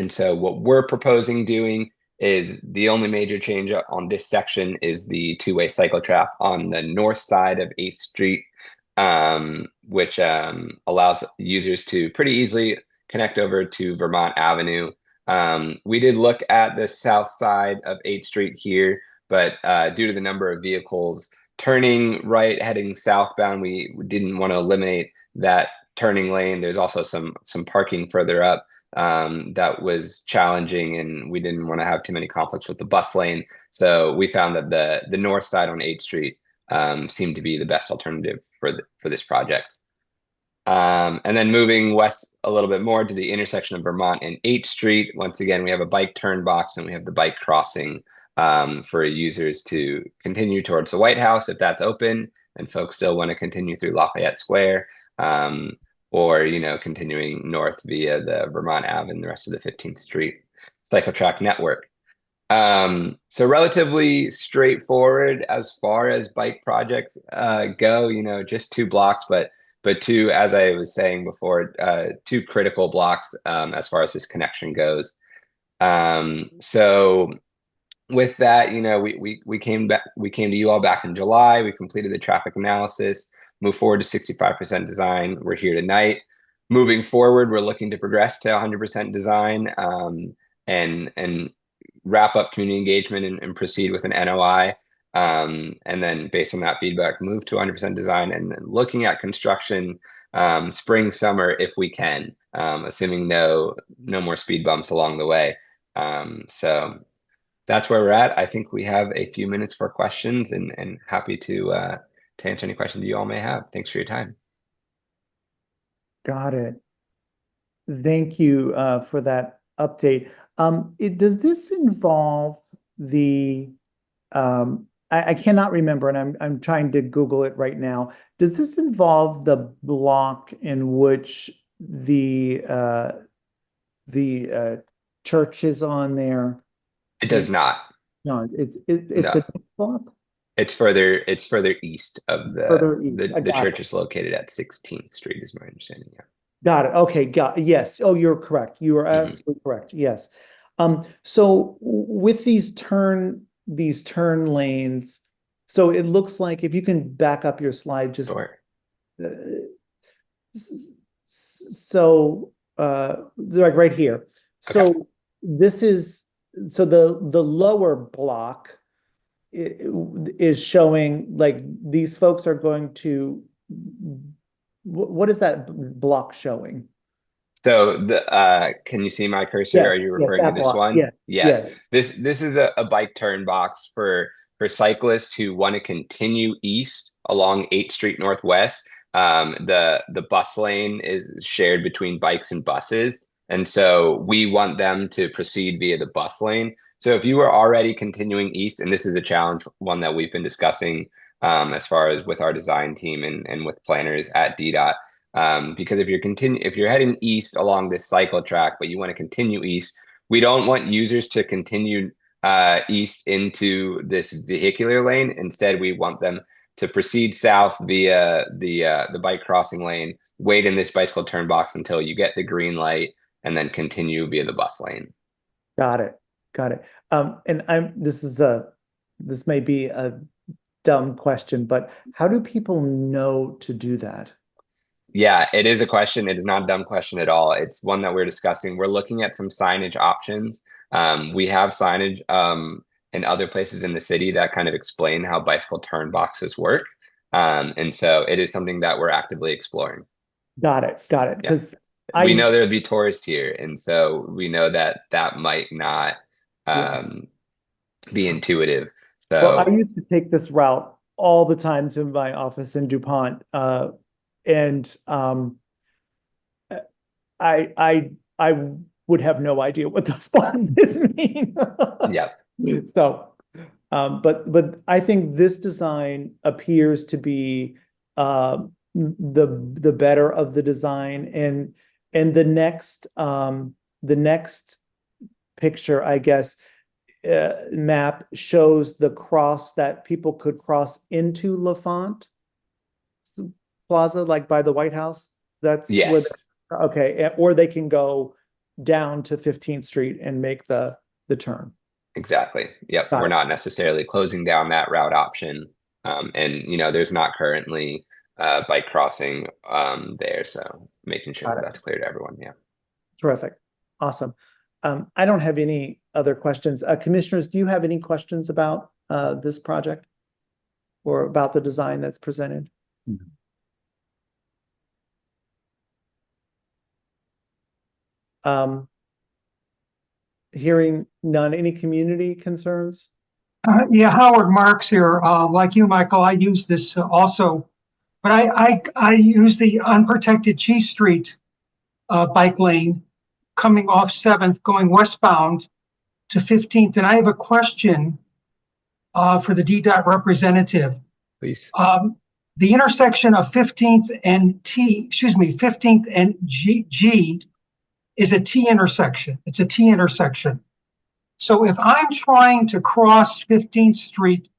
so what we're proposing doing is the only major change on this section is the 2-way cycle track on the north side of 8th Street, which allows users to pretty easily connect over to Vermont Avenue. We did look at the south side of 8th Street here, but due to the number of vehicles turning right, heading southbound, we didn't want to eliminate that turning lane. There's also some parking further up that was challenging, and we didn't want to have too many conflicts with the bus lane. So we found that the north side on 8th Street seemed to be the best alternative for this project. And then moving west a little bit more to the intersection of Vermont and 8th Street. Once again, we have a bike turn box and we have the bike crossing for users to continue towards the White House if that's open, and folks still want to continue through Lafayette Square, or continuing north via the Vermont Ave and the rest of the 15th Street cycle track network. So relatively straightforward as far as bike projects go, just 2 blocks, but 2, as I was saying before, 2 critical blocks as far as this connection goes. So with that, we came to you all back in July. We completed the traffic analysis, moved forward to 65% design. We're here tonight. Moving forward, we're looking to progress to 100% design and wrap up community engagement and proceed with an NOI. And then based on that feedback, move to 100% design and then looking at construction spring, summer, if we can, assuming no more speed bumps along the way. So that's where we're at. I think we have a few minutes for questions and happy to answer any questions you all may have. Thanks for your time. Got it. Thank you for that update. Does this involve the I cannot remember, and I'm trying to Google it right now. Does this involve the block in which the church is on there? It does not. No, it's No. the next block. It's further east of Further east. the church is located at 16th Street, is my understanding. Yeah. Got it. Okay. Yes. Oh, you're correct. You are absolutely correct. Yes. So with these turn lanes, so it looks like, if you can back up your slide, just Sure. Like right here. So Okay. the lower block is showing, like, these folks are going to, what is that block showing? So can you see my cursor? Yes, Are you referring to that this block. one? Yes. This is a bike turn box for cyclists who want to continue east along 8th Street Northwest. The bus lane is shared between bikes and buses, and so we want them to proceed via the bus lane. So if you were already continuing east, and this is a challenge, one that we've been discussing as far as with our design team and with planners at DDOT. Because if you're heading east along this cycle track, but you want to continue east, we don't want users to continue east into this vehicular lane. Instead, we want them to proceed south via the bike crossing lane, wait in this bicycle turn box until you get the green light, and then continue via the bus lane. Got it. And this may be a dumb question, but how do people know to do that? Yeah, it is a question. It is not a dumb question at all. It's one that we're discussing. We're looking at some signage options. We have signage in other places in the city that kind of explain how bicycle turn boxes work. And so it is something that we're actively exploring. Got it. Because we know there'd be tourists here, and so we know that might not be intuitive. So well, I used to take this route all the time to my office in DuPont. And I would have no idea what those boxes mean. Yeah. So, but I think this design appears to be the better of the design, and the next picture, I guess, map shows the cross that people could cross into LaFont Plaza, like by the White House. That's where Yes. okay, or they can go down to 15th Street and make the turn. Exactly. Yep. Got We're it. not necessarily closing down that route option. And there's not currently bike crossing there. So making sure Got that it. that's clear to everyone. Yeah. Terrific. Awesome. I don't have any other questions. Commissioners, do you have any questions about this project or about the design that's presented? Hearing none. Any community concerns? Yeah, Howard Marks here. Like you, Michael, I use this also, but I use the unprotected G Street bike lane coming off 7th, going westbound to 15th. And I have a question for the DDOT representative. Please. The intersection of 15th and 15th and G is a T intersection. It's a T intersection. So if I'm trying to cross 15th Street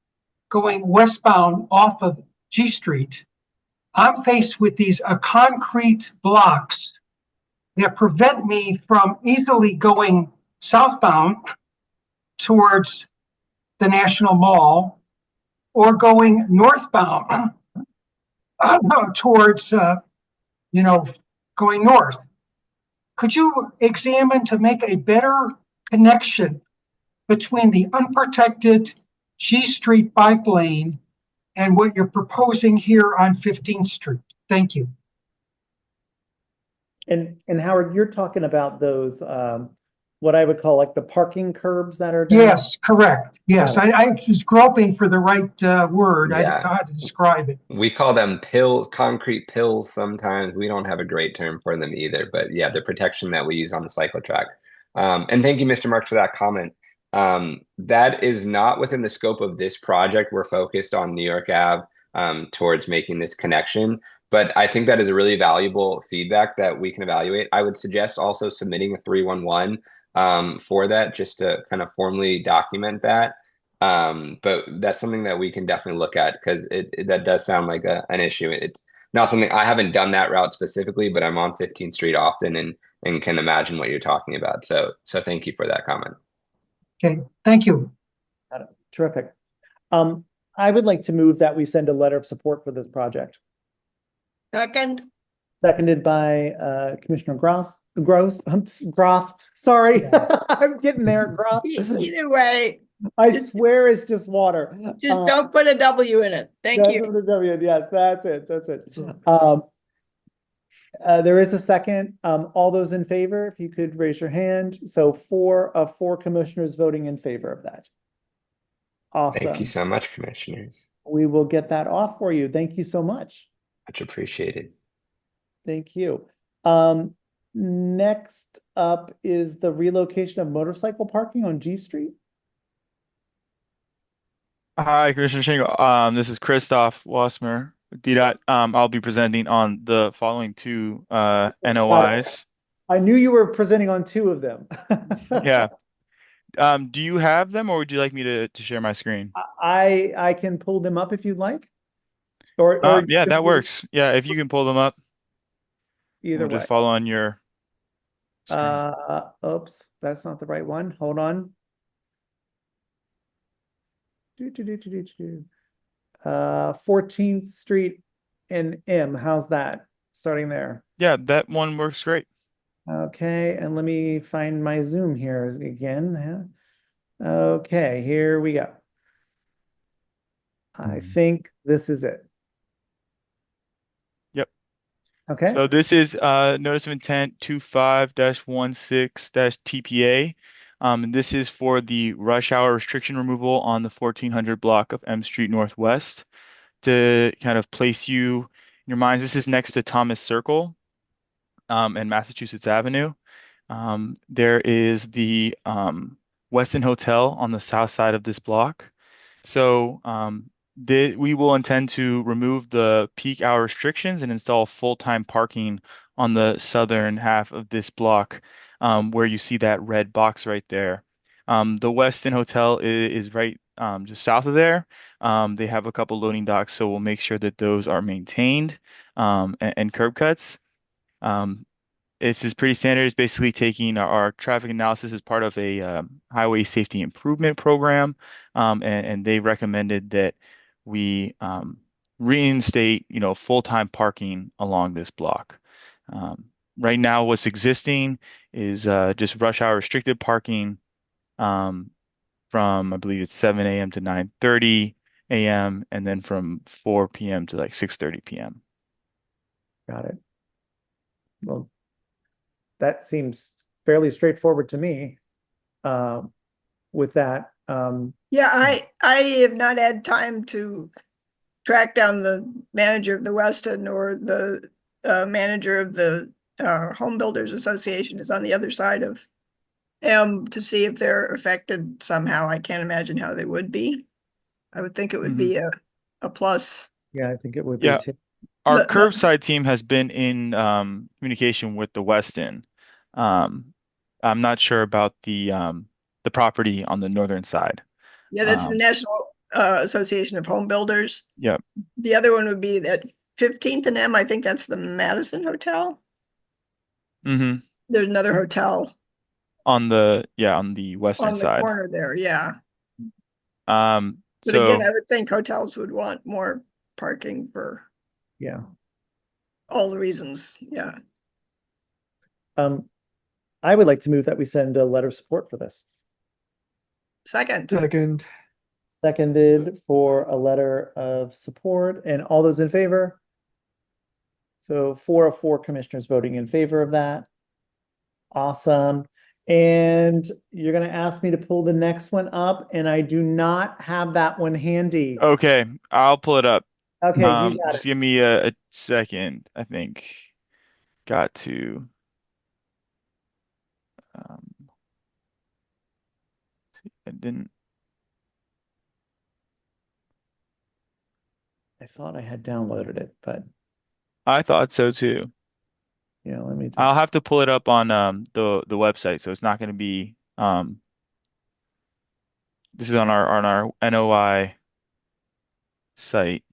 going westbound off of G Street, I'm faced with these concrete blocks that prevent me from easily going southbound towards the National Mall or going northbound towards, going north. Could you examine to make a better connection between the unprotected G Street bike lane and what you're proposing here on 15th Street? Thank you. And Howard, you're talking about those what I would call like the parking curbs that are down? Yes, correct. Yes, I was groping for the right word. I Yeah. didn't know how to describe it. We call them pills, concrete pills sometimes. We don't have a great term for them either, but yeah, the protection that we use on the cycle track. And thank you, Mr. Marks, for that comment. That is not within the scope of this project. We're focused on New York Ave towards making this connection. But I think that is a really valuable feedback that we can evaluate. I would suggest also submitting a 311 for that, just to kind of formally document that. But that's something that we can definitely look at, because that does sound like an issue. It's not something, I haven't done that route specifically, but I'm on 15th Street often and can imagine what you're talking about. So thank you for that comment. Okay, thank you. Terrific. I would like to move that we send a letter of support for this project. Second. Seconded by Commissioner Groth. Sorry, I'm getting there. Groth. Either way, I swear it's just water. just don't put a W in it. Thank you. Yes, that's it. That's it. There is a second. All those in favor, if you could raise your hand. So 4 of 4 commissioners voting in favor of that. Awesome. Thank you so much, commissioners. We will get that off for you. Thank you so much. Much appreciated. Thank you. Next up is the relocation of motorcycle parking on G Street. Hi, Commissioner Shingo. This is Christoph Wassmer with DDOT. I'll be presenting on the following 2 NOIs. I knew you were presenting on 2 of them. Yeah. Do you have them, or would you like me to share my screen? I can pull them up if you'd like. Or yeah, that works. Yeah, if you can pull them up. Either way. Just way. follow on your screen. Oops, that's not the right one. Hold on. 14th Street and M. How's that? Starting there. Yeah, that one works great. Okay, and let me find my Zoom here again. Okay, here we go. I think this is it. Yep. Okay. So this is Notice of Intent 25-16-TPA. And this is for the rush hour restriction removal on the 1400 block of M Street Northwest. To kind of place you in your minds, this is next to Thomas Circle and Massachusetts Avenue. There is the Westin Hotel on the south side of this block. So we will intend to remove the peak hour restrictions and install full-time parking on the southern half of this block, where you see that red box right there. The Westin Hotel is right just south of there. They have a couple loading docks, so we'll make sure that those are maintained and curb cuts. It's pretty standard. It's basically taking our traffic analysis as part of a highway safety improvement program, and they recommended that we reinstate, full-time parking along this block. Right now, what's existing is just rush hour restricted parking from, I believe it's 7 a.m. to 9:30 a.m. and then from 4 p.m. to like 6:30 p.m. Got it. Well, that seems fairly straightforward to me. With that, Yeah, I have not had time to track down the manager of the Westin or the manager of the Home Builders Association is on the other side of M to see if they're affected somehow. I can't imagine how they would be. I would think it would be a plus. yeah, I think it would be Yeah. too. Our The- curbside team has been in communication with the Westin. I'm not sure about the property on the northern side. Yeah, that's the National Association of Home Builders. Yeah. The other one would be that 15th and M. I think that's the Madison Hotel. Mm-hmm. There's another hotel On the western on the side. corner there. Yeah. But again, I would think hotels would want more parking for Yeah. all the reasons. Yeah. I would like to move that we send a letter of support for this. Second. Seconded for a letter of support, and all those in favor? So 4 of 4 commissioners voting in favor of that. Awesome. And you're going to ask me to pull the next one up, and I do not have that one handy. Okay, I'll pull it up. Okay, you got just it. give me a second, I think. Got to. I didn't. I thought I had downloaded it, but I thought so too. yeah, let me I'll just. have to pull it up on the website, so it's not going to be this is on our NOI site.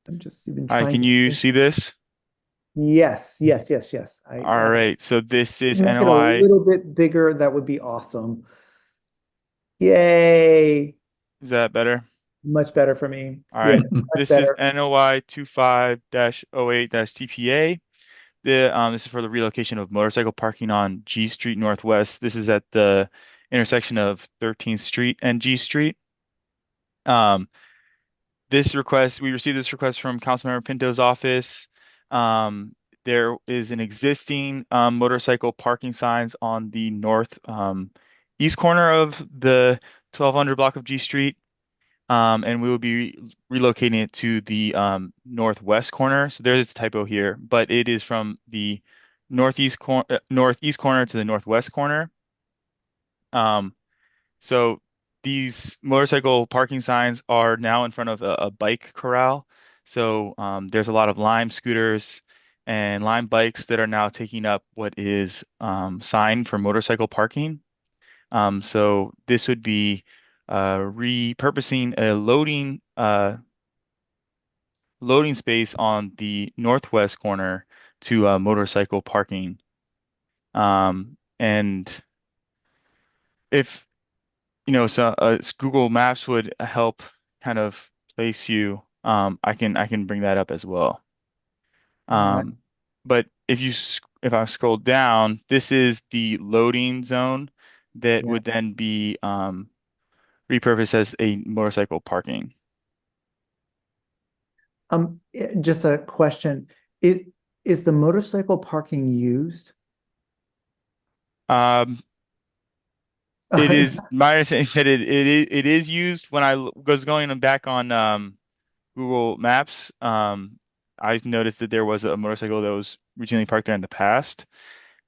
I'm just even All right, trying can to you think. see this? Yes. All right, so this is Make it a NOI. little bit bigger. That would be awesome. Yay. Is that better? Much better for me. All right, Yeah, much this is better. NOI 25-08-TPA. This is for the relocation of motorcycle parking on G Street Northwest. This is at the intersection of 13th Street and G Street. We received this request from Councilmember Pinto's office. There is an existing motorcycle parking signs on the north east corner of the 1200 block of G Street. And we will be relocating it to the northwest corner. So there's a typo here, but it is from the northeast corner to the northwest corner. So these motorcycle parking signs are now in front of a bike corral. So there's a lot of Lime scooters and Lime bikes that are now taking up what is signed for motorcycle parking. So this would be repurposing a loading space on the northwest corner to motorcycle parking. And if Google Maps would help kind of place you, I can bring that up as well. Right. But if I scroll down, this is the loading zone that would then be repurposed as a motorcycle parking. Just a question. Is the motorcycle parking used? Um, it is my understanding that it is used when I was going back on Google Maps. I noticed that there was a motorcycle that was routinely parked there in the past.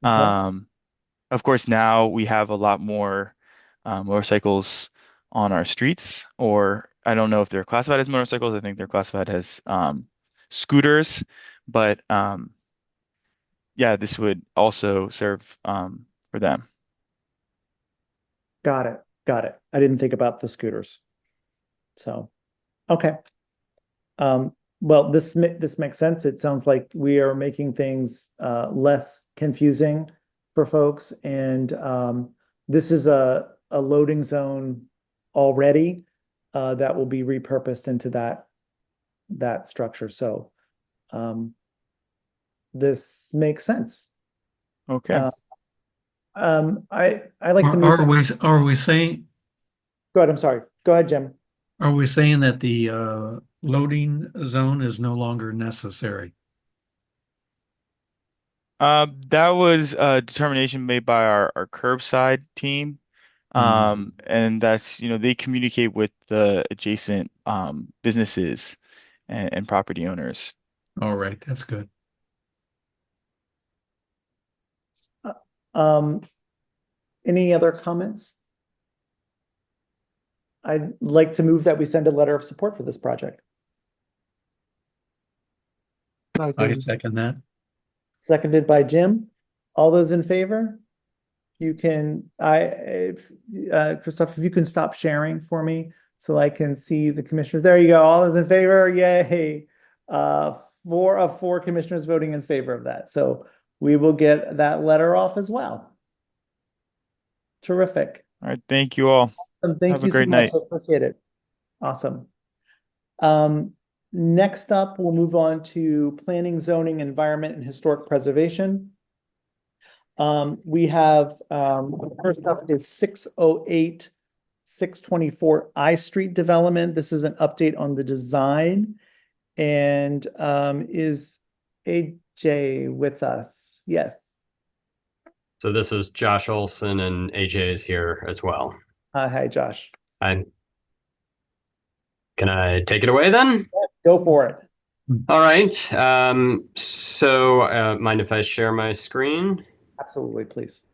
Okay. Of course, now we have a lot more motorcycles on our streets, or I don't know if they're classified as motorcycles. I think they're classified as scooters, but yeah, this would also serve for them. Got it. Got it. I didn't think about the scooters. So, okay. Well, this makes sense. It sounds like we are making things less confusing for folks, and this is a loading zone already that will be repurposed into that structure. So, this makes sense. Okay. I like to move. Are we saying, Go ahead. I'm sorry. Go ahead, Jim. are we saying that the loading zone is no longer necessary? That was a determination made by our curbside team. And that's, they communicate with the adjacent businesses and property owners. All right, that's good. Any other comments? I'd like to move that we send a letter of support for this project. I second that. Seconded by Jim. All those in favor? You can, Christoph, if you can stop sharing for me so I can see the commissioners. There you go. All those in favor? Yay. 4 of 4 commissioners voting in favor of that. So we will get that letter off as well. Terrific. All right. Thank you all. Thank Have you a great so much. night. I appreciate it. Awesome. Next up, we'll move on to planning, zoning, environment, and historic preservation. We have, first up is 608, 624 I Street development. This is an update on the design. And is AJ with us? Yes. So this is Josh Olson, and AJ is here as well. Hi, Josh. Can I take it away then? Go for it. All right. So mind if I share my screen? Absolutely, please.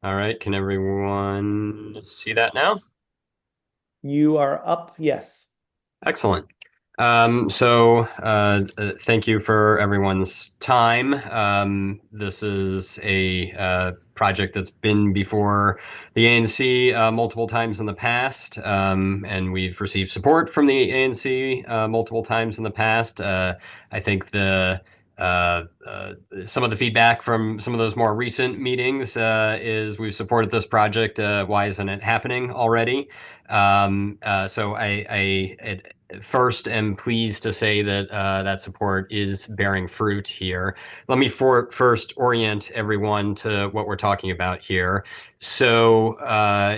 All right. Can everyone see that now? You are up. Yes. Excellent. Thank you for everyone's time. This is a project that's been before the ANC multiple times in the past, and we've received support from the ANC multiple times in the past. I think some of the feedback from some of those more recent meetings is we've supported this project. Why isn't it happening already? First, am pleased to say that that support is bearing fruit here. Let me first orient everyone to what we're talking about here. So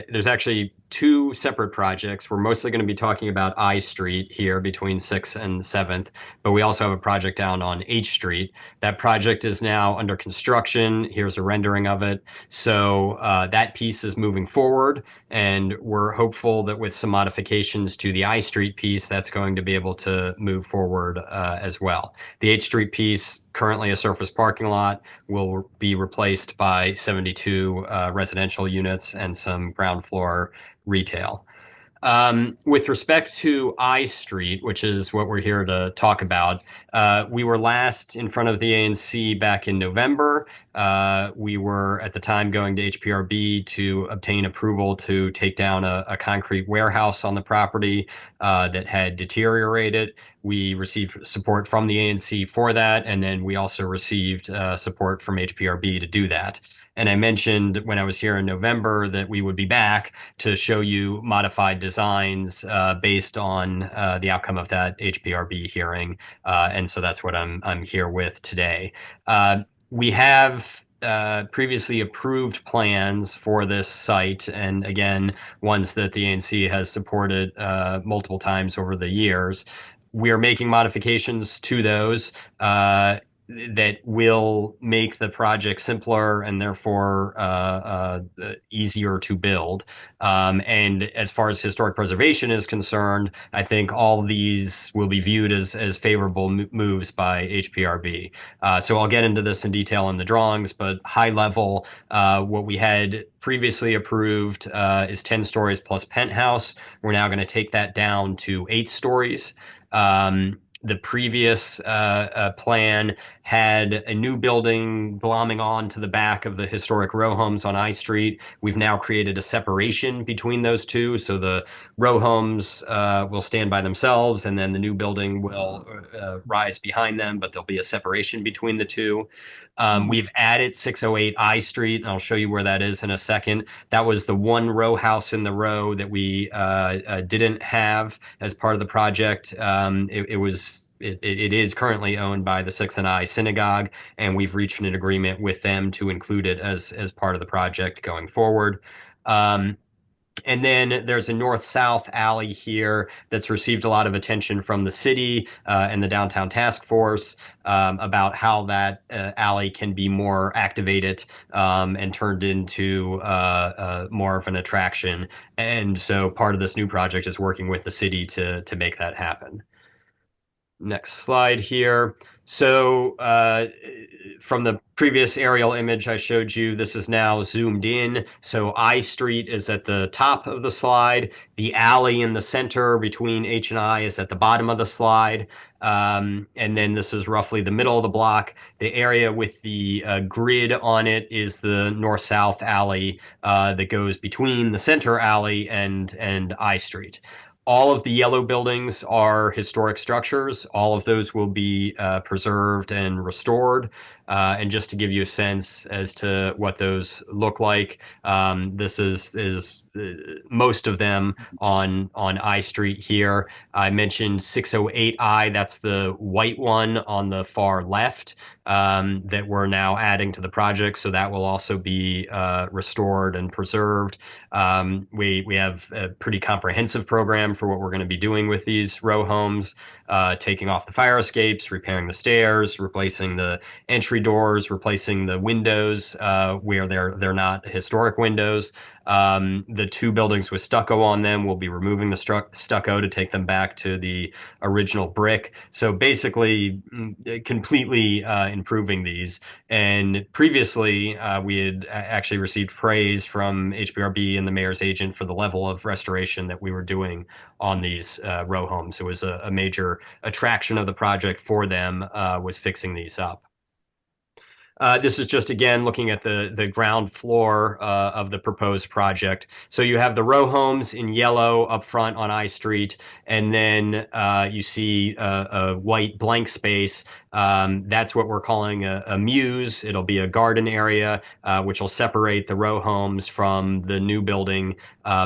there's actually 2 separate projects. We're mostly going to be talking about I Street here between 6th and 7th, but we also have a project down on H Street. That project is now under construction. Here's a rendering of it. So that piece is moving forward, and we're hopeful that with some modifications to the I Street piece, that's going to be able to move forward as well. The H Street piece, currently a surface parking lot, will be replaced by 72 residential units and some ground floor retail. With respect to I Street, which is what we're here to talk about, we were last in front of the ANC back in November. We were at the time going to HPRB to obtain approval to take down a concrete warehouse on the property that had deteriorated. We received support from the ANC for that, and then we also received support from HPRB to do that. And I mentioned when I was here in November that we would be back to show you modified designs based on the outcome of that HPRB hearing. And so that's what I'm here with today. We have previously approved plans for this site, and again, ones that the ANC has supported multiple times over the years. We are making modifications to those. that will make the project simpler and therefore easier to build. And as far as historic preservation is concerned, I think all these will be viewed as favorable moves by HPRB. So I'll get into this in detail in the drawings, but high level, what we had previously approved is 10 stories plus penthouse. We're now going to take that down to 8 stories. The previous plan had a new building glomming on to the back of the historic row homes on I Street. We've now created a separation between those two. So the row homes will stand by themselves, and then the new building will rise behind them, but there'll be a separation between the two. We've added 608 I Street, and I'll show you where that is in a second. That was the one row house in the row that we didn't have as part of the project. It is currently owned by the 6 and I Synagogue, and we've reached an agreement with them to include it as part of the project going forward. And then there's a north-south alley here that's received a lot of attention from the city and the downtown task force about how that alley can be more activated and turned into more of an attraction. And so part of this new project is working with the city to make that happen. Next slide here. So from the previous aerial image I showed you, this is now zoomed in. So I Street is at the top of the slide. The alley in the center between H and I is at the bottom of the slide. And then this is roughly the middle of the block. The area with the grid on it is the north-south alley that goes between the center alley and I Street. All of the yellow buildings are historic structures. All of those will be preserved and restored. And just to give you a sense as to what those look like, this is most of them on I Street here. I mentioned 608I, that's the white one on the far left that we're now adding to the project. So that will also be restored and preserved. We have a pretty comprehensive program for what we're going to be doing with these row homes, taking off the fire escapes, repairing the stairs, replacing the entry doors, replacing the windows where they're not historic windows. The 2 buildings with stucco on them, will be removing the stucco to take them back to the original brick. So basically completely improving these. And previously we had actually received praise from HPRB and the mayor's agent for the level of restoration that we were doing on these row homes. It was a major attraction of the project for them, was fixing these up. This is just, again, looking at the ground floor of the proposed project. So you have the row homes in yellow up front on I Street, and then you see a white blank space. That's what we're calling a muse. It'll be a garden area, which will separate the row homes from the new building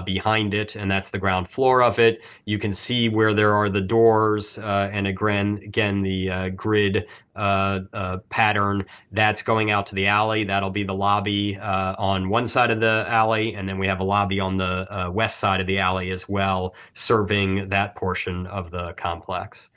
behind it, and that's the ground floor of it. You can see where there are the doors, and again, the grid pattern that's going out to the alley. That'll be the lobby on one side of the alley, and then we have a lobby on the west side of the alley as well, serving that portion of the complex.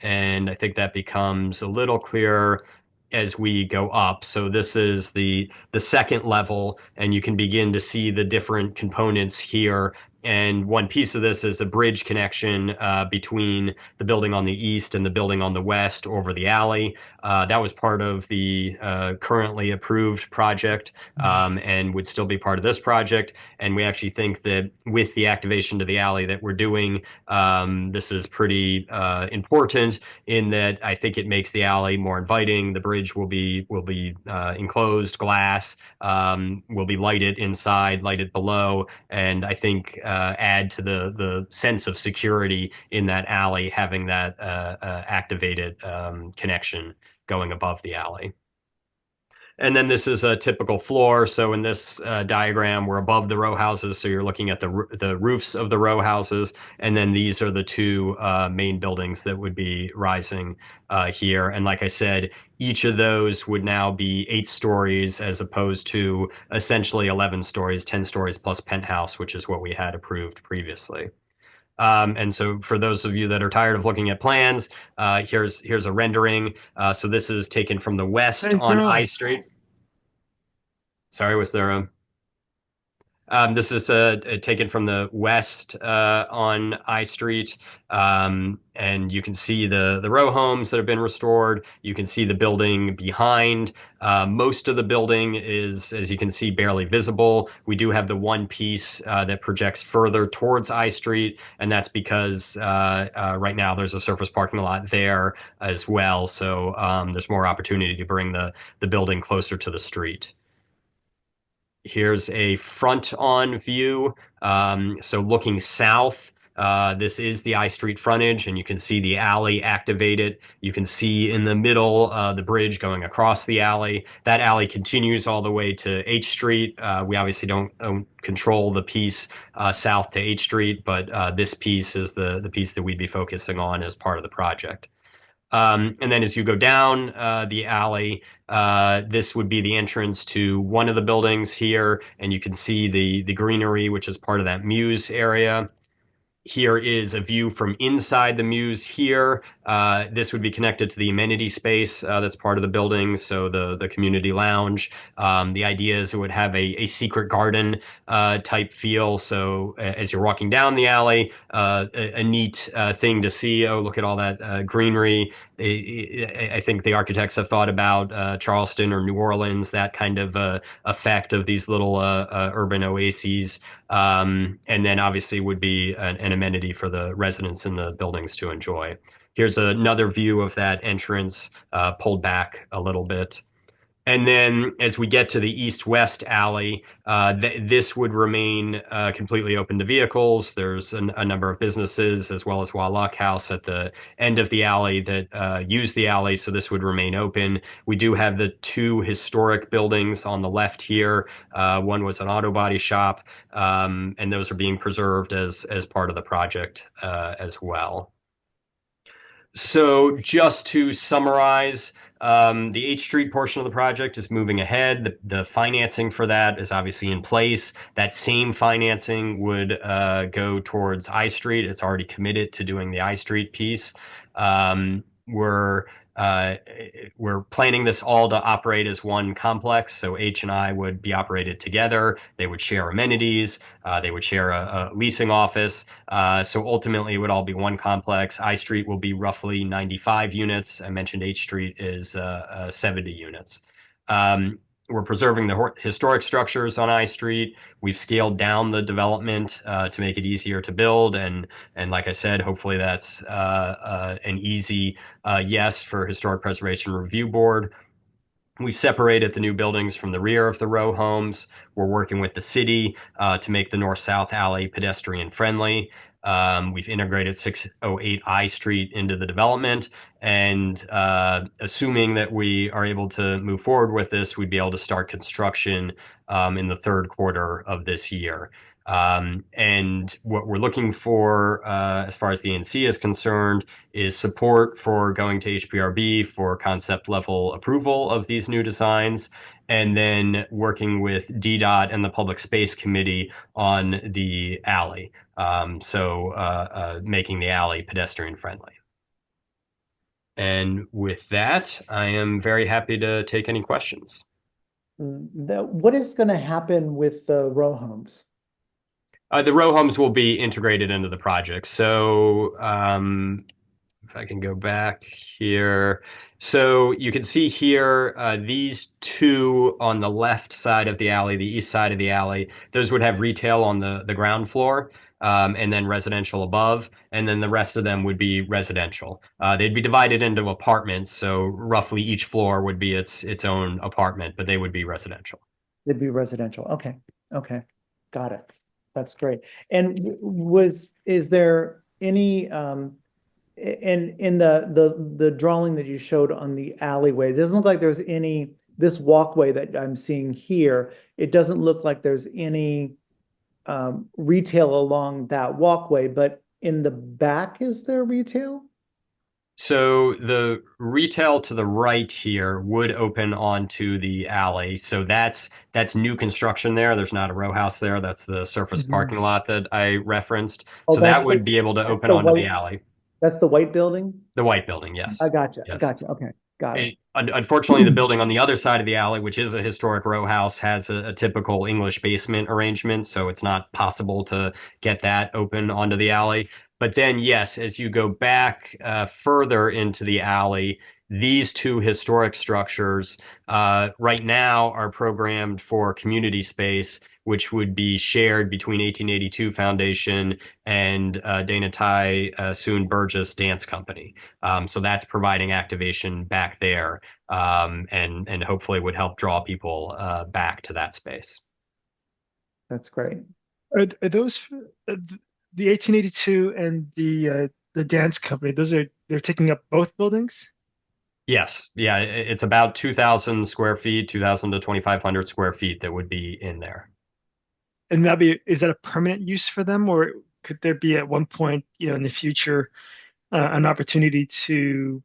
And I think that becomes a little clearer as we go up. So this is the second level, and you can begin to see the different components here. And one piece of this is a bridge connection between the building on the east and the building on the west over the alley. That was part of the currently approved project and would still be part of this project. And we actually think that with the activation to the alley that we're doing, this is pretty important in that I think it makes the alley more inviting. The bridge will be enclosed glass, will be lighted inside, lighted below, and I think add to the sense of security in that alley, having that activated connection going above the alley. And then this is a typical floor. So in this diagram, we're above the row houses. So you're looking at the roofs of the row houses. And then these are the 2 main buildings that would be rising here. And like I said, each of those would now be 8 stories as opposed to essentially 11 stories, 10 stories plus penthouse, which is what we had approved previously. And so for those of you that are tired of looking at plans, here's a rendering. So this is taken from the west on I Street. Sorry, was there a... this is taken from the west on I Street, and you can see the row homes that have been restored. You can see the building behind. Most of the building is, as you can see, barely visible. We do have the one piece that projects further towards I Street, and that's because right now there's a surface parking lot there as well. So there's more opportunity to bring the building closer to the street. Here's a front-on view. So looking south, this is the I Street frontage, and you can see the alley activated. You can see in the middle the bridge going across the alley. That alley continues all the way to H Street. We obviously don't control the piece south to H Street, but this piece is the piece that we'd be focusing on as part of the project. And then as you go down the alley, this would be the entrance to one of the buildings here, and you can see the greenery, which is part of that Muse area. Here is a view from inside the Muse here. This would be connected to the amenity space that's part of the building, so the community lounge. The idea is it would have a secret garden type feel. So as you're walking down the alley, a neat thing to see. Oh, look at all that greenery. I think the architects have thought about Charleston or New Orleans, that kind of effect of these little urban oases. And then obviously would be an amenity for the residents in the buildings to enjoy. Here's another view of that entrance pulled back a little bit. And then as we get to the east-west alley, this would remain completely open to vehicles. There's a number of businesses as well as Wallach House at the end of the alley that use the alley, so this would remain open. We do have the two historic buildings on the left here. One was an auto body shop, and those are being preserved as part of the project as well. So just to summarize, the H Street portion of the project is moving ahead. The financing for that is obviously in place. That same financing would go towards I Street. It's already committed to doing the I Street piece. We're planning this all to operate as one complex. So H and I would be operated together. They would share amenities. They would share a leasing office. So ultimately it would all be one complex. I Street will be roughly 95 units. I mentioned H Street is 70 units. We're preserving the historic structures on I Street. We've scaled down the development to make it easier to build. And like I said, hopefully that's an easy yes for Historic Preservation Review Board. We've separated the new buildings from the rear of the row homes. We're working with the city to make the north-south alley pedestrian friendly. We've integrated 608 I Street into the development, and assuming that we are able to move forward with this, we'd be able to start construction in the third quarter of this year. And what we're looking for as far as the ANC is concerned is support for going to HPRB for concept level approval of these new designs, and then working with DDOT and the Public Space Committee on the alley. Making the alley pedestrian friendly. And with that, I am very happy to take any questions. What is going to happen with the row homes? The row homes will be integrated into the project. So if I can go back here. So you can see here, these two on the left side of the alley, the east side of the alley, those would have retail on the ground floor. And then residential above, and then the rest of them would be residential. They'd be divided into apartments, so roughly each floor would be its own apartment, but they would be residential. They'd be residential. Okay. Got it. That's great. And is there any in the drawing that you showed on the alleyway, it doesn't look like there's this walkway that I'm seeing here, it doesn't look like there's any retail along that walkway, but in the back, is there retail? So the retail to the right here would open onto the alley. So that's new construction there. There's not a row house there. That's the surface parking lot that I referenced. Oh, So that would be able to open onto the alley. That's the white building? The white building, yes. I gotcha. I Yes. gotcha. Okay. Got it. Unfortunately, the building on the other side of the alley, which is a historic row house, has a typical English basement arrangement, so it's not possible to get that open onto the alley. But then, yes, as you go back further into the alley, these two historic structures right now are programmed for community space, which would be shared between 1882 Foundation and Dana Tai Soon Burgess Dance Company. So that's providing activation back there, and hopefully would help draw people back to that space. That's great. Are those the 1882 and the dance company? They're taking up both buildings? Yes, yeah, it's about 2,000 square feet, 2,000 to 2,500 square feet that would be in there. And is that a permanent use for them, or could there be at one point, in the future, an opportunity to,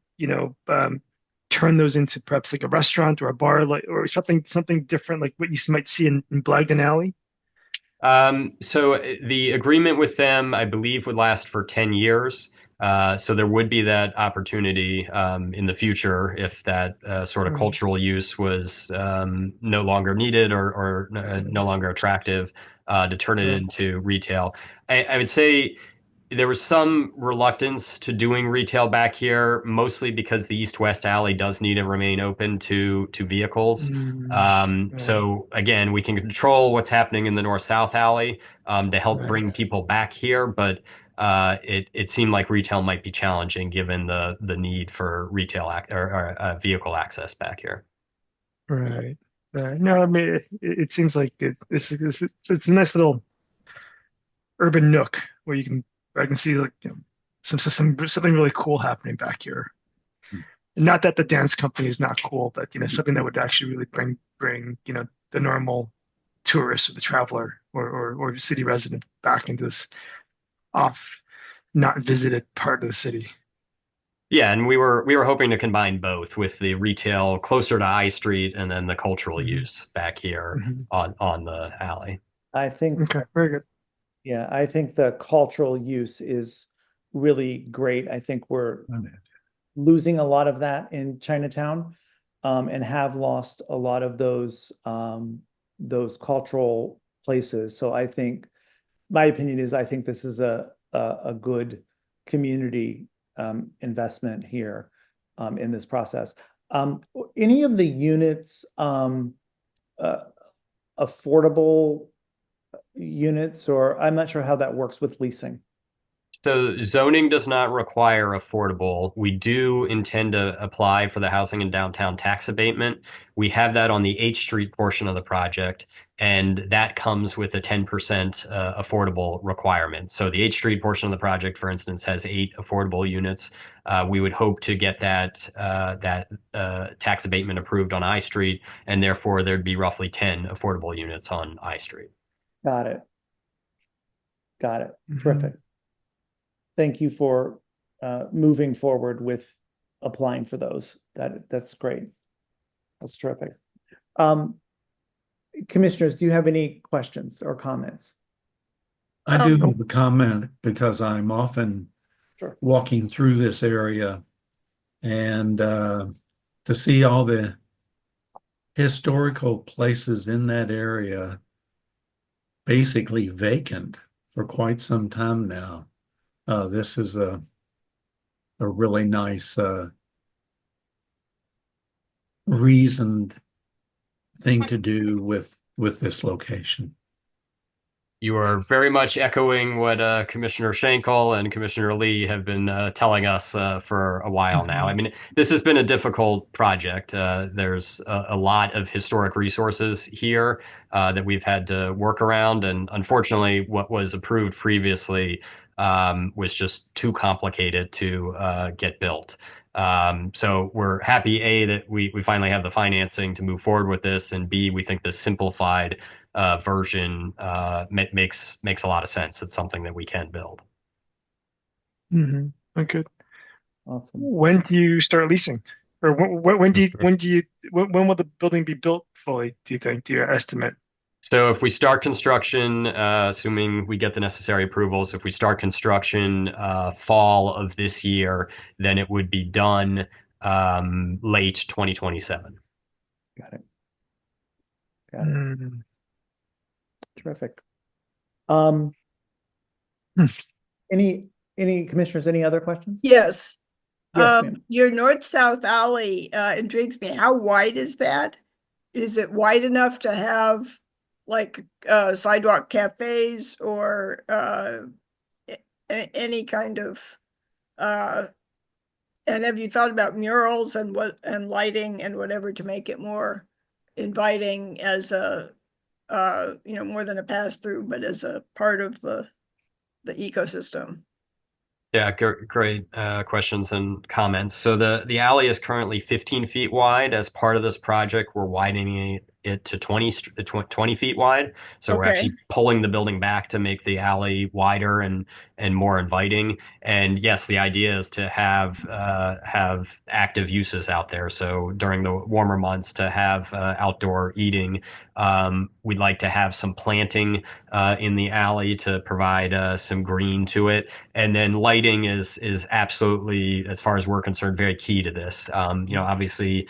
turn those into perhaps like a restaurant or a bar, or something different, like what you might see in Blagden Alley? So the agreement with them, I believe, would last for 10 years. So there would be that opportunity in the future if that sort of cultural use was no longer needed or no longer attractive to turn it into retail. I would say there was some reluctance to doing retail back here, mostly because the east-west alley does need to remain open to vehicles. So again, we can control what's happening in the north-south alley to help bring people back here, but it seemed like retail might be challenging given the need for retail or vehicle access back here. Right. No, I mean it seems like it's a nice little urban nook where I can see like something really cool happening back here. Not that the dance company is not cool, but something that would actually really bring the normal tourist or the traveler or city resident back into this not visited part of the city. Yeah, and we were hoping to combine both with the retail closer to I Street and then the cultural use back here on the alley. I think. Okay, very good. Yeah, I think the cultural use is really great. I think we're losing a lot of that in Chinatown, and have lost a lot of those cultural places. So I think my opinion is I think this is a good community investment here in this process. Any of the units affordable units, or I'm not sure how that works with leasing? So zoning does not require affordable. We do intend to apply for the housing and downtown tax abatement. We have that on the H Street portion of the project, and that comes with a 10% affordable requirement. So the H Street portion of the project, for instance, has 8 affordable units. We would hope to get that tax abatement approved on I Street, and therefore there'd be roughly 10 affordable units on I Street. Got it. Terrific. Thank you for moving forward with applying for those. That's great. That's terrific. Commissioners, do you have any questions or comments? I do have a comment because I'm often walking through this area, and to see all the historical places in that area basically vacant for quite some time now. This is a really nice reasoned thing to do with this location. You are very much echoing what Commissioner Schenkel and Commissioner Lee have been telling us for a while now. I mean, this has been a difficult project. There's a lot of historic resources here that we've had to work around, and unfortunately, what was approved previously was just too complicated to get built. So we're happy, A, that we finally have the financing to move forward with this, and B, we think the simplified version makes a lot of sense. It's something that we can build. Okay. Awesome. When do you start leasing? Or when will the building be built fully, do you think, do you estimate? So if we start construction, assuming we get the necessary approvals, if we start construction fall of this year, then it would be done late 2027. Got it. Got it. Mm. Terrific. Hmm. Any commissioners, any other questions? Yes. Yes, ma'am. Your north-south alley intrigues me. How wide is that? Is it wide enough to have like sidewalk cafes or any kind of and have you thought about murals and lighting and whatever to make it more inviting as a more than a pass through, but as a part of the ecosystem? Yeah, great questions and comments. So the alley is currently 15 feet wide. As part of this project, we're widening it to 20 feet wide. So we're Okay. actually pulling the building back to make the alley wider and more inviting. And yes, the idea is to have active uses out there. So during the warmer months, to have outdoor eating. We'd like to have some planting in the alley to provide some green to it. And then lighting is absolutely, as far as we're concerned, very key to this. Obviously,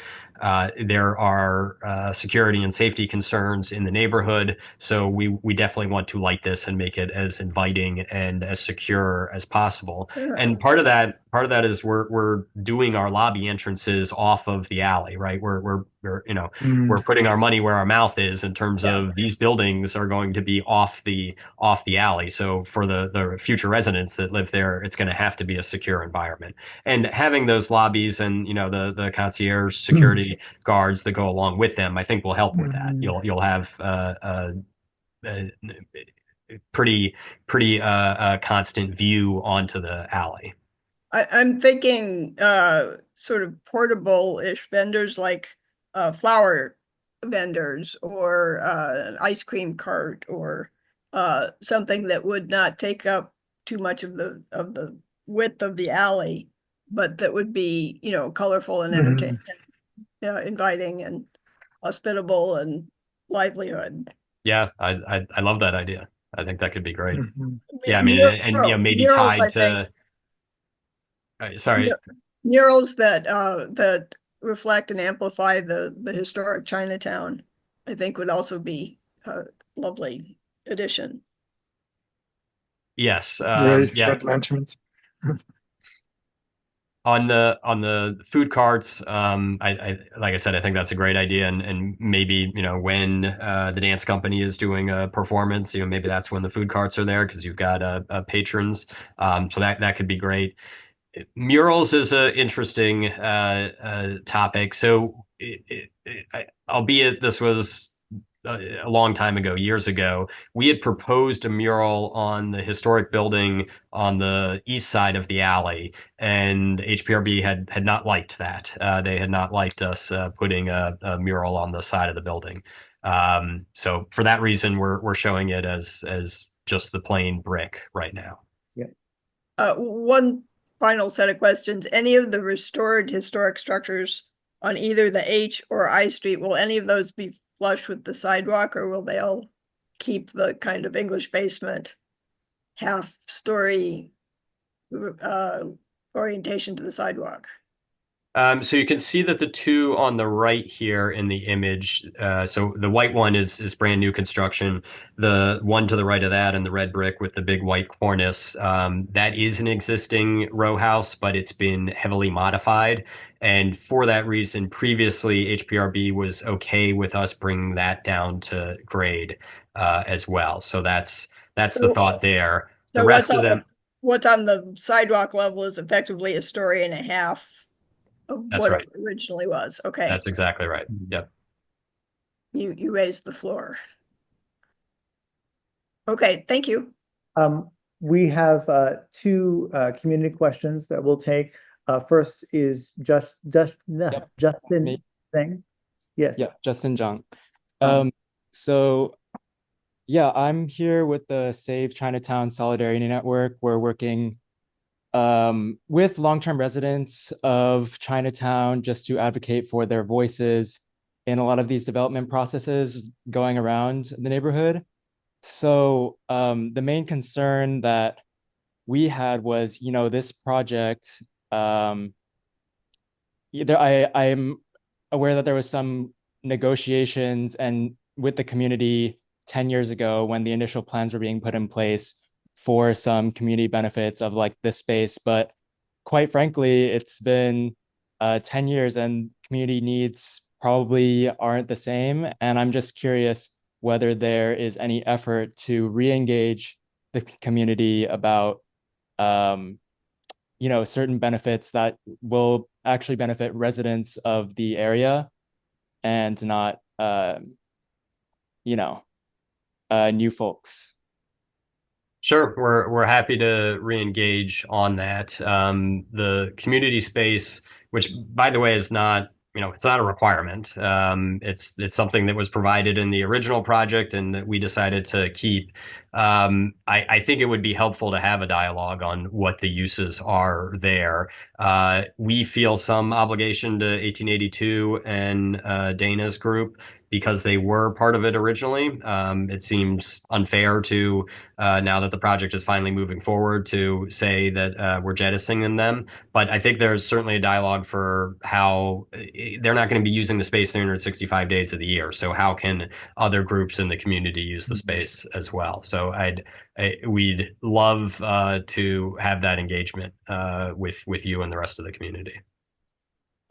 there are security and safety concerns in the neighborhood, so we definitely want to light this and make it as inviting and as secure as possible. And part of that is we're doing our lobby entrances off of the alley, right? We're putting our money where our mouth is in terms of these buildings are going to be off the alley. So for the future residents that live there, it's going to have to be a secure environment. And having those lobbies and the concierge security guards that go along with them, I think will help with that. You'll have pretty constant view onto the alley. I'm thinking sort of portable-ish vendors like flower vendors or an ice cream cart or something that would not take up too much of the width of the alley, but that would be, colorful and entertaining, inviting and hospitable and livelihood. Yeah, I love that idea. I think that could be great. Yeah, I mean, Murals, and maybe murals, tied to. Sorry. Murals that reflect and amplify the historic Chinatown, I think would also be a lovely addition. Yes. Right, Yeah. red lanterns. On the food carts, I like I said, I think that's a great idea, and maybe when the dance company is doing a performance, maybe that's when the food carts are there because you've got patrons, so that could be great. Murals is an interesting topic. So, albeit this was a long time ago, years ago, we had proposed a mural on the historic building on the east side of the alley, and HPRB had not liked that. They had not liked us putting a mural on the side of the building. So for that reason, we're showing it as just the plain brick right now. Yeah. One final set of questions. Any of the restored historic structures on either the H or I Street, will any of those be flush with the sidewalk, or will they all keep the kind of English basement half-story orientation to the sidewalk? So you can see that the two on the right here in the image, so the white one is brand new construction. The one to the right of that and the red brick with the big white cornice, that is an existing row house, but it's been heavily modified. And for that reason, previously HPRB was okay with us bringing that down to grade as well. So that's the thought there. So the rest of them, what's on the sidewalk level is effectively a story and a half of that's what right. it originally was. Okay. That's exactly right. Yep. You raised the floor. Okay, thank you. We have two community questions that we'll take. First is Justin Thing. Yes. Yeah, Justin Zhang. So yeah, I'm here with the Save Chinatown Solidarity Network. We're working with long-term residents of Chinatown, just to advocate for their voices in a lot of these development processes going around the neighborhood. So the main concern that we had was, this project, I'm aware that there was some negotiations and with the community 10 years ago when the initial plans were being put in place for some community benefits of like this space. But quite frankly, it's been 10 years and community needs probably aren't the same. And I'm just curious whether there is any effort to re-engage the community about certain benefits that will actually benefit residents of the area and not new folks. Sure, we're happy to re-engage on that. The community space, which by the way is not, it's not a requirement. It's something that was provided in the original project and that we decided to keep. I think it would be helpful to have a dialogue on what the uses are there. We feel some obligation to 1882 and Dana's group because they were part of it originally. It seems unfair to, now that the project is finally moving forward, to say that we're jettisoning them. But I think there's certainly a dialogue for how they're not going to be using the space 365 days of the year. So how can other groups in the community use the space as well? So we'd love to have that engagement with you and the rest of the community.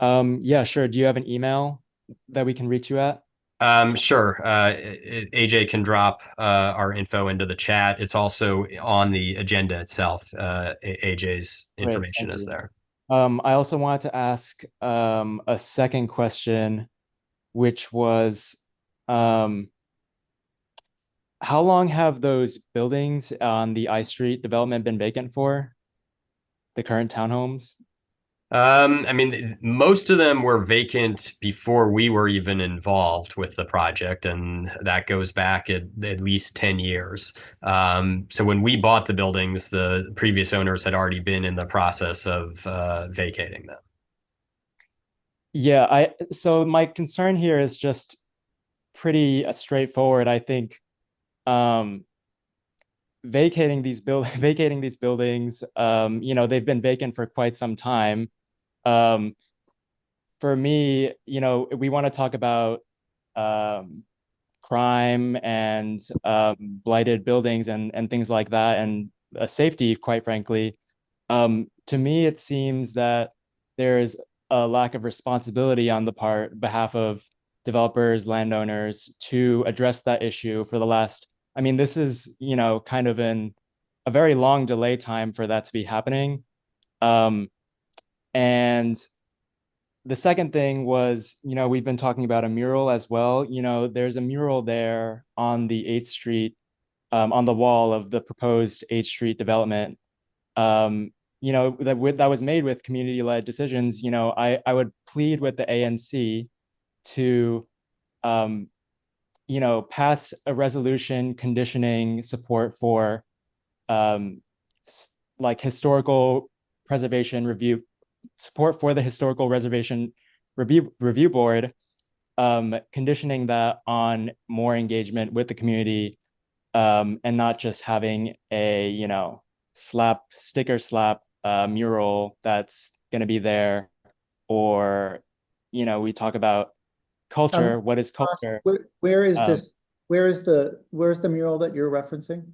Yeah, sure. Do you have an email that we can reach you at? Sure. AJ can drop our info into the chat. It's also on the agenda itself. AJ's information is there. I also wanted to ask a second question, which was how long have those buildings on the I Street development been vacant for? The current townhomes? I mean, most of them were vacant before we were even involved with the project, and that goes back at least 10 years. So when we bought the buildings, the previous owners had already been in the process of vacating them. Yeah, so my concern here is just pretty straightforward. I think vacating these buildings, they've been vacant for quite some time. For me, we want to talk about crime and blighted buildings and things like that, and safety, quite frankly. To me, it seems that there's a lack of responsibility on the behalf of developers, landowners to address that issue for the last. I mean, this is, kind of in a very long delay time for that to be happening. And the second thing was, we've been talking about a mural as well. There's a mural there on the 8th Street, on the wall of the proposed 8th Street development. That was made with community-led decisions. I would plead with the ANC to, pass a resolution conditioning support for like historical preservation review, support for the historical reservation review board, conditioning that on more engagement with the community, and not just having a sticker slap mural that's going to be there. Or we talk about culture. What is culture? Where is this? Where's the mural that you're referencing,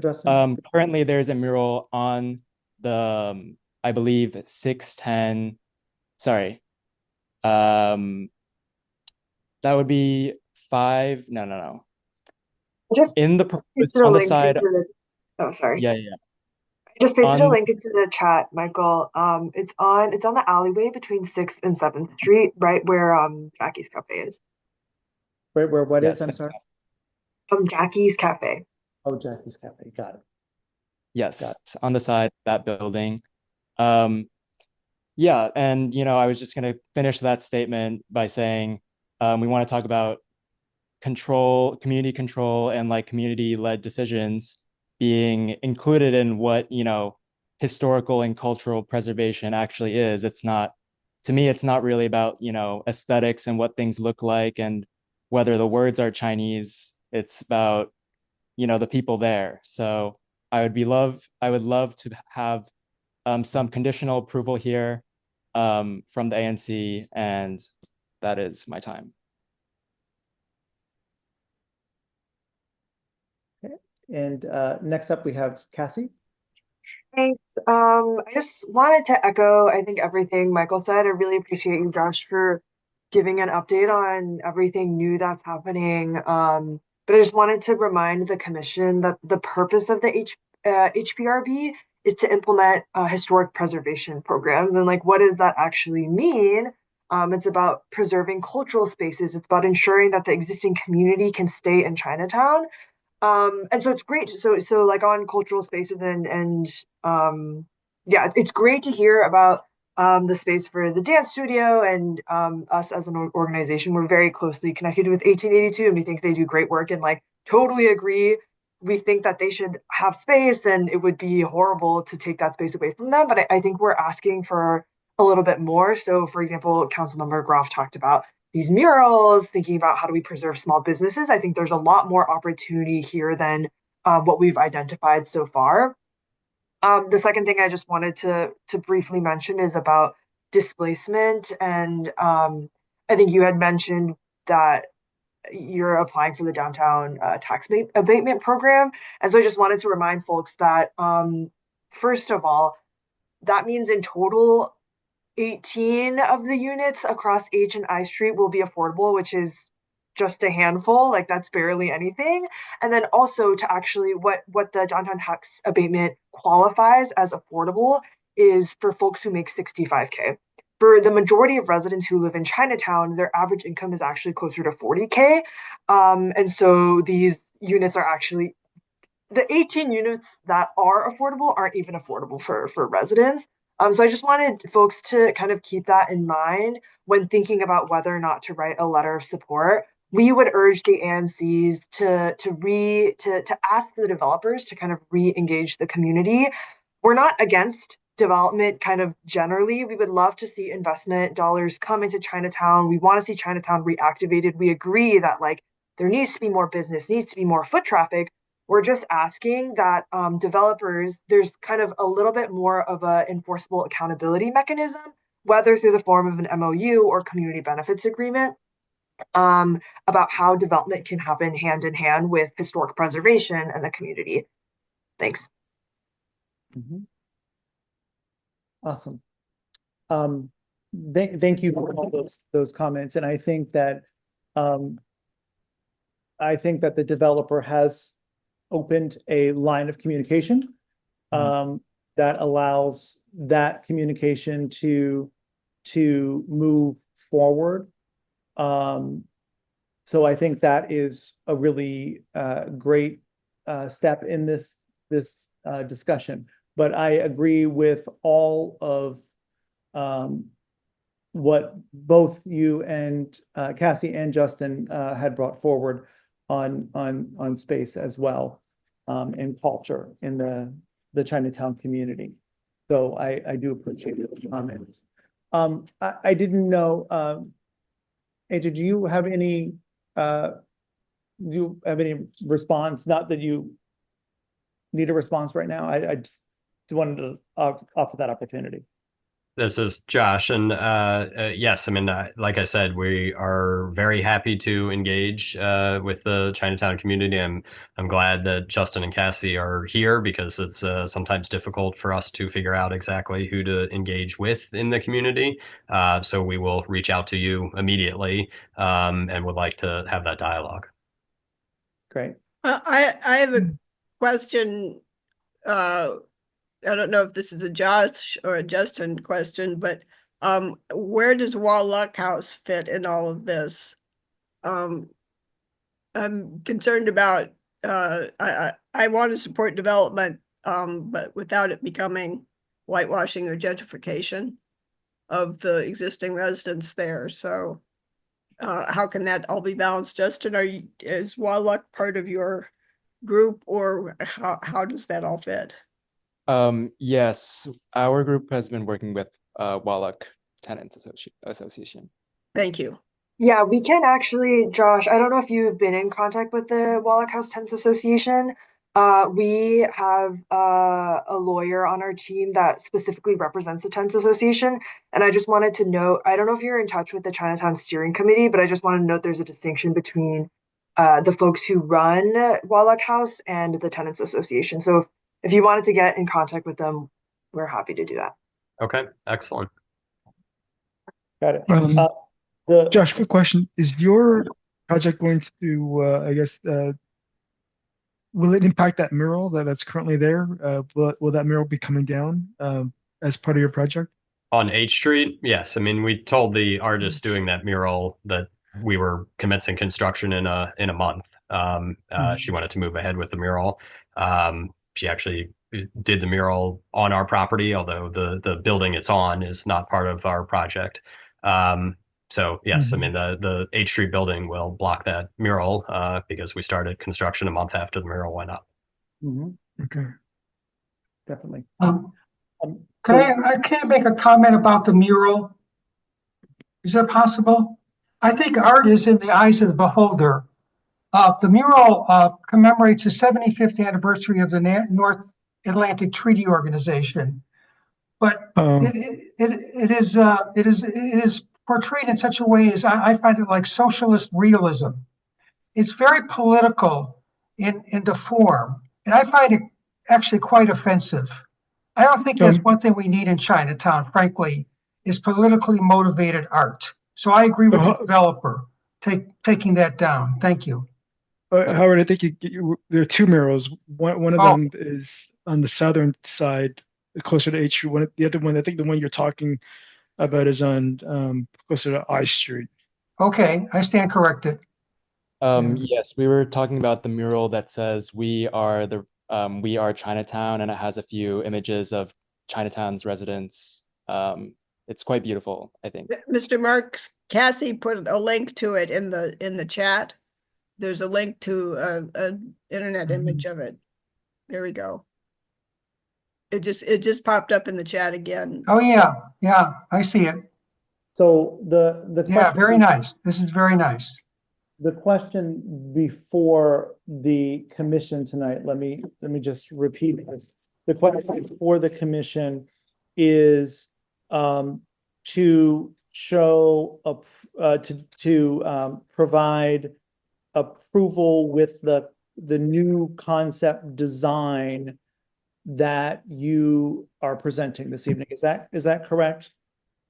Justin? Currently there's a mural on the I believe 610. Sorry. That would be 5. No. Just in the on the side. Oh, sorry. Yeah. I just pasted a link into the chat, Michael. It's on the alleyway between 6th and 7th Street, right where Jackie's Cafe is. Where what Yes, is? I'm sorry. Jackie's Cafe. Oh, Jackie's Cafe. Got it. Yes, it's on the side of that building. Yeah, and I was just going to finish that statement by saying we want to talk about community control, and like community-led decisions being included in what historical and cultural preservation actually is. It's not, to me, it's not really about, you know, aesthetics and what things look like and whether the words are Chinese. It's about, you know, the people there. So I would love to have some conditional approval here from the ANC, and that is my time. Okay. And next up we have Cassie. Thanks. I just wanted to echo, I think, everything Michael said. I really appreciate you, Josh, for giving an update on everything new that's happening. But I just wanted to remind the commission that the purpose of the HPRB is to implement historic preservation programs. And like, what does that actually mean? It's about preserving cultural spaces. It's about ensuring that the existing community can stay in Chinatown. And so it's great. So like on cultural spaces and yeah, it's great to hear about the space for the dance studio, and us as an organization, we're very closely connected with 1882, and we think they do great work, and like totally agree. We think that they should have space, and it would be horrible to take that space away from them. But I think we're asking for a little bit more. So for example, Councilmember Groff talked about these murals, thinking about how do we preserve small businesses. I think there's a lot more opportunity here than what we've identified so far. The second thing I just wanted to briefly mention is about displacement. And I think you had mentioned that you're applying for the downtown tax abatement program. And so I just wanted to remind folks that, first of all, that means in total, 18 of the units across H and I Street will be affordable, which is just a handful, like that's barely anything. And then also to actually what the downtown tax abatement qualifies as affordable is for folks who make 65K. For the majority of residents who live in Chinatown, their average income is actually closer to 40K. And so these units are actually, the 18 units that are affordable aren't even affordable for residents. So I just wanted folks to kind of keep that in mind when thinking about whether or not to write a letter of support. We would urge the ANCs to ask the developers to kind of re-engage the community. We're not against development kind of generally. We would love to see investment dollars come into Chinatown. We want to see Chinatown reactivated. We agree that like there needs to be more business, needs to be more foot traffic. We're just asking that developers, there's kind of a little bit more of an enforceable accountability mechanism, whether through the form of an MOU or community benefits agreement, about how development can happen hand in hand with historic preservation and the community. Thanks. Mm-hmm. Awesome. Thank you for all those comments. And I think that the developer has opened a line of communication that allows that communication to move forward. So I think that is a really great step in this discussion. But I agree with all of what both you and Cassie and Justin had brought forward on space as well, and culture in the Chinatown community. So I do appreciate those comments. I didn't know, AJ, do you have any response? Not that you need a response right now. I just wanted to offer that opportunity. This is Josh, and yes, I mean, like I said, we are very happy to engage with the Chinatown community. I'm glad that Justin and Cassie are here because it's sometimes difficult for us to figure out exactly who to engage with in the community. So we will reach out to you immediately and would like to have that dialogue. Great. I have a question. I don't know if this is a Josh or a Justin question, but where does Wall Luck House fit in all of this? I'm concerned about, I want to support development, but without it becoming whitewashing or gentrification of the existing residents there. So how can that all be balanced? Justin, is Wall Luck part of your group, or how does that all fit? Yes, our group has been working with Wallach Tenants Association. Thank you. Yeah, we can actually, Josh, I don't know if you've been in contact with the Wallach House Tenants Association. We have a lawyer on our team that specifically represents the Tenants Association. And I just wanted to note, I don't know if you're in touch with the Chinatown Steering Committee, but I just want to note there's a distinction between the folks who run Wallach House and the Tenants Association. So if you wanted to get in contact with them, we're happy to do that. Okay, excellent. Got it. Josh, quick question. Is your project going to, will it impact that mural that's currently there? Will that mural be coming down as part of your project? On H Street, yes. I mean, we told the artist doing that mural that we were commencing construction in a month. She wanted to move ahead with the mural. She actually did the mural on our property, although the building it's on is not part of our project. So yes, I mean the H Street building will block that mural because we started construction a month after the mural went up. Okay. Definitely. Can I make a comment about the mural? Is that possible? I think art is in the eyes of the beholder. The mural commemorates the 75th anniversary of the North Atlantic Treaty Organization, but it is portrayed in such a way as I find it like socialist realism. It's very political in the form, and I find it actually quite offensive. I don't think that's one thing we need in Chinatown, frankly, is politically motivated art. So I agree with the developer taking that down. Thank you. Howard, I think there are two murals. One of them is on the southern side, closer to H Street. The other one, I think the one you're talking about is on closer to I Street. Okay, I stand corrected. Yes, we were talking about the mural that says we are Chinatown, and it has a few images of Chinatown's residents. It's quite beautiful, I think. Mr. Marks, Cassie put a link to it in the chat. There's a link to an internet image of it. There we go. It just popped up in the chat again. Oh yeah, I see it. So the yeah, very nice. This is very nice. The question before the commission tonight, let me just repeat this. The question for the commission is to show to provide approval with the new concept design that you are presenting this evening. Is that correct?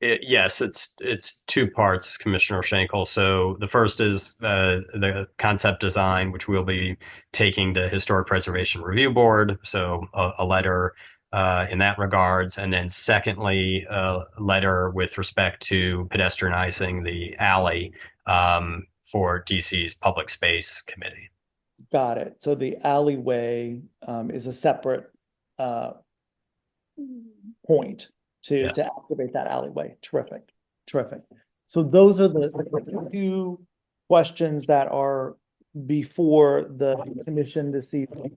Yes, it's two parts, Commissioner Schenkel. So the first is the concept design, which we'll be taking to Historic Preservation Review Board. So a letter in that regards, and then secondly, a letter with respect to pedestrianizing the alley for DC's Public Space Committee. Got it. So the alleyway is a separate point to activate that alleyway. Terrific. So those are the two questions that are before the commission this evening.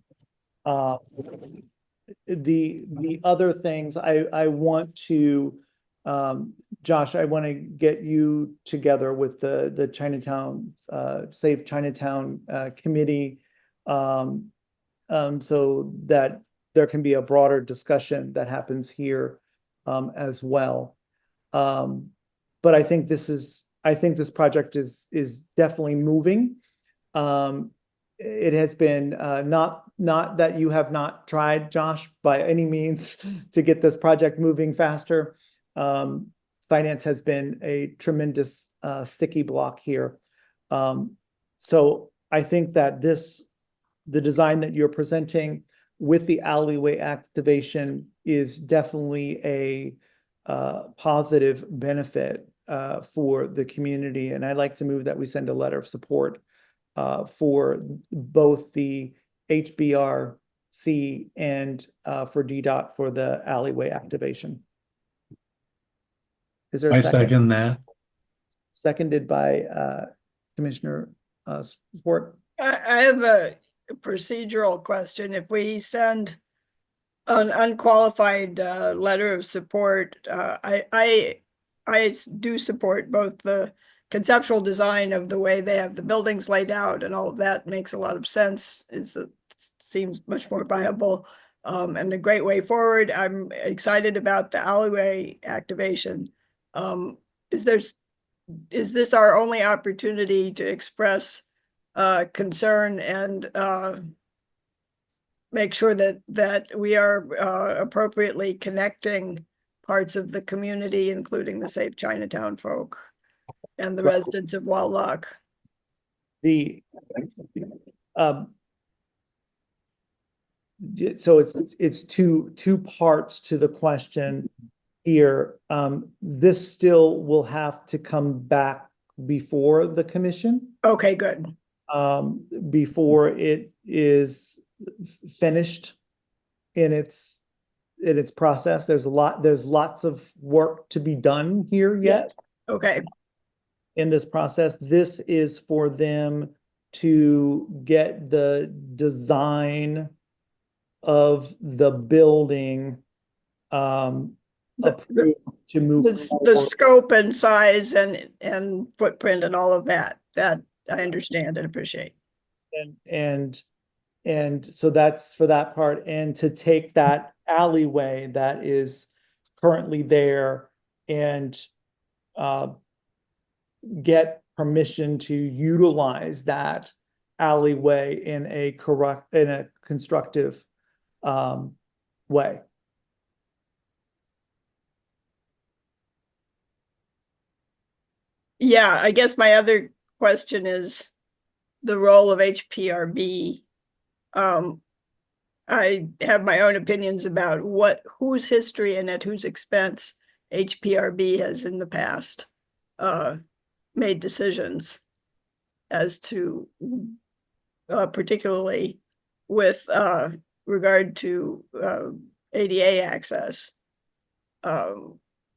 The other things I want to, Josh, I want to get you together with the Chinatown Save Chinatown committee, so that there can be a broader discussion that happens here as well. But I think this project is definitely moving. It has been not that you have not tried, Josh, by any means to get this project moving faster. Finance has been a tremendous sticky block here. So I think that the design that you're presenting with the alleyway activation is definitely a positive benefit for the community. And I'd like to move that we send a letter of support for both the HBRC and for DDOT for the alleyway activation. Is there a second? I second that. Seconded by Commissioner Sport. I have a procedural question. If we send unqualified letter of support. I do support both the conceptual design of the way they have the buildings laid out, and all of that makes a lot of sense. It seems much more viable and a great way forward. I'm excited about the alleyway activation. Is this our only opportunity to express concern and make sure that we are appropriately connecting parts of the community, including the Safe Chinatown folk and the residents of Wallach? The so it's two parts to the question here. This still will have to come back before the commission. Okay, good. Before it is finished in its process. There's lots of work to be done here yet. Yes. Okay. In this process, this is for them to get the design of the building approved to move the scope and size and footprint and all of that I understand and appreciate. And so that's for that part, and to take that alleyway that is currently there and get permission to utilize that alleyway in a constructive way. Yeah, I guess my other question is the role of HPRB. I have my own opinions about whose history and at whose expense HPRB has in the past made decisions as to particularly with regard to ADA access.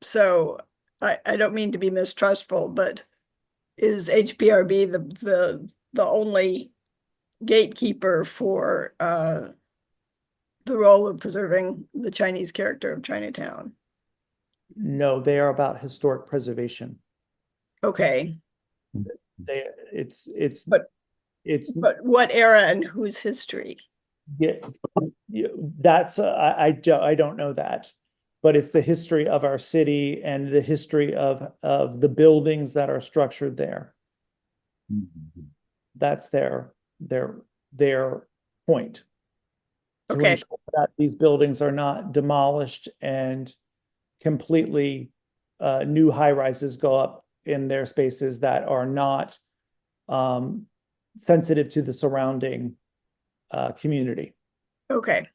So I don't mean to be mistrustful, but is HPRB the only gatekeeper for the role of preserving the Chinese character of Chinatown? No, they are about historic preservation. Okay. But what era and whose history? Yeah, that's I don't know that, but it's the history of our city and the history of the buildings that are structured there. That's their point. To Okay. ensure that these buildings are not demolished and completely new high-rises go up in their spaces that are not sensitive to the surrounding community. Okay.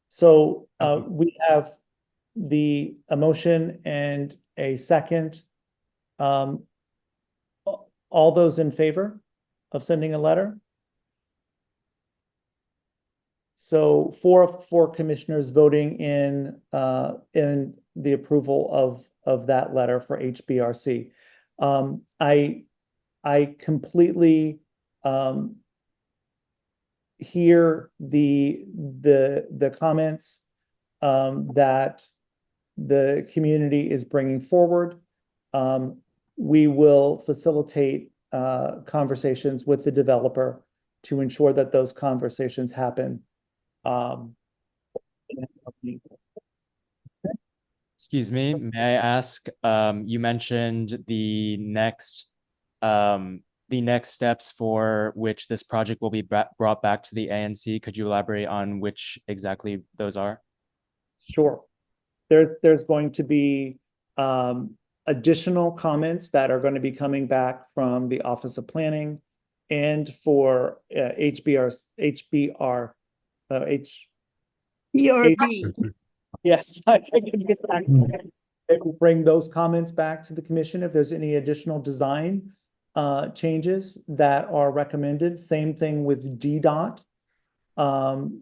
So we have a motion and a second. All those in favor of sending a letter? So four commissioners voting in the approval of that letter for HBRC. I completely hear the comments that the community is bringing forward. We will facilitate conversations with the developer to ensure that those conversations happen. Excuse me, may I ask, you mentioned the next steps for which this project will be brought back to the ANC. Could you elaborate on which exactly those are? Sure. There's going to be additional comments that are going to be coming back from the Office of Planning and for HBR. Yes, I can get back. They will bring those comments back to the commission if there's any additional design changes that are recommended. Same thing with DDOT.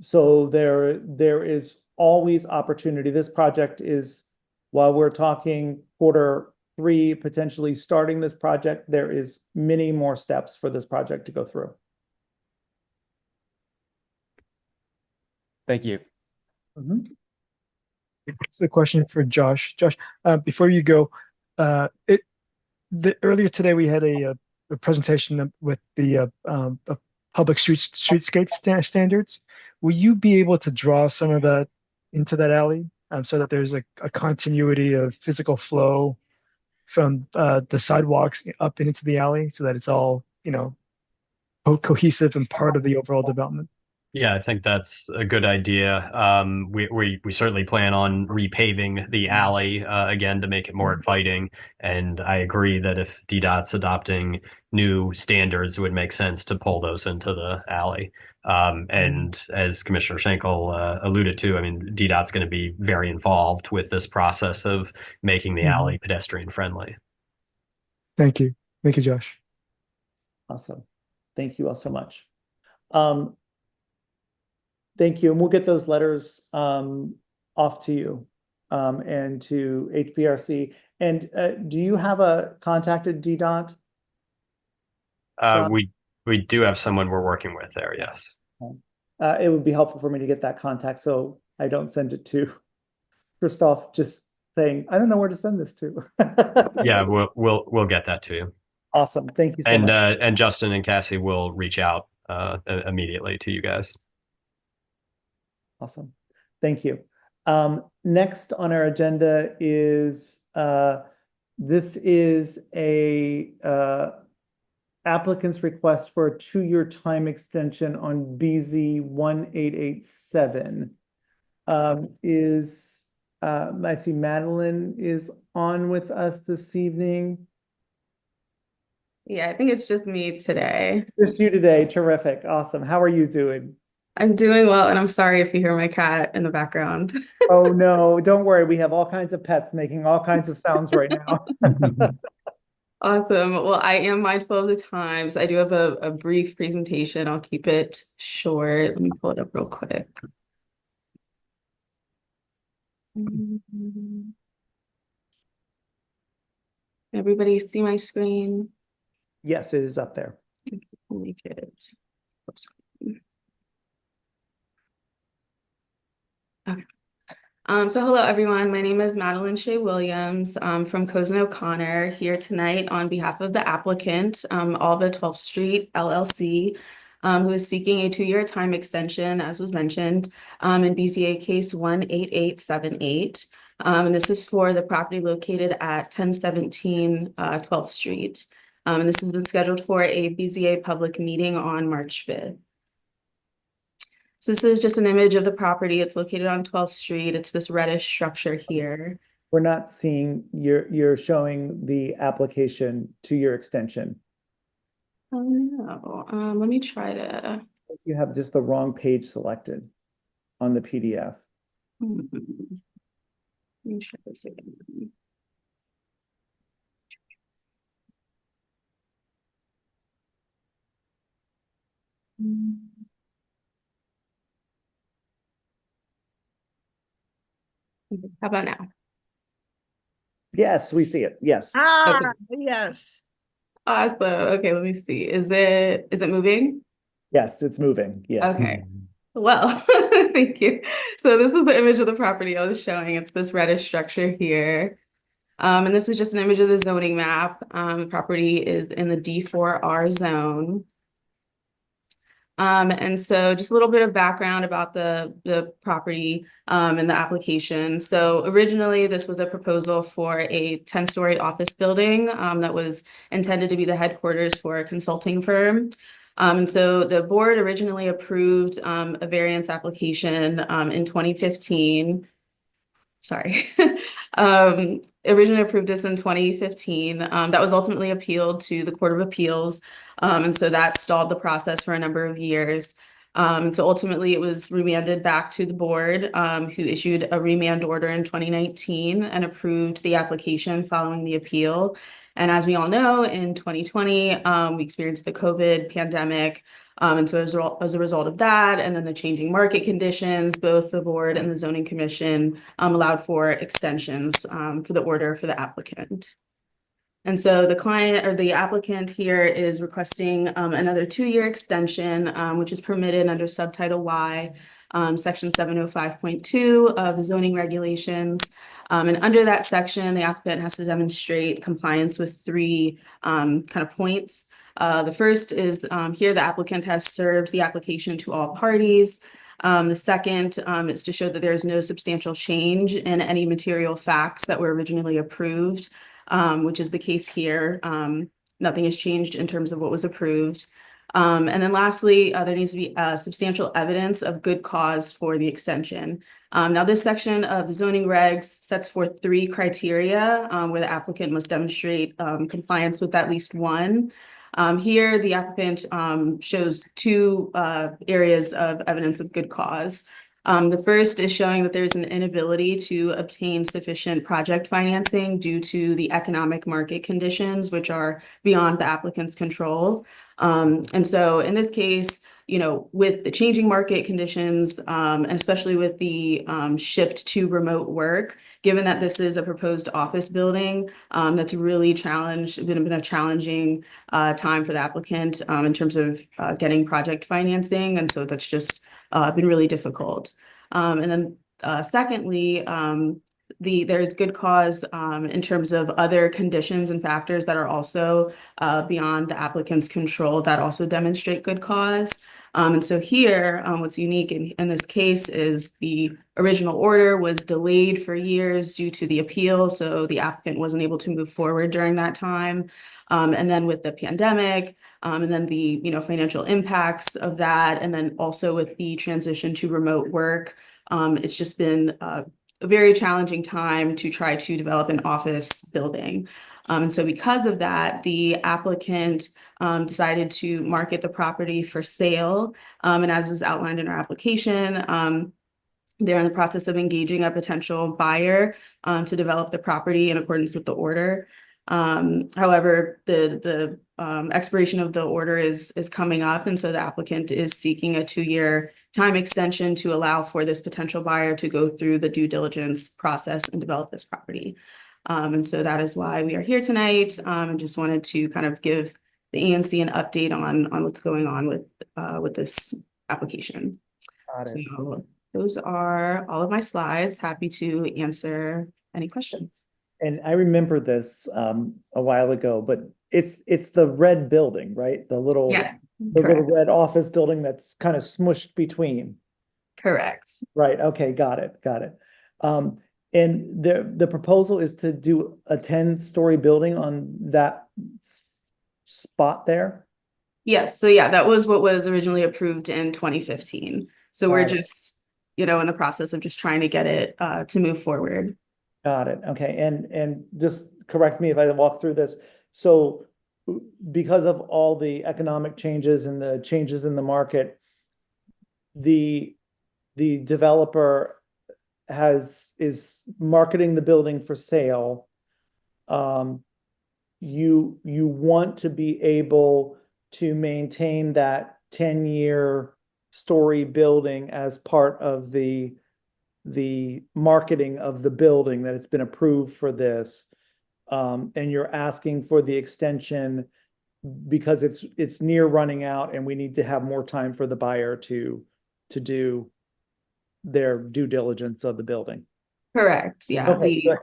So there is always opportunity. This project is, while we're talking Q3, potentially starting this project, there is many more steps for this project to go through. Thank you. It's a question for Josh. Josh, before you go, earlier today we had a presentation with the public streetscape standards. Will you be able to draw some of that into that alley, so that there's a continuity of physical flow from the sidewalks up into the alley, so that it's all, cohesive and part of the overall development? Yeah, I think that's a good idea. We certainly plan on repaving the alley again to make it more inviting. And I agree that if DDOT's adopting new standards, it would make sense to pull those into the alley. And as Commissioner Schenkel alluded to, I mean, DDOT's going to be very involved with this process of making the alley pedestrian friendly. Thank you. Thank you, Josh. Awesome. Thank you all so much. Thank you. And we'll get those letters off to you and to HPRC. And do you have a contacted DDOT? We do have someone we're working with there, yes. It would be helpful for me to get that contact so I don't send it to Christoph just saying, I don't know where to send this to. Yeah, we'll get that to you. Awesome. Thank you so much. And Justin and Cassie will reach out immediately to you guys. Awesome. Thank you. Next on our agenda is this is a applicant's request for a 2-year time extension on BZ 1887. I see Madeline is on with us this evening. Yeah, I think it's just me today. Just you today. Terrific. Awesome. How are you doing? I'm doing well, and I'm sorry if you hear my cat in the background. Oh, no, don't worry. We have all kinds of pets making all kinds of sounds right now. Awesome. Well, I am mindful of the times. I do have a brief presentation. I'll keep it short. Let me pull it up real quick. Everybody see my screen? Yes, it is up there. I'll make it. Okay. So hello everyone, my name is Madeline Shea Williams from Cozen O'Connor here tonight on behalf of the applicant, Alva 12th Street LLC, who is seeking a 2-year time extension, as was mentioned, in BZA case 18878. And this is for the property located at 1017 12th Street. And this has been scheduled for a BZA public meeting on March 5th. So this is just an image of the property. It's located on 12th Street. It's this reddish structure here. We're not seeing, you're showing the application to your extension. Oh no, let me try to. You have just the wrong page selected on the PDF. Let me try this again. How about now? Yes, we see it. Yes. Okay. Yes. Awesome. Okay, let me see. Is it moving? Yes, it's moving. Yes. Okay. Well, thank you. So this is the image of the property I was showing. It's this reddish structure here. And this is just an image of the zoning map. The property is in the D4R zone. And so just a little bit of background about the property and the application. So originally this was a proposal for a 10-story office building that was intended to be the headquarters for a consulting firm. And so the board originally approved a variance application in 2015. Sorry, originally approved this in 2015. That was ultimately appealed to the Court of Appeals. And so that stalled the process for a number of years. So ultimately it was remanded back to the board, who issued a remand order in 2019 and approved the application following the appeal. And as we all know, in 2020, we experienced the COVID pandemic. And so as a result of that, and then the changing market conditions, both the board and the zoning commission allowed for extensions for the order for the applicant. And so the client or the applicant here is requesting another 2-year extension, which is permitted under Subtitle Y, Section 705.2 of the zoning regulations. And under that section, the applicant has to demonstrate compliance with 3 kind of points. The first is here the applicant has served the application to all parties. The second is to show that there is no substantial change in any material facts that were originally approved, which is the case here. Nothing has changed in terms of what was approved. And then lastly, there needs to be substantial evidence of good cause for the extension. Now, this section of the zoning regs sets forth 3 criteria where the applicant must demonstrate compliance with at least one. Here, the applicant shows 2 areas of evidence of good cause. The first is showing that there's an inability to obtain sufficient project financing due to the economic market conditions, which are beyond the applicant's control. And so in this case, you know, with the changing market conditions, and especially with the shift to remote work, given that this is a proposed office building, that's really been a challenging time for the applicant in terms of getting project financing. And so that's just been really difficult. And then secondly, there's good cause in terms of other conditions and factors that are also beyond the applicant's control that also demonstrate good cause. And so here, what's unique in this case is the original order was delayed for years due to the appeal, so the applicant wasn't able to move forward during that time. And then with the pandemic, and then the financial impacts of that, and then also with the transition to remote work, it's just been a very challenging time to try to develop an office building. And so because of that, the applicant decided to market the property for sale. And as is outlined in our application, they're in the process of engaging a potential buyer to develop the property in accordance with the order. However, the expiration of the order is coming up, and so the applicant is seeking a 2-year time extension to allow for this potential buyer to go through the due diligence process and develop this property. And so that is why we are here tonight, and just wanted to kind of give the ANC an update on what's going on with this application. Got it. So those are all of my slides. Happy to answer any questions. And I remember this a while ago, but it's the red building, right? The little red office building that's kind of smushed between. Correct. Right. Okay. Got it. And the proposal is to do a 10-story building on that spot there. Yes. So yeah, that was what was originally approved in 2015. So we're just, in the process of just trying to get it to move forward. Got it. Okay. And just correct me if I walk through this. So because of all the economic changes and the changes in the market, the developer is marketing the building for sale. You want to be able to maintain that 10-year story building as part of the marketing of the building, that it's been approved for this, and you're asking for the extension because it's near running out and we need to have more time for the buyer to do their due diligence of the building. Correct. Yeah. Okay, good.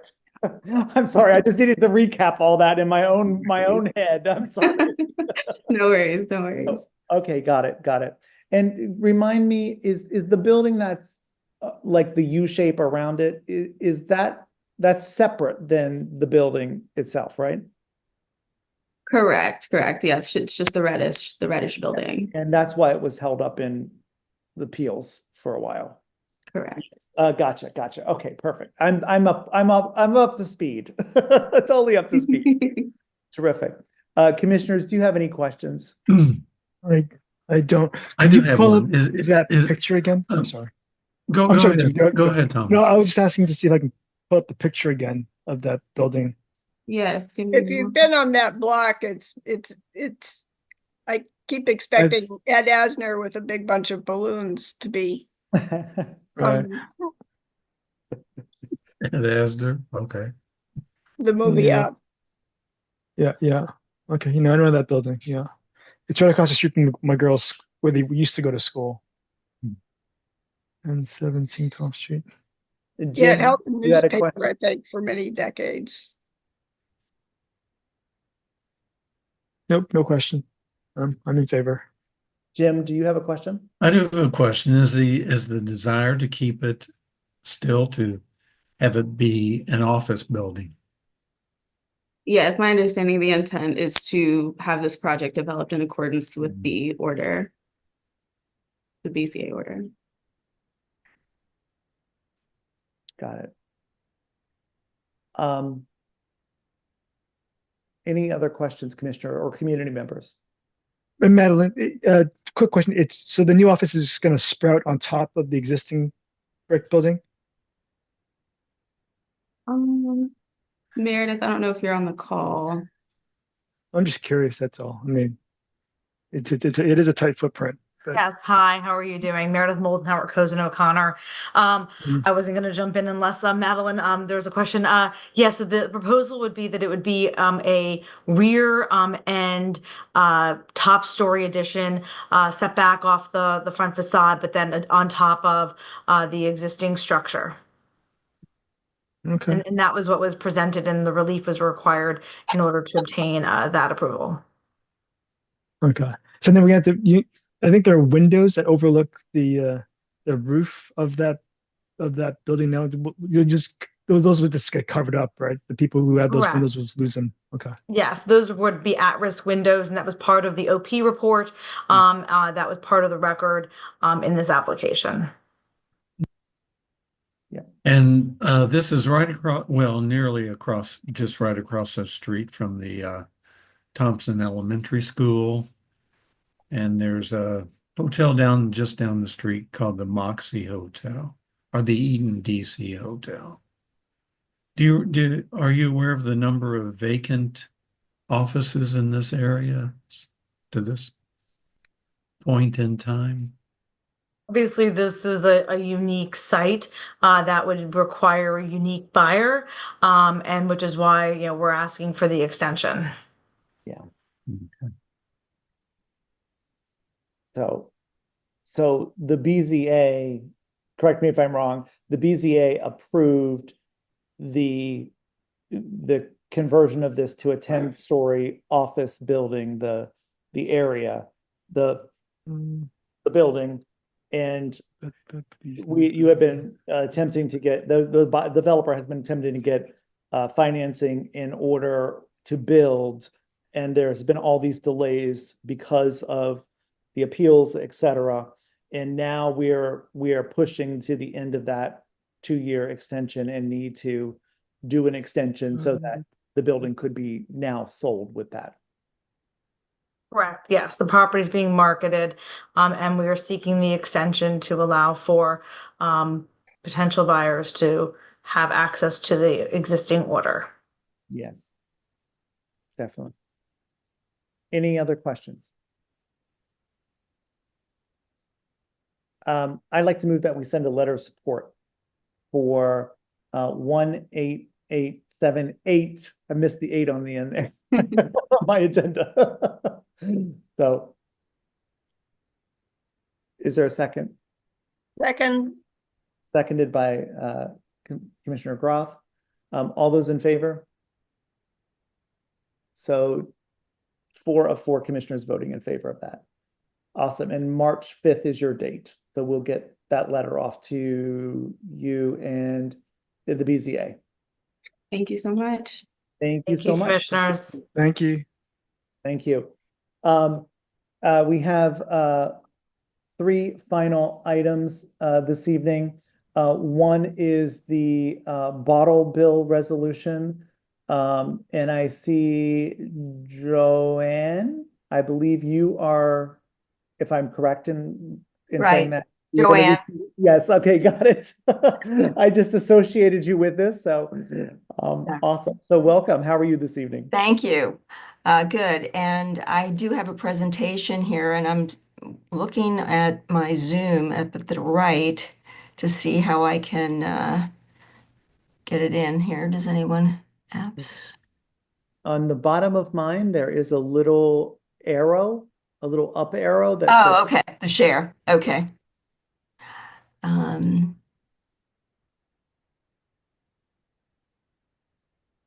I'm sorry, I just needed to recap all that in my own head. I'm sorry. No worries. Okay, got it. And remind me, is the building that's like the U shape around it, is that's separate than the building itself, right? Correct. Yeah, it's just the reddish building. And that's why it was held up in the appeals for a while. Correct. Gotcha. Okay, perfect. I'm up to speed. Totally up to speed. Terrific. Commissioners, do you have any questions? I don't. I Can do you have pull one. up that picture again? I'm sorry. Go sorry, ahead. Jim. Go ahead, Thomas. No, I was just asking to see if I can pull up the picture again of that building. Yes. If you've been on that block, it's I keep expecting Ed Asner with a big bunch of balloons to be Right. Ed Asner. Okay. The movie Yeah. Up. Yeah, yeah. Okay, I know that building. Yeah, it's right across the street from my girls where they used to go to school. And 17th Street. Yeah, it Jim, held the you had a newspaper, question? I think, for many decades. Nope, no question. I'm in favor. Jim, do you have a question? I do have a question. Is the desire to keep it still to have it be an office building? Yeah, it's my understanding the intent is to have this project developed in accordance with the order, the BCA order. Got it. Any other questions, Commissioner or community members? And Madeline, quick question. It's so the new office is going to sprout on top of the existing brick building? Meredith, I don't know if you're on the call. I'm just curious, that's all. I mean, it is a tight footprint. But Yes, hi, how are you doing? Meredith Moldenhauer, Cozen O'Connor. I wasn't going to jump in unless Madeline, there was a question. Yes, so the proposal would be that it would be a rear and top story addition set back off the front facade, but then on top of the existing structure. Okay. And that was what was presented, and the relief was required in order to obtain that approval. Okay. So then we have I think there are windows that overlook the roof of that building now. You just those would just get covered up, right? The people who had those Correct. windows would lose them. Okay. Yes, those would be at-risk windows, and that was part of the OP report. That was part of the record in this application. And this is right across, well, nearly across, just right across the street from the Thompson Elementary School. And there's a hotel just down the street called the Moxie Hotel or the Eden DC Hotel. Are you aware of the number of vacant offices in this area to this point in time? Obviously, this is a unique site that would require a unique buyer, and which is why we're asking for the extension. Yeah. Okay. So the BZA, correct me if I'm wrong, the BZA approved the conversion of this to a 10-story office building, the area, the building, and you have been attempting to get the developer has been attempting to get financing in order to build, and there's been all these delays because of the appeals, etc. And now we are pushing to the end of that 2-year extension and need to do an extension so that the building could be now sold with that. Correct. Yes, the property is being marketed, and we are seeking the extension to allow for potential buyers to have access to the existing order. Yes, definitely. Any other questions? I'd like to move that we send a letter of support for 18878. I missed the 8 on the end there on my agenda. So, is there a second? Second. Seconded by Commissioner Groff. All those in favor? So 4 of 4 commissioners voting in favor of that. Awesome. And March 5th is your date. So we'll get that letter off to you and the BZA. Thank you so much. Thank you so much. Commissioners. Thank you. Thank you. We have 3 final items this evening. One is the bottle bill resolution. And I see Joanne, I believe you are, if I'm correct in saying that. Joanne. Yes, okay, got it. I just associated you with this, so awesome. So welcome. How are you this evening? Thank you. Good. And I do have a presentation here, and I'm looking at my Zoom up at the right to see how I can get it in here. Does anyone? Apps. On the bottom of mine, there is a little arrow, a little up arrow that Oh, says, okay, the share, okay.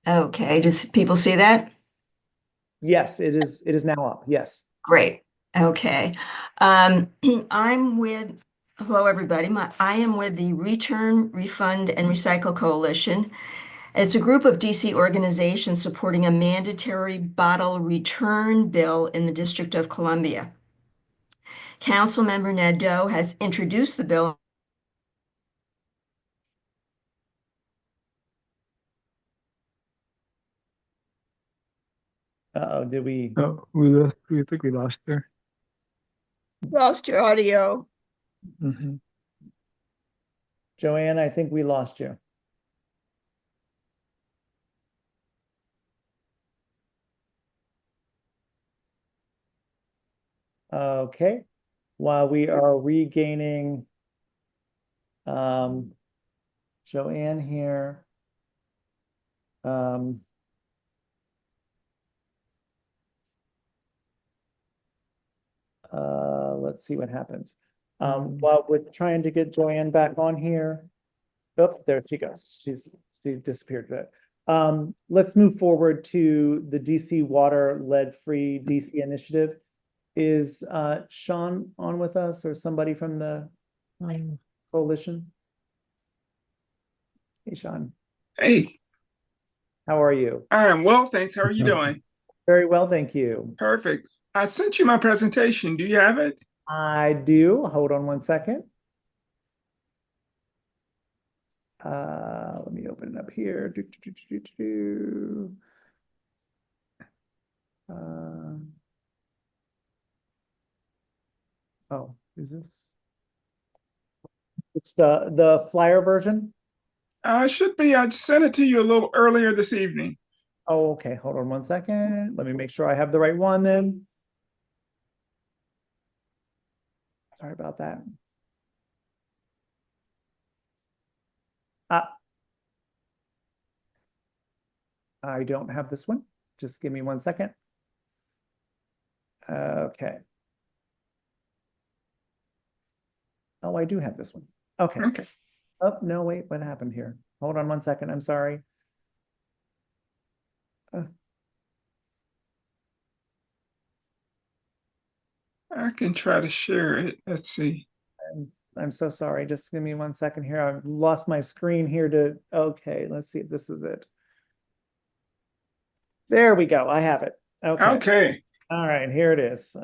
Okay, does people see that? yes, it is now up. Yes. Great. Okay. I'm with, hello, everybody. I am with the Return, Refund, and Recycle Coalition. It's a group of DC organizations supporting a mandatory bottle return bill in the District of Columbia. Councilmember Nadeau has introduced the bill. Uh-oh, did we? Oh, we think we lost her. Lost your audio. Mhm. Joanne, I think we lost you. Okay. While we are regaining Joanne here. Let's see what happens. While we're trying to get Joanne back on here. Oh, there she goes. She disappeared a bit. Let's move forward to the DC Water Lead-Free DC initiative. Is Sean on with us or somebody from the coalition? Hey, Sean. Hey, How are you? I am well, thanks. How are you doing? Very well, thank you. Perfect. I sent you my presentation. Do you have it? I do. Hold on one second. Let me open it up here. Oh, is this? It's the flyer version. Should be. I sent it to you a little earlier this evening. Oh, okay. Hold on one second. Let me make sure I have the right one then. Sorry about that. I don't have this one. Just give me 1 second. Okay. Oh, I do have this one. Okay. Okay. Oh, no, wait, what happened here? Hold on 1 second. I'm sorry. I can try to share it. Let's see. I'm so sorry. Just give me 1 second here. I've lost my screen here to, okay, let's see if this is it. There we go. I have it. Okay. Okay. All right, here it is.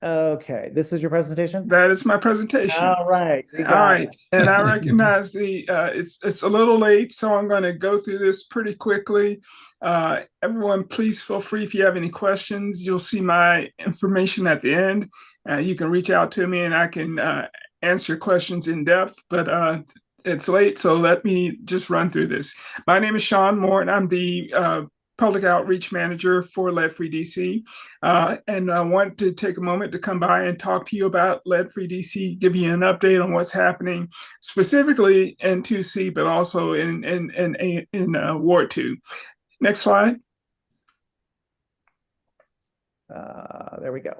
Okay, this is your presentation? That is my presentation. All right. All right. And I recognize it's a little late, so I'm going to go through this pretty quickly. Everyone, please feel free if you have any questions. You'll see my information at the end. You can reach out to me and I can answer your questions in depth, but it's late, so let me just run through this. My name is Sean Moore, and I'm the Public Outreach Manager for Lead-Free DC. And I want to take a moment to come by and talk to you about Lead-Free DC, give you an update on what's happening specifically in 2C, but also in Ward 2. Next slide. There we go.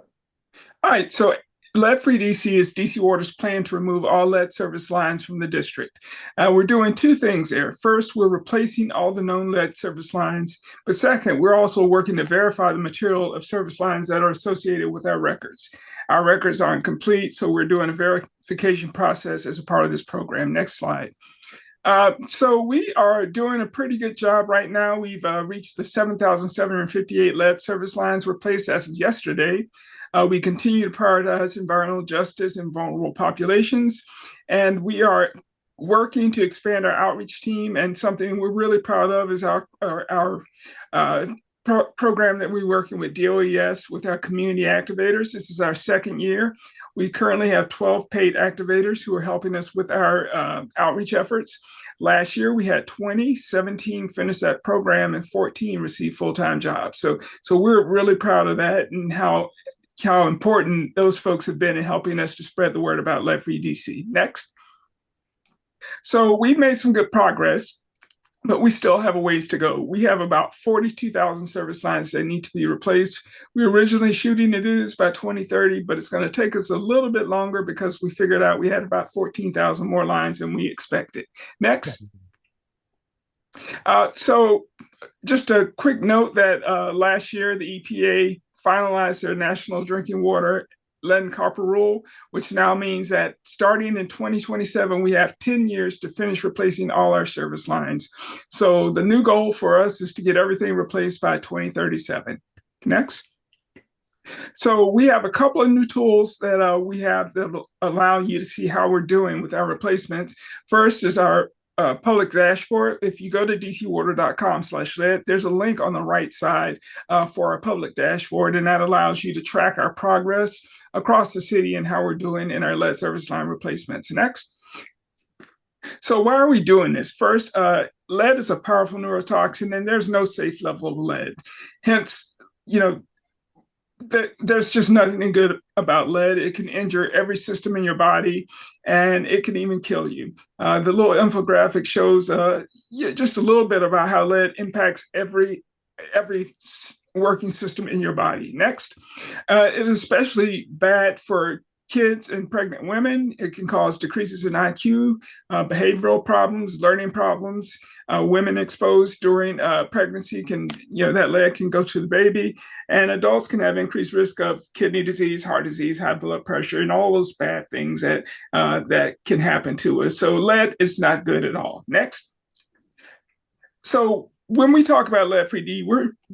All right, so Lead-Free DC is DC Water's plan to remove all lead service lines from the district. We're doing two things there. First, we're replacing all the known lead service lines. But second, we're also working to verify the material of service lines that are associated with our records. Our records aren't complete, so we're doing a verification process as a part of this program. Next slide. So we are doing a pretty good job right now. We've reached the 7,758 lead service lines replaced as of yesterday. We continue to prioritize environmental justice and vulnerable populations, and we are working to expand our outreach team. And something we're really proud of is our program that we're working with DOES with our community activators. This is our second year. We currently have 12 paid activators who are helping us with our outreach efforts. Last year, we had 20, 17 finished that program, and 14 received full-time jobs. So we're really proud of that and how important those folks have been in helping us to spread the word about Lead-Free DC. Next. So we've made some good progress, but we still have a ways to go. We have about 42,000 service lines that need to be replaced. We were originally shooting to do this by 2030, but it's going to take us a little bit longer because we figured out we had about 14,000 more lines than we expected. Next. So just a quick note that last year, the EPA finalized their national drinking water lead and copper rule, which now means that starting in 2027, we have 10 years to finish replacing all our service lines. So the new goal for us is to get everything replaced by 2037. Next. So we have a couple of new tools that we have that will allow you to see how we're doing with our replacements. First is our public dashboard. If you go to dcwater.com/lead, there's a link on the right side for our public dashboard, and that allows you to track our progress across the city and how we're doing in our lead service line replacements. Next. So why are we doing this? First, lead is a powerful neurotoxin, and there's no safe level of lead. Hence, there's just nothing good about lead. It can injure every system in your body, and it can even kill you. The little infographic shows just a little bit about how lead impacts every working system in your body. Next, it is especially bad for kids and pregnant women. It can cause decreases in IQ, behavioral problems, learning problems. Women exposed during pregnancy that lead can go to the baby, and adults can have increased risk of kidney disease, heart disease, high blood pressure, and all those bad things that can happen to us. So lead is not good at all. Next. So when we talk about lead-free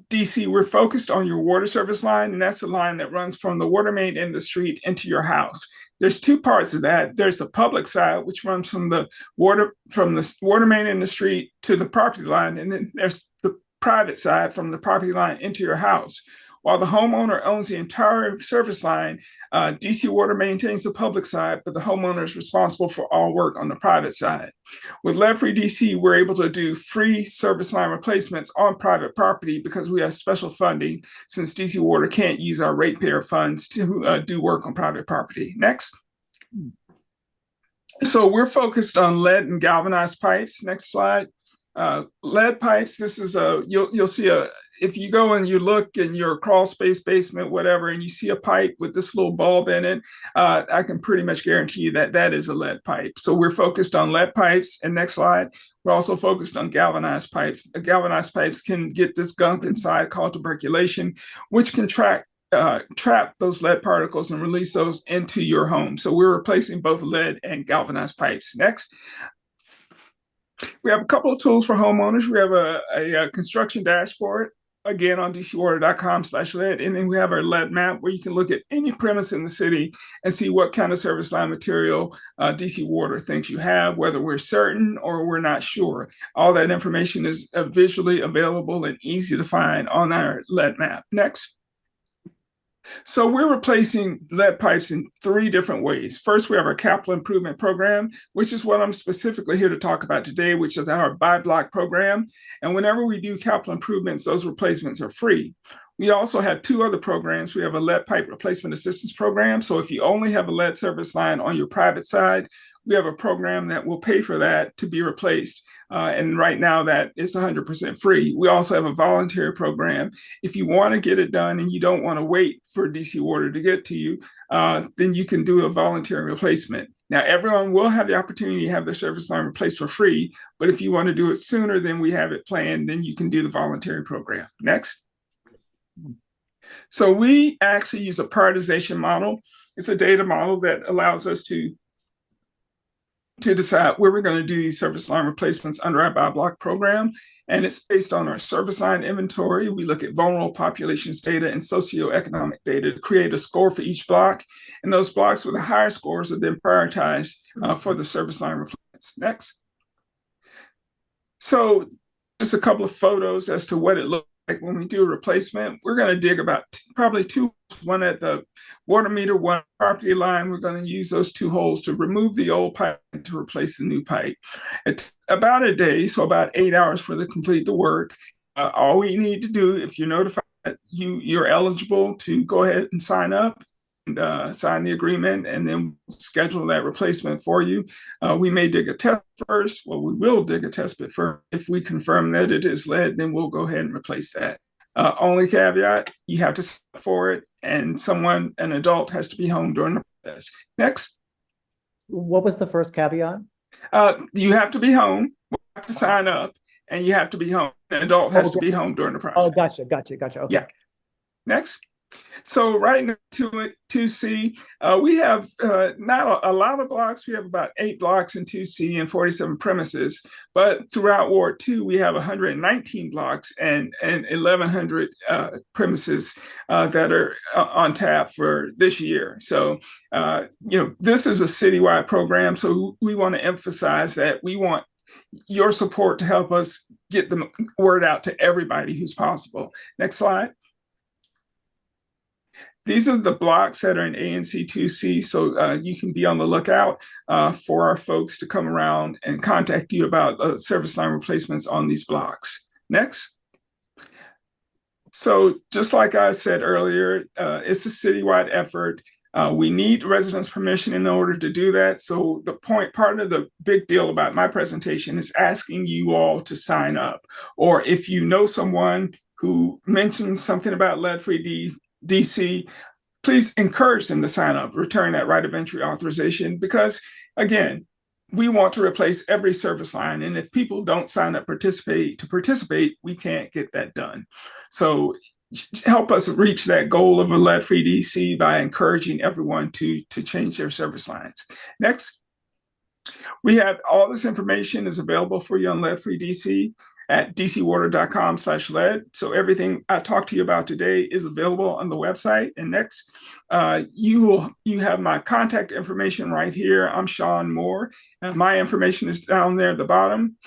DC, we're focused on your water service line, and that's the line that runs from the water main in the street into your house. There's two parts of that. There's the public side, which runs from the water main in the street to the property line, and then there's the private side from the property line into your house. While the homeowner owns the entire service line, DC Water maintains the public side, but the homeowner is responsible for all work on the private side. With lead-free DC, we're able to do free service line replacements on private property because we have special funding, since DC Water can't use our ratepayer funds to do work on private property. Next. So we're focused on lead and galvanized pipes. Next slide. Lead pipes, this is you'll see if you go and you look in your crawl space, basement, whatever, and you see a pipe with this little bulb in it, I can pretty much guarantee you that that is a lead pipe. So we're focused on lead pipes. And next slide, we're also focused on galvanized pipes. Galvanized pipes can get this gunk inside called tuberculation, which can trap those lead particles and release those into your home. So we're replacing both lead and galvanized pipes. Next. We have a couple of tools for homeowners. We have a construction dashboard, again, on dcwater.com/lead. And then we have our lead map where you can look at any premise in the city and see what kind of service line material DC Water thinks you have, whether we're certain or we're not sure. All that information is visually available and easy to find on our lead map. Next. So we're replacing lead pipes in 3 different ways. First, we have our capital improvement program, which is what I'm specifically here to talk about today, which is our buy block program. And whenever we do capital improvements, those replacements are free. We also have 2 other programs. We have a lead pipe replacement assistance program. So if you only have a lead service line on your private side, we have a program that will pay for that to be replaced. And right now that is 100% free. We also have a voluntary program. If you want to get it done and you don't want to wait for DC Water to get to you, then you can do a voluntary replacement. Now, everyone will have the opportunity to have their service line replaced for free, but if you want to do it sooner than we have it planned, then you can do the voluntary program. Next. So we actually use a prioritization model. It's a data model that allows us to decide where we're going to do these service line replacements under our buy block program. And it's based on our service line inventory. We look at vulnerable populations data and socioeconomic data to create a score for each block. And those blocks with the higher scores are then prioritized for the service line replacements. Next. So just a couple of photos as to what it looks like when we do a replacement. We're going to dig about probably 2, one at the water meter, one property line. We're going to use those 2 holes to remove the old pipe and to replace the new pipe. It's about a day, so about 8 hours for the complete the work. All we need to do, if you're notified that you're eligible to go ahead and sign up, and sign the agreement, and then schedule that replacement for you. We may dig a test first. Well, we will dig a test bit first. If we confirm that it is lead, then we'll go ahead and replace that. Only caveat, you have to sign up for it, and an adult has to be home during the process. Next. What was the first caveat? You have to be home, you have to sign up, and you have to be home. An adult has to be home during the process. Oh, gotcha. Okay. Yeah. Next. So right now, 2C, we have not a lot of blocks. We have about 8 blocks in 2C and 47 premises. But throughout Ward 2, we have 119 blocks and 1,100 premises that are on tap for this year. So, this is a citywide program. So we want to emphasize that we want your support to help us get the word out to everybody who's possible. Next slide. These are the blocks that are in ANC 2C, so you can be on the lookout for our folks to come around and contact you about service line replacements on these blocks. Next. So just like I said earlier, it's a citywide effort. We need residents' permission in order to do that. So part of the big deal about my presentation is asking you all to sign up. Or if you know someone who mentions something about lead-free DC, please encourage them to sign up, return that right of entry authorization, because again, we want to replace every service line. And if people don't sign up to participate, we can't get that done. So help us reach that goal of a lead-free DC by encouraging everyone to change their service lines. Next. We have all this information is available for you on lead-free DC at dcwater.com/lead. So everything I talked to you about today is available on the website. And next, you have my contact information right here. I'm Sean Moore, and my information is down there at the bottom.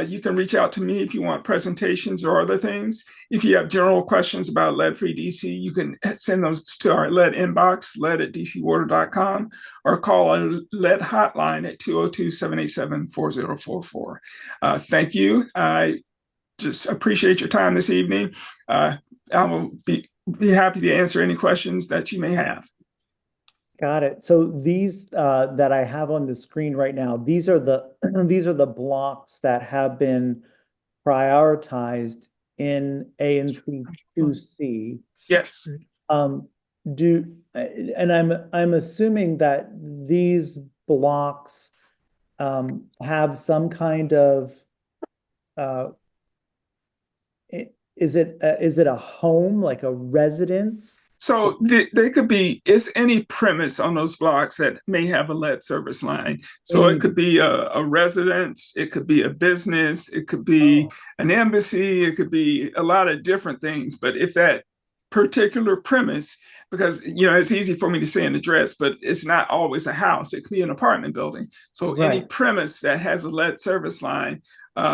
You can reach out to me if you want presentations or other things. If you have general questions about lead-free DC, you can send those to our lead inbox, lead@dcwater.com, or call our lead hotline at 202-787-4044. Thank you. I just appreciate your time this evening. I will be happy to answer any questions that you may have. Got it. So these that I have on the screen right now, these are the blocks that have been prioritized in ANC 2C. Yes. I'm assuming that these blocks have some kind of is it a home, like a residence? So they could be, it's any premise on those blocks that may have a lead service line. So it could be a residence, it could be a business, it could be an embassy, it could be a lot of different things. But if that particular premise, because it's easy for me to say an address, but it's not always a house, it could be an apartment building. So any premise that has a lead service line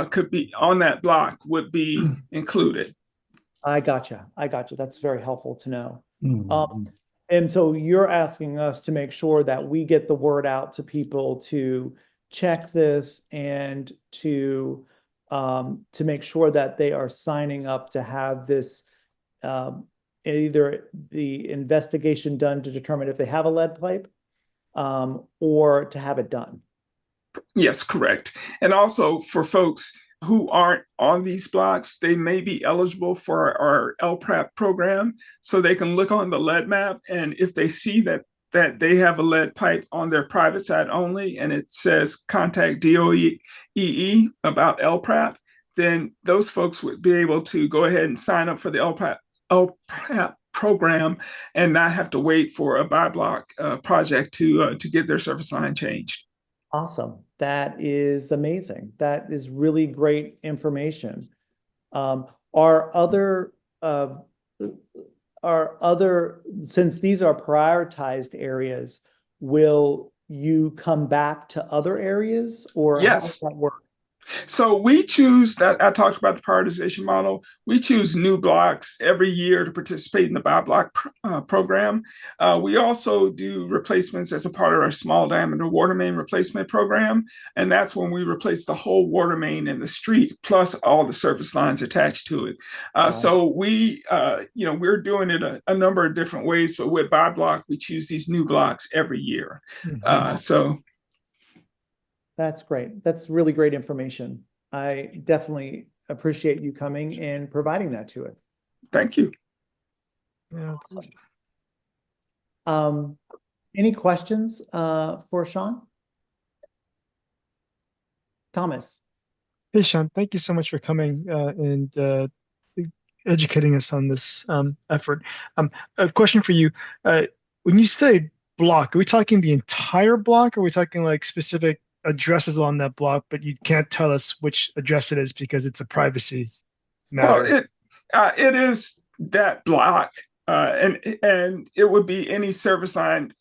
could be on that block would be included. I gotcha. That's very helpful to know. And so you're asking us to make sure that we get the word out to people to check this and to make sure that they are signing up to have this either the investigation done to determine if they have a lead pipe or to have it done. Yes, correct. And also for folks who aren't on these blocks, they may be eligible for our LPRAP program. So they can look on the lead map, and if they see that they have a lead pipe on their private side only, and it says contact DOEE about LPRAP, then those folks would be able to go ahead and sign up for the LPRAP program and not have to wait for a by block project to get their service line changed. Awesome. That is amazing. That is really great information. Are other, since these are prioritized areas, will you come back to other areas, or how does that work? So we choose that. I talked about the prioritization model. We choose new blocks every year to participate in the bi-block program. We also do replacements as a part of our small diameter water main replacement program. And that's when we replace the whole water main in the street, plus all the service lines attached to it. So we, we're doing it a number of different ways, but with bi-block, we choose these new blocks every year. So that's great. That's really great information. I definitely appreciate you coming and providing that to us. Thank you. Yeah. Any questions for Sean? Thomas. Hey, Sean, thank you so much for coming and educating us on this effort. A question for you. When you say block, are we talking the entire block, or are we talking like specific addresses on that block, but you can't tell us which address it is because it's a privacy matter? Well, it is that block, and it would be any service line,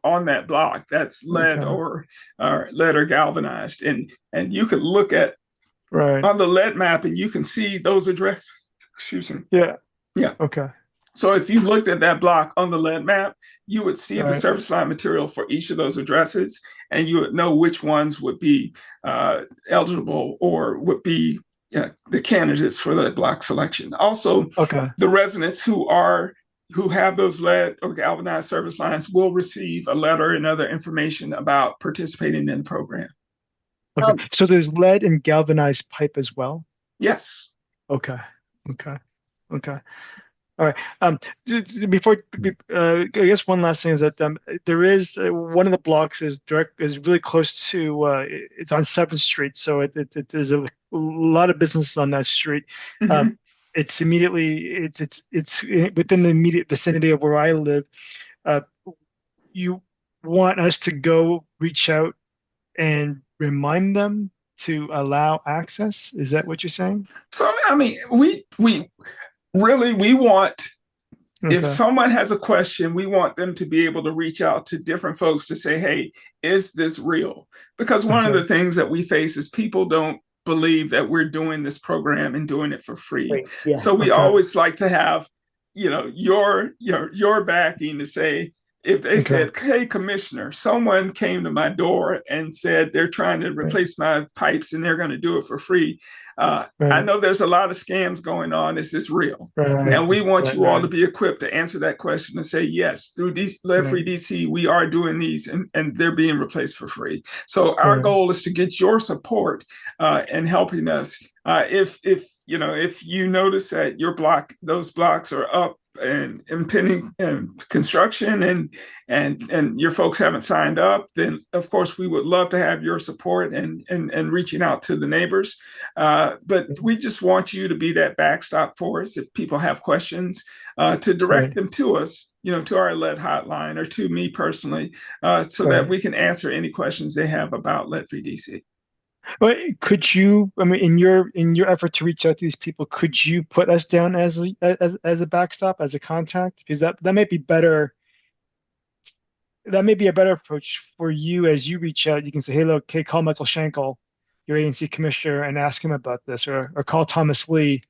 on that block that's lead or lead or galvanized, and you could look at on the lead map and you can see those addresses. Excuse me. Yeah. Okay. So if you looked at that block on the lead map, you would see the service line material for each of those addresses, and you would know which ones would be eligible or would be the candidates for the block selection. Also, the residents who have those lead or galvanized service lines will receive a letter and other information about participating in the program. Okay. So there's lead and galvanized pipe as well? Yes. Okay. All right. Before, I guess one last thing is that there is one of the blocks is really close to. It's on 7th Street, so there's a lot of business on that street. It's within the immediate vicinity of where I live. You want us to go reach out and remind them to allow access? Is that what you're saying? So I mean, we want, if someone has a question, we want them to be able to reach out to different folks to say, hey, is this real? Because one of the things that we face is people don't believe that we're doing this program and doing it for free. So we always like to have, your backing to say, if they said, hey, Commissioner, someone came to my door and said they're trying to replace my pipes and they're going to do it for free. I know there's a lot of scams going on. Is this real? And we want you all to be equipped to answer that question and say, yes, through Lead-Free DC, we are doing these and they're being replaced for free. So our goal is to get your support in helping us. If you notice that those blocks are up and impending construction and your folks haven't signed up, then of course we would love to have your support and reaching out to the neighbors. But we just want you to be that backstop for us if people have questions, to direct them to us, to our lead hotline or to me personally, so that we can answer any questions they have about Lead-Free DC. Well, could you, I mean, in your effort to reach out to these people, could you put us down as a backstop, as a contact? Because that might be better. That may be a better approach for you as you reach out. You can say, hey, look, call Michael Schenkel, your ANC commissioner, and ask him about this, or call Thomas Lee,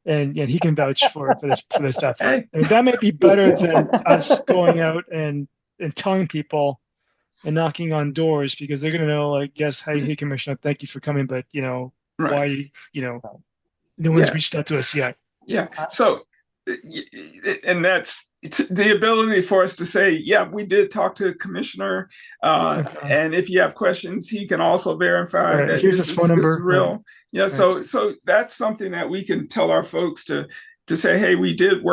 and he can vouch for this effort. I mean, that may be better than us going out and telling people and knocking on doors, because they're going to know, like, yes, hey, Commissioner, thank you for coming, but why, no one's reached out to us yet. Yeah. So, and that's the ability for us to say, yeah, we did talk to the commissioner, and if you have questions, he can also verify that here's his phone number. This is real. Yeah. So that's something that we can tell our folks to say, hey, we did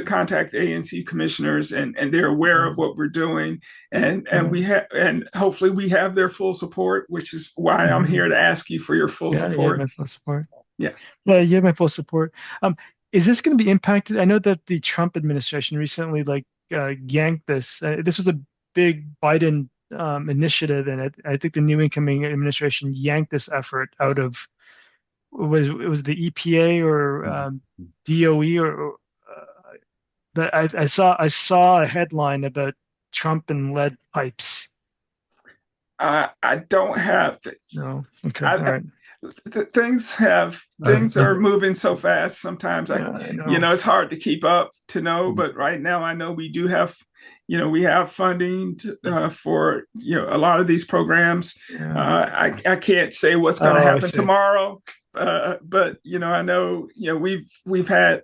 contact the ANC commissioners, and they're aware of what we're doing, and hopefully we have their full support, which is why I'm here to ask you for your full support. Yeah, my full support. Yeah, you have my full support. Is this going to be impacted? I know that the Trump administration recently yanked this. This was a big Biden initiative, and I think the new incoming administration yanked this effort out of. It was the EPA or DOE but I saw a headline about Trump and lead pipes. I don't have. No. Okay. All right. things are moving so fast. Sometimes I know. it's hard to keep up to know, but right now I know we do have, we have funding for, a lot of these programs. I can't say what's going to happen tomorrow, but, I know, we've had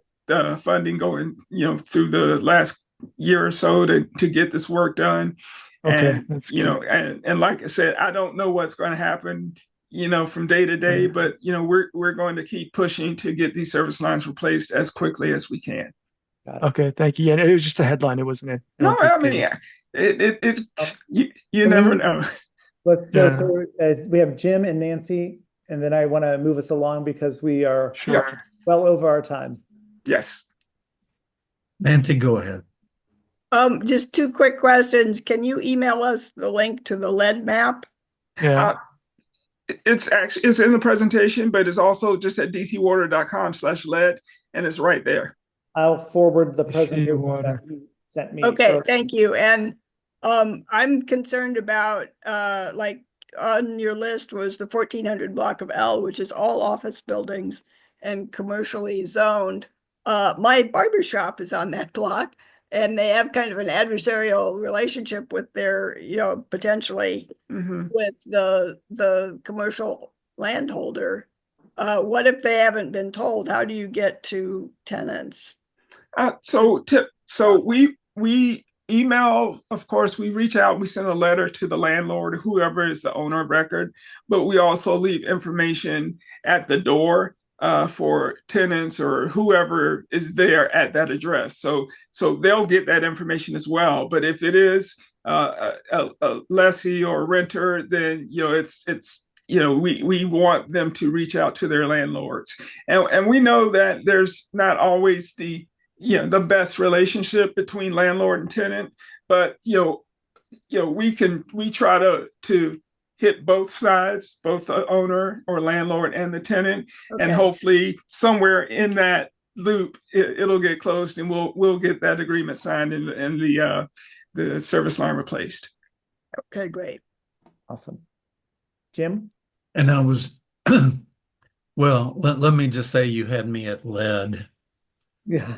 funding going, through the last year or so to get this work done. Okay, And, that's good. and like I said, I don't know what's going to happen, from day to day, but, we're going to keep pushing to get these service lines replaced as quickly as we can. Okay, thank you. Yeah, it was just a headline. It wasn't a No, I mean, you never know. Let's go through. We have Jim and Nancy, and then I want to move us along because we are well over our time. Yes. Nancy, go ahead. Just two quick questions. Can you email us the link to the lead map? Yeah. It's in the presentation, but it's also just at dcwater.com/lead, and it's right there. I'll forward the presentation that you sent me. Okay, thank you. And I'm concerned about like on your list was the 1400 block of L, which is all office buildings and commercially zoned. My barber shop is on that block, and they have kind of an adversarial relationship with their, potentially with the commercial landholder. What if they haven't been told? How do you get to tenants? So we email, of course, we reach out, we send a letter to the landlord, whoever is the owner of record, but we also leave information at the door for tenants or whoever is there at that address. So they'll get that information as well. But if it is a lessee or a renter, then it's we want them to reach out to their landlords, and we know that there's not always the best relationship between landlord and tenant, but we try to hit both sides, both the owner or landlord and the tenant, and hopefully somewhere in that loop it'll get closed, and we'll get that agreement signed and the service line replaced. Okay, great, awesome. Jim? And I was well, let me just say you had me at lead. Yeah.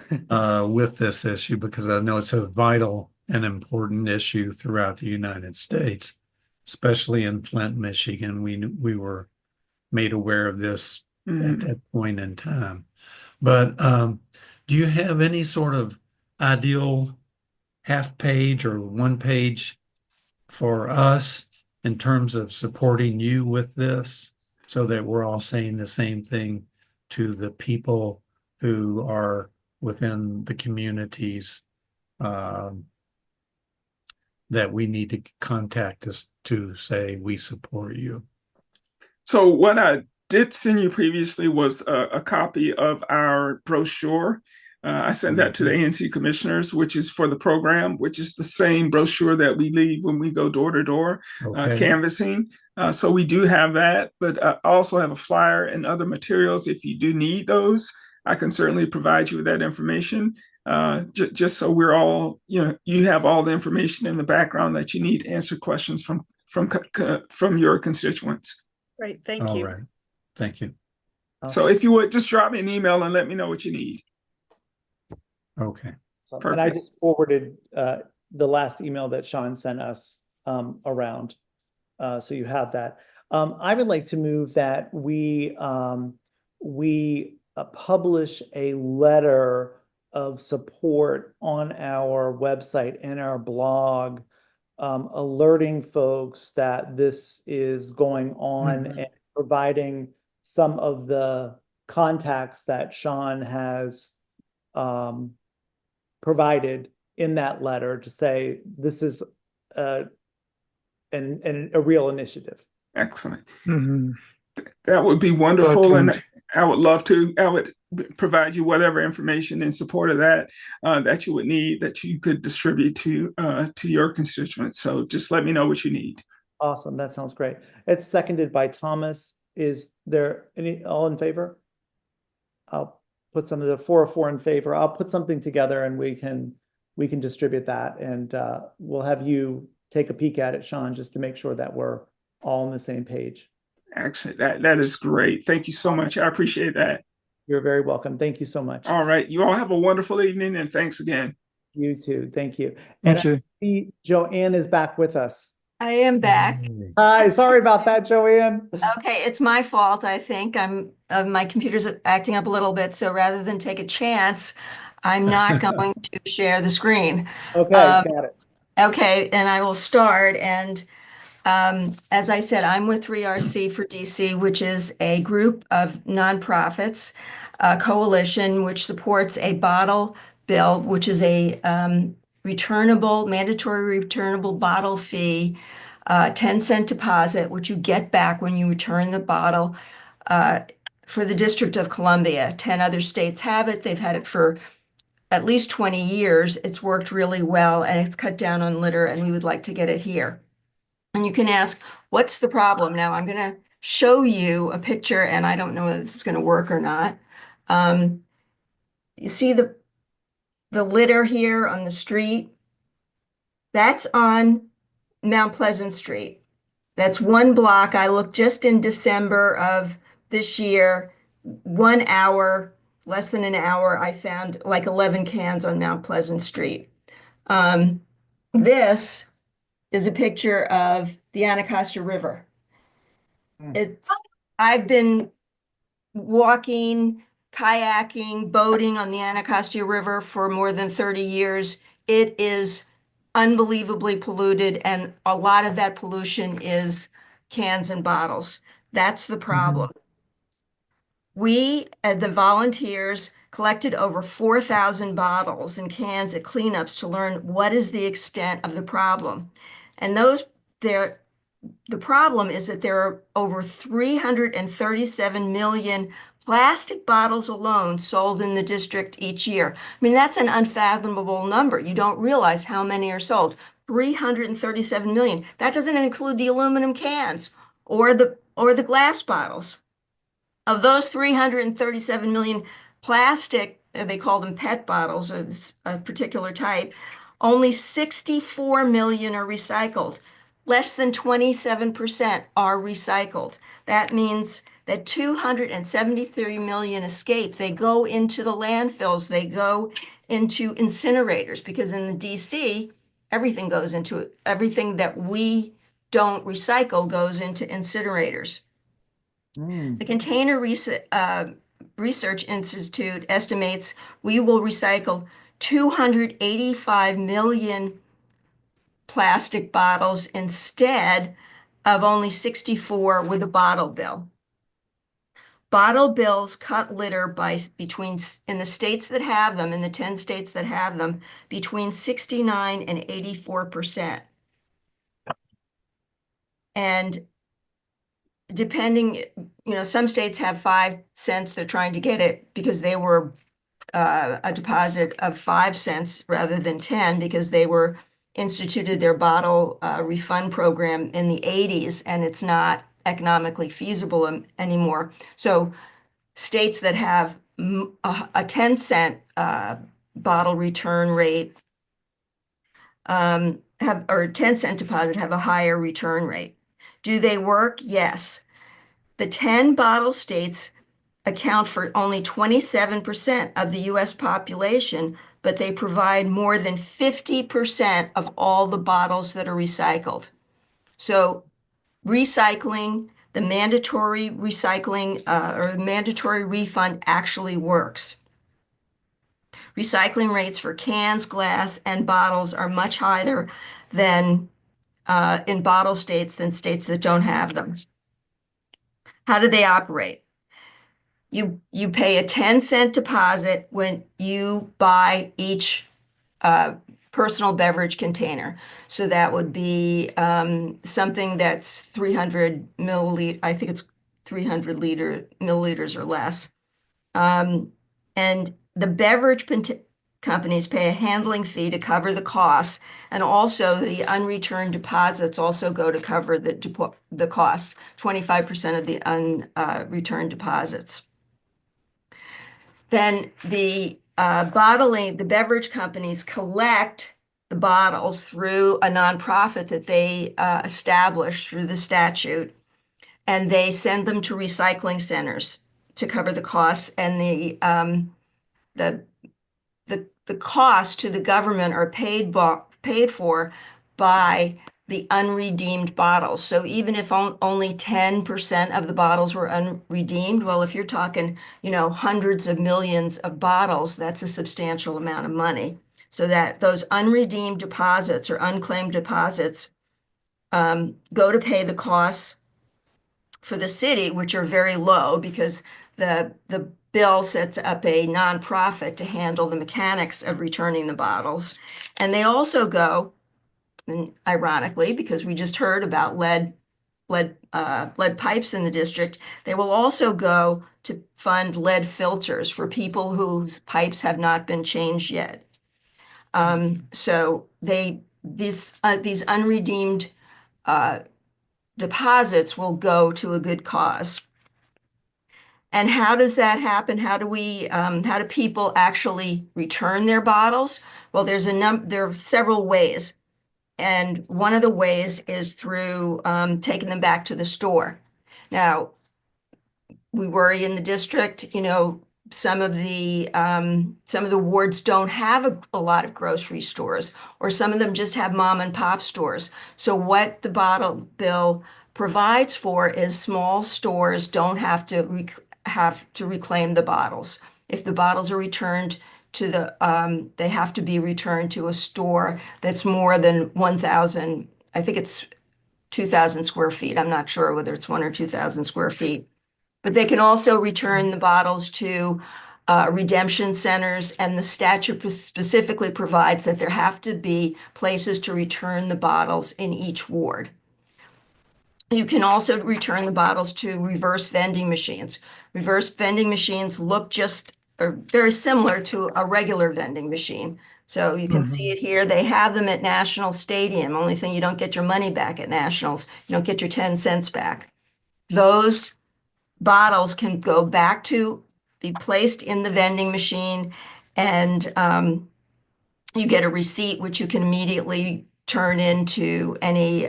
With this issue, because I know it's a vital and important issue throughout the United States, especially in Flint, Michigan. We were made aware of this at that point in time. But do you have any sort of ideal half page or one page for us in terms of supporting you with this, so that we're all saying the same thing to the people who are within the communities that we need to contact us to say we support you? So what I did send you previously was a copy of our brochure. I sent that to the ANC commissioners, which is for the program, which is the same brochure that we leave when we go door to door canvassing. So we do have that, but I also have a flyer and other materials. If you do need those, I can certainly provide you with that information, just so we're all, you have all the information in the background that you need to answer questions from your constituents. Great, thank you. All right, thank you. So if you would just drop me an email and let me know what you need. Okay. And I just forwarded the last email that Sean sent us around, so you have that. I would like to move that we publish a letter of support on our website and our blog, alerting folks that this is going on and providing some of the contacts that Sean has provided in that letter to say this is a real initiative. Excellent. That would be wonderful, and I would love to. I would provide you whatever information in support of that that you would need, that you could distribute to your constituents. So just let me know what you need. Awesome. That sounds great. It's seconded by Thomas. Is there all in favor? I'll put some of the 4 or 4 in favor. I'll put something together and we can distribute that, and we'll have you take a peek at it, Sean, just to make sure that we're all on the same page. Actually, that is great. Thank you so much. I appreciate that. You're very welcome. Thank you so much. All right. You all have a wonderful evening, and thanks again. You too. Thank you. Me And I too. see Joanne is back with us. I am back. Hi, sorry about that, Joanne. Okay, it's my fault. I think my computer's acting up a little bit, so rather than take a chance, I'm not going to share the screen. Okay, got it. Okay, and I will start. And as I said, I'm with 3RC for DC, which is a group of nonprofits, a coalition which supports a bottle bill, which is a mandatory returnable bottle fee, 10-cent deposit, which you get back when you return the bottle for the District of Columbia. 10 other states have it. They've had it for at least 20 years. It's worked really well, and it's cut down on litter, and we would like to get it here. And you can ask, what's the problem? Now, I'm going to show you a picture, and I don't know if this is going to work or not. You see the litter here on the street? That's on Mount Pleasant Street. That's one block. I looked just in December of this year, 1 hour, less than an hour, I found like 11 cans on Mount Pleasant Street. This is a picture of the Anacostia River. I've been walking, kayaking, boating on the Anacostia River for more than 30 years. It is unbelievably polluted, and a lot of that pollution is cans and bottles. That's the problem. We, the volunteers, collected over 4,000 bottles and cans at cleanups to learn what is the extent of the problem. And the problem is that there are over 337 million plastic bottles alone sold in the district each year. I mean, that's an unfathomable number. You don't realize how many are sold. 337 million. That doesn't include the aluminum cans or the glass bottles. Of those 337 million plastic, they call them PET bottles, or a particular type, only 64 million are recycled. Less than 27% are recycled. That means that 273 million escape. They go into the landfills, they go into incinerators, because in the DC, everything that we don't recycle goes into incinerators. The Container Research Institute estimates we will recycle 285 million plastic bottles instead of only 64 with a bottle bill. Bottle bills cut litter in the states that have them, in the 10 states that have them, between 69 and 84%. And depending, some states have 5 cents. They're trying to get it because they were a deposit of 5 cents rather than 10, because they were instituted their bottle refund program in the 80s, and it's not economically feasible anymore. So states that have a 10-cent bottle return rate or 10-cent deposit have a higher return rate. Do they work? Yes. The 10 bottle states account for only 27% of the US population, but they provide more than 50% of all the bottles that are recycled. So recycling, the mandatory recycling or mandatory refund actually works. Recycling rates for cans, glass, and bottles are much higher than in bottle states than states that don't have them. How do they operate? You pay a 10-cent deposit when you buy each personal beverage container. So that would be something that's 300 milliliter. I think it's 300 milliliters or less. And the beverage companies pay a handling fee to cover the costs, and also the unreturned deposits also go to cover the cost, 25% of the unreturned deposits. Then the beverage companies collect the bottles through a nonprofit that they establish through the statute. and they send them to recycling centers to cover the costs, and the costs to the government are paid for by the unredeemed bottles. So even if only 10% of the bottles were unredeemed, well, if you're talking, hundreds of millions of bottles, that's a substantial amount of money. So that those unredeemed deposits or unclaimed deposits go to pay the costs for the city, which are very low because the bill sets up a nonprofit to handle the mechanics of returning the bottles. And they also go, and ironically, because we just heard about lead pipes in the district, they will also go to fund lead filters for people whose pipes have not been changed yet. So these unredeemed deposits will go to a good cause. And how does that happen? How do people actually return their bottles? Well, there are several ways. And one of the ways is through taking them back to the store. Now, we worry in the district, some of the wards don't have a lot of grocery stores, or some of them just have mom and pop stores. So what the bottle bill provides for is small stores don't have to reclaim the bottles. If the bottles are returned to they have to be returned to a store that's more than 1,000, I think it's 2,000 square feet. I'm not sure whether it's 1 or 2,000 square feet. But they can also return the bottles to redemption centers, and the statute specifically provides that there have to be places to return the bottles in each ward. You can also return the bottles to reverse vending machines. Reverse vending machines are very similar to a regular vending machine. So you can see it here. They have them at National Stadium. Only thing, you don't get your money back at Nationals. You don't get your 10 cents back. Those bottles can go back to be placed in the vending machine, and you get a receipt which you can immediately turn into any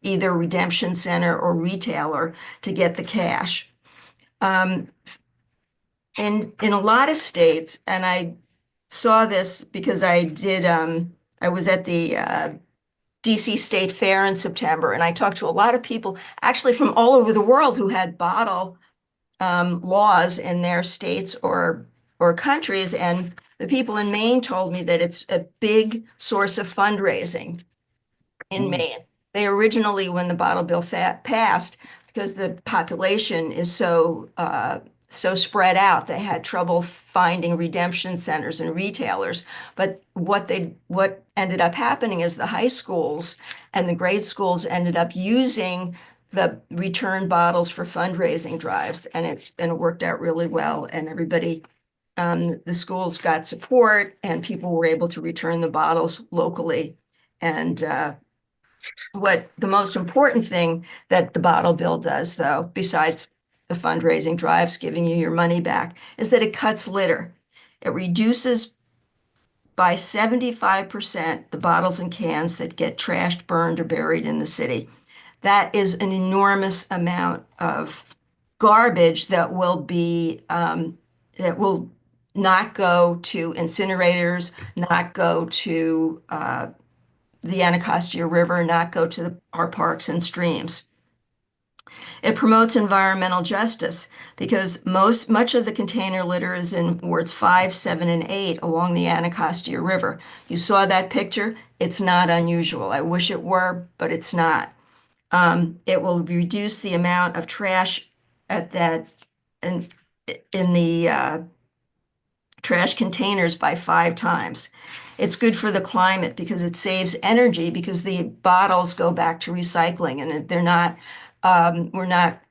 either redemption center or retailer to get the cash. In a lot of states, and I saw this because I was at the DC State Fair in September, and I talked to a lot of people actually from all over the world who had bottle laws in their states or countries. And the people in Maine told me that it's a big source of fundraising in Maine. They originally, when the bottle bill passed, because the population is so spread out, they had trouble finding redemption centers and retailers. But what ended up happening is the high schools and the grade schools ended up using the return bottles for fundraising drives, and it worked out really well. And everybody, the schools got support, and people were able to return the bottles locally. And what the most important thing that the bottle bill does, though, besides the fundraising drives giving you your money back, is that it cuts litter. It reduces by 75% the bottles and cans that get trashed, burned, or buried in the city. That is an enormous amount of garbage that will not go to incinerators, not go to the Anacostia River, not go to our parks and streams. It promotes environmental justice because much of the container litter is in wards 5, 7, and 8 along the Anacostia River. You saw that picture. It's not unusual. I wish it were, but it's not. It will reduce the amount of trash in the trash containers by 5 times. It's good for the climate because it saves energy because the bottles go back to recycling, and we're not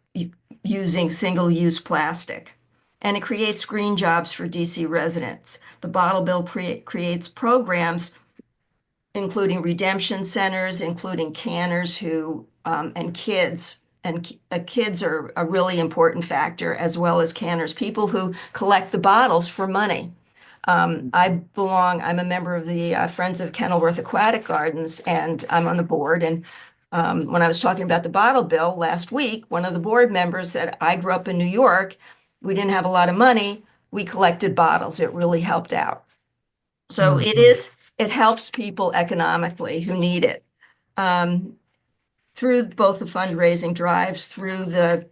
using single-use plastic. And it creates green jobs for DC residents. The bottle bill creates programs including redemption centers, including canners and kids. And kids are a really important factor, as well as canners, people who collect the bottles for money. I'm a member of the Friends of Kenilworth Aquatic Gardens, and I'm on the board. And When I was talking about the bottle bill last week, one of the board members said, I grew up in New York. We didn't have a lot of money. We collected bottles. It really helped out. So it helps people economically who need it. Through both the fundraising drives, through the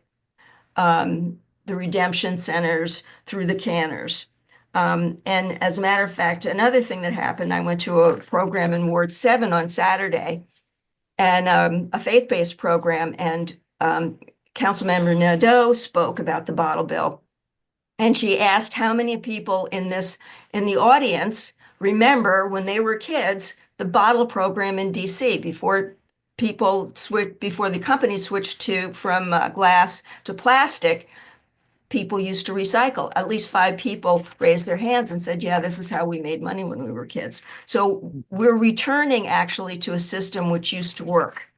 redemption centers, through the canners. And as a matter of fact, another thing that happened, I went to a program in Ward 7 on Saturday, and a faith-based program, and Councilmember Nadeau spoke about the bottle bill. And she asked how many people in the audience remember when they were kids, the bottle program in DC before the company switched from glass to plastic. People used to recycle. At least 5 people raised their hands and said, yeah, this is how we made money when we were kids. So we're returning actually to a system which used to work.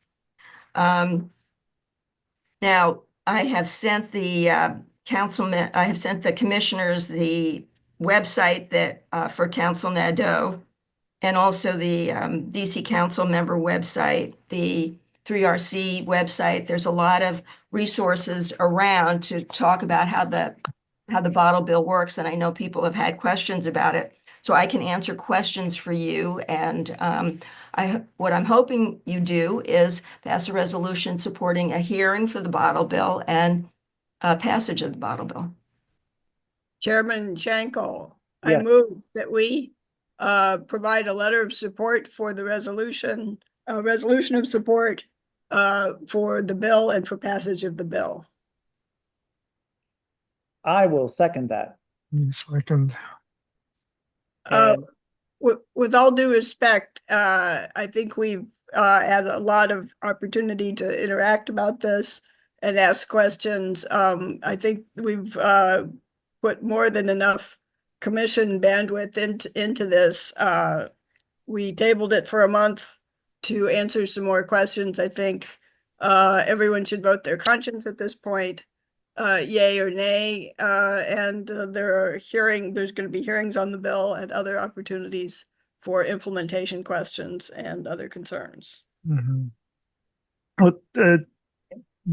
Now, I have sent the commissioners the website that for Council Nadeau, and also the DC Council member website, the 3RC website. There's a lot of resources around to talk about how the bottle bill works, and I know people have had questions about it, so I can answer questions for you. And what I'm hoping you do is pass a resolution supporting a hearing for the bottle bill and passage of the bottle bill. Chairman Schenkel, Yes. I move that we provide a letter of support for the resolution, a resolution of support for the bill and for passage of the bill. I will second that. Second. With all due respect, I think we've had a lot of opportunity to interact about this and ask questions. I think we've put more than enough commission bandwidth into this. We tabled it for a month to answer some more questions. I think everyone should vote their conscience at this point, yay or nay. And there's going to be hearings on the bill and other opportunities for implementation questions and other concerns. Mm-hmm. Well,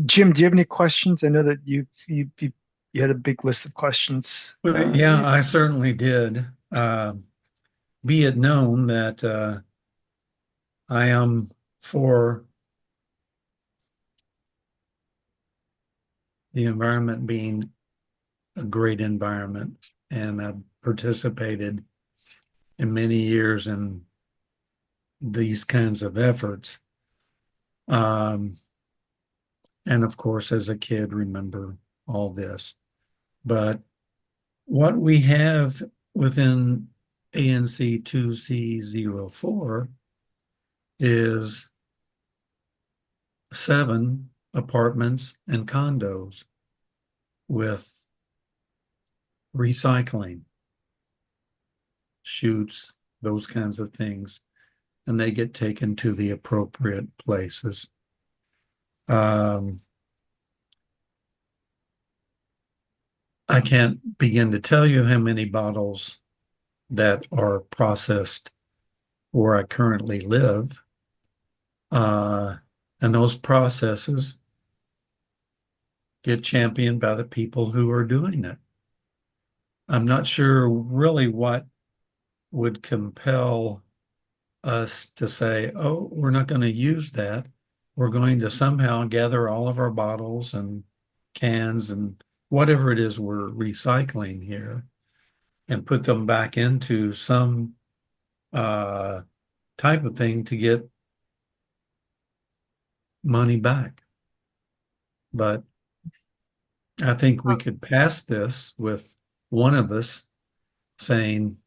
Jim, do you have any questions? I know that you had a big list of questions. Well, yeah, I certainly did. Be it known that I am for the environment being a great environment, and I've participated in many years in these kinds of efforts. And of course, as a kid, remember all this. But what we have within ANC 2C04 is 7 apartments and condos with recycling, chutes, those kinds of things, and they get taken to the appropriate places. I can't begin to tell you how many bottles that are processed where I currently live. And those processes get championed by the people who are doing it. I'm not sure really what would compel us to say, oh, we're not going to use that. We're going to somehow gather all of our bottles and cans and whatever it is we're recycling here and put them back into some type of thing to get money back. But I think we could pass this with one of us saying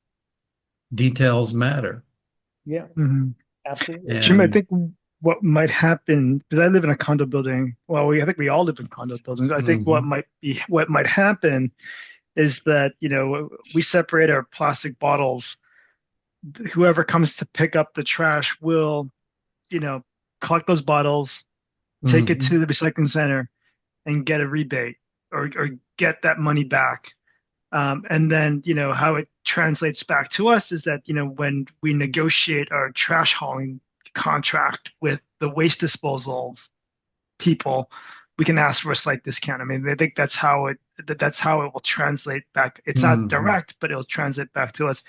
details matter. Yeah, Mm-hmm. absolutely. Jim, I think what might happen, because I live in a condo building. Well, I think we all live in condo buildings. I think what might happen is that, we separate our plastic bottles. Whoever comes to pick up the trash will, collect those bottles, take it to the recycling center, and get a rebate or get that money back. And then, how it translates back to us is that, when we negotiate our trash hauling contract with the waste disposals people, we can ask for a slight discount. I mean, I think that's how it will translate back. It's not direct, but it'll translate back to us.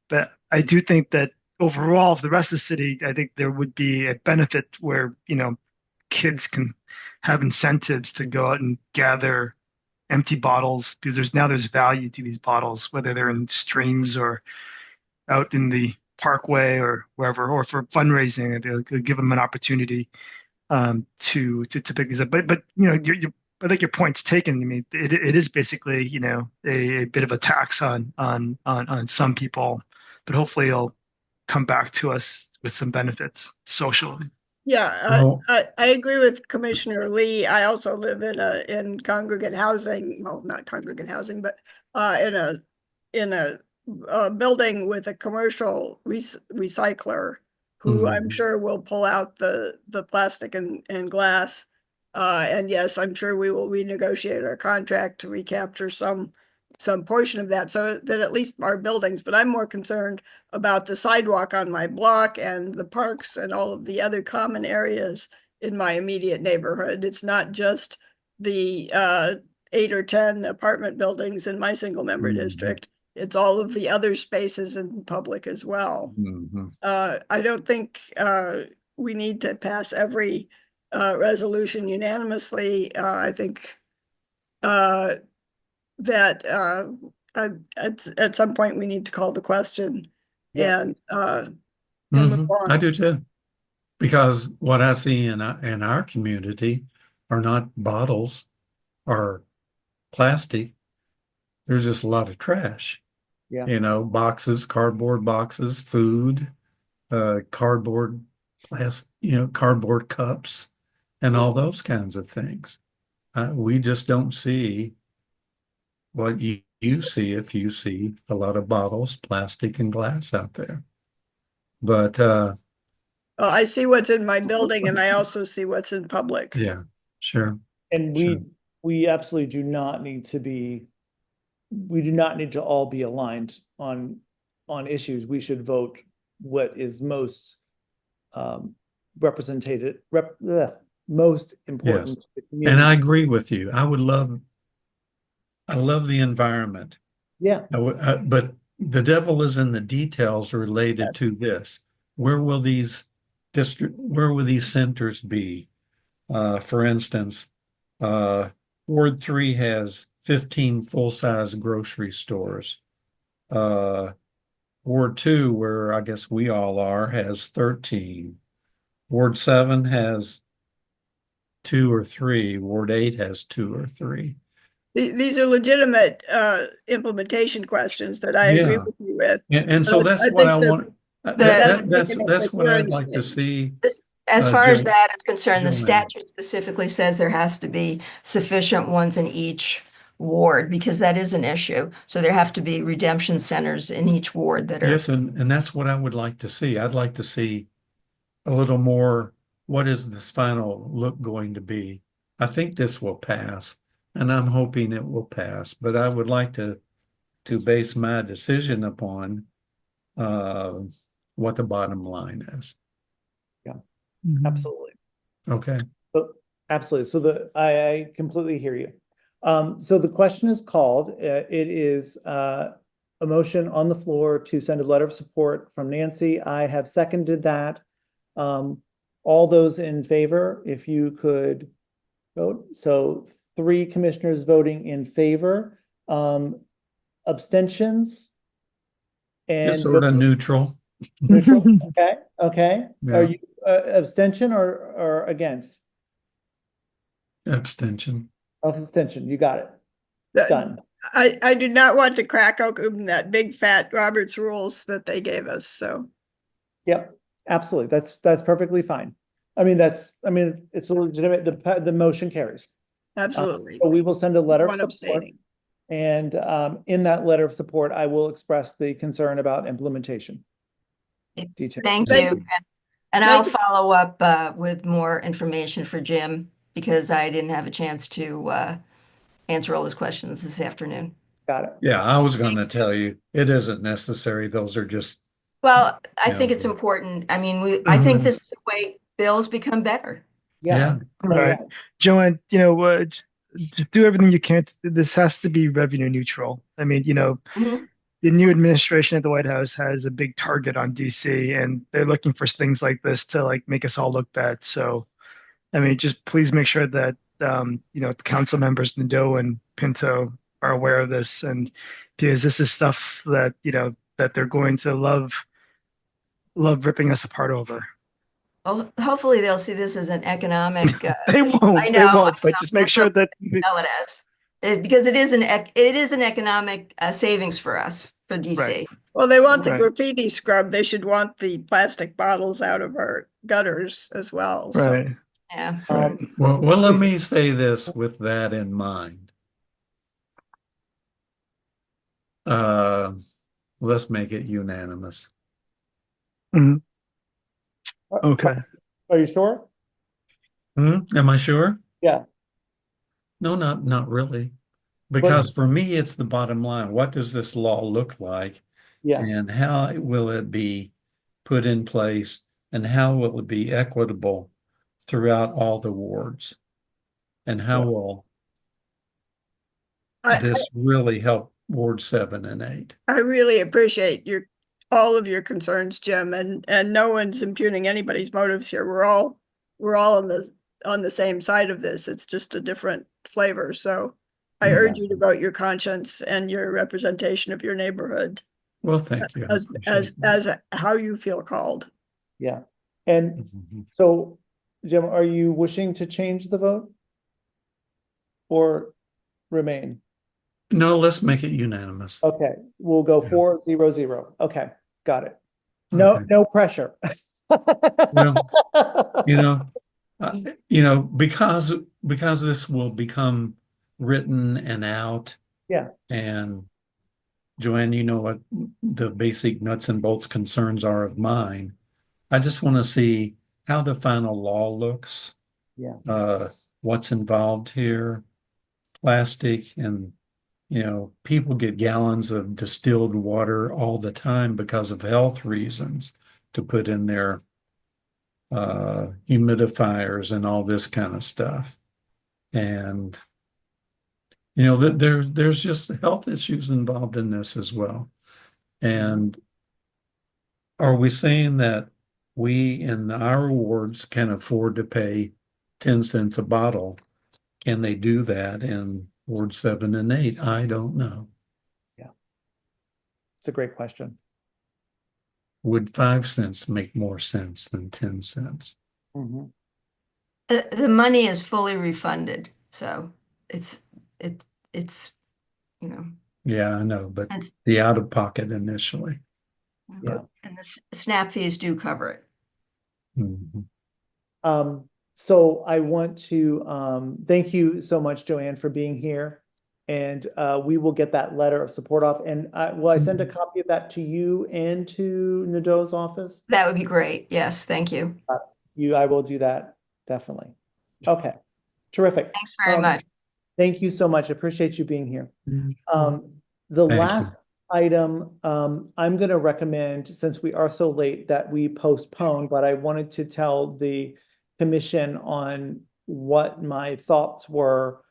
But I do think that overall, for the rest of the city, I think there would be a benefit where, kids can have incentives to go out and gather empty bottles, because there's value to these bottles, whether they're in streams or out in the parkway or wherever, or for fundraising. It'll give them an opportunity to pick these up. But I think your point's taken. I mean, it is basically a bit of a tax on some people, but hopefully it'll come back to us with some benefits socially. Yeah, I agree with Commissioner Lee. I also live in congregate housing. Well, not congregate housing, but in a building with a commercial recycler who I'm sure will pull out the plastic and glass. And yes, I'm sure we will renegotiate our contract to recapture some portion of that, so that at least our buildings. But I'm more concerned about the sidewalk on my block and the parks and all of the other common areas in my immediate neighborhood. It's not just the 8 or 10 apartment buildings in my single member district. It's all of the other spaces in public as well. I don't think we need to pass every resolution unanimously. I think that at some point we need to call the question and move on. I do too, because what I see in our community are not bottles or plastic. There's just a lot of trash. Yeah. Boxes, cardboard boxes, food, cardboard cardboard cups, and all those kinds of things. We just don't see what you see if you see a lot of bottles, plastic, and glass out there. But well, I see what's in my building, and I also see what's in public. Yeah, sure. And we absolutely do not need to all be aligned on issues. We should vote what is most most important. Yes. And I agree with you. I love the environment. Yeah. But the devil is in the details related to this. Where will these centers be? For instance, Ward 3 has 15 full-size grocery stores. Ward 2, where I guess we all are, has 13. Ward 7 has 2 or 3. Ward 8 has 2 or 3. These are legitimate implementation questions that I agree with you with. And so that's what I want. That's what I'd like to see. As far as that is concerned, the statute specifically says there has to be sufficient ones in each ward, because that is an issue. So there have to be redemption centers in each ward that are. Yes, and that's what I would like to see. I'd like to see a little more. What is this final look going to be? I think this will pass, and I'm hoping it will pass. But I would like to base my decision upon what the bottom line is. Yeah, absolutely. Okay. Absolutely. So I completely hear you. So the question is called. It is a motion on the floor to send a letter of support from Nancy. I have seconded that. All those in favor, if you could vote. So 3 commissioners voting in favor. Abstentions? And it's sort of neutral. Neutral? Okay. Yeah. Are you abstention or against? Abstention. Abstention. You got it. Done. I do not want to crack open that big fat Robert's rules that they gave us. So. Yep. Absolutely. That's perfectly fine. It's a legitimate. The motion carries. Absolutely. So we will send a letter of support. Abstaining. And in that letter of support, I will express the concern about implementation. Details. Thank you. And I'll follow up with more information for Jim, because I didn't have a chance to answer all his questions this afternoon. Got it. Yeah, I was going to tell you, it isn't necessary. Those are just Well, I you think know, it's important. I mean, I think this is the way bills become better. yeah. Right. Joanne, you know, just do everything you can. This has to be revenue neutral. I mean, you know, Mhm. the new administration at the White House has a big target on DC, and they're looking for things like this to like make us all look bad. So, I mean, just please make sure that you know, the council members Nadeau and Pinto are aware of this, and because this is stuff that you know that they're going to love ripping us apart over. Well, hopefully they'll see this as an economic. They won't. I They know. won't. But just make sure that Sell it as because it is an economic savings for us for DC. Right. Well, they want the Right. graffiti scrub. They should want the plastic bottles out of our gutters as well. So, Right. Yeah. Well, let me say this with that in mind. Let's make it unanimous. Mhm. Okay. Are you sure? Am I sure? Yeah. No, not really. Because for me, it's the bottom line. What does this law look like? Yeah. And how will it be put in place? And how will it be equitable throughout all the wards? And how will this really help Ward 7 and 8? I really appreciate all of your concerns, Jim, and no one's impugning anybody's motives here. We're all on the same side of this. It's just a different flavor. So I urge you to vote your conscience and your representation of your neighborhood Well, thank you. as how you feel called. Yeah. And so, Jim, are you wishing to change the vote or remain? No, let's make it unanimous. Okay, we'll go 4-0-0. Okay, got it. No, Okay. no pressure. Well, because this will become written and out. Yeah. And Joanne, you know what the basic nuts and bolts concerns are of mine. I just want to see how the final law looks. Yeah. What's involved here, plastic, and people get gallons of distilled water all the time because of health reasons to put in their humidifiers and all this kind of stuff. And there's just health issues involved in this as well. And are we saying that we in our wards can afford to pay 10 cents a bottle? Can they do that in Ward 7 and 8? I don't know. Yeah. It's a great question. Would 5 cents make more sense than 10 cents? Mm-hmm. The money is fully refunded, so it's Yeah, I know, but the out of pocket initially. Yeah. And the SNAP fees do cover it. Mm-hmm. So I want to thank you so much, Joanne, for being here. And we will get that letter of support off. And will I send a copy of that to you and to Nadeau's office? That would be great. Yes, thank you. I will do that, definitely. Okay, terrific. Thanks very much. Thank you so much. I appreciate you being here. The last item, I'm going to recommend, since we are so late, that we postpone, but I wanted to tell the commission on what my thoughts were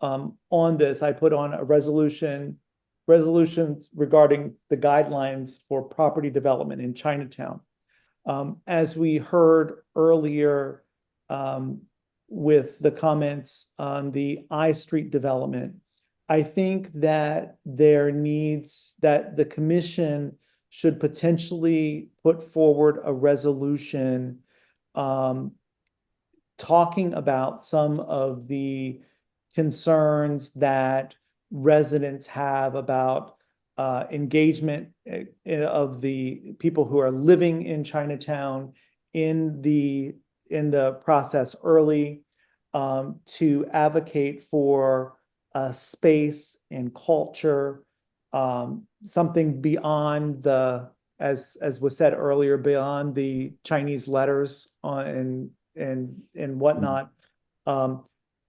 on this. I put on a resolutions regarding the guidelines for property development in Chinatown. As we heard earlier with the comments on the I Street development, I think that the commission should potentially put forward a resolution talking about some of the concerns that residents have about engagement of the people who are living in Chinatown in the process early, to advocate for space and culture, something beyond as was said earlier, beyond the Chinese letters and whatnot.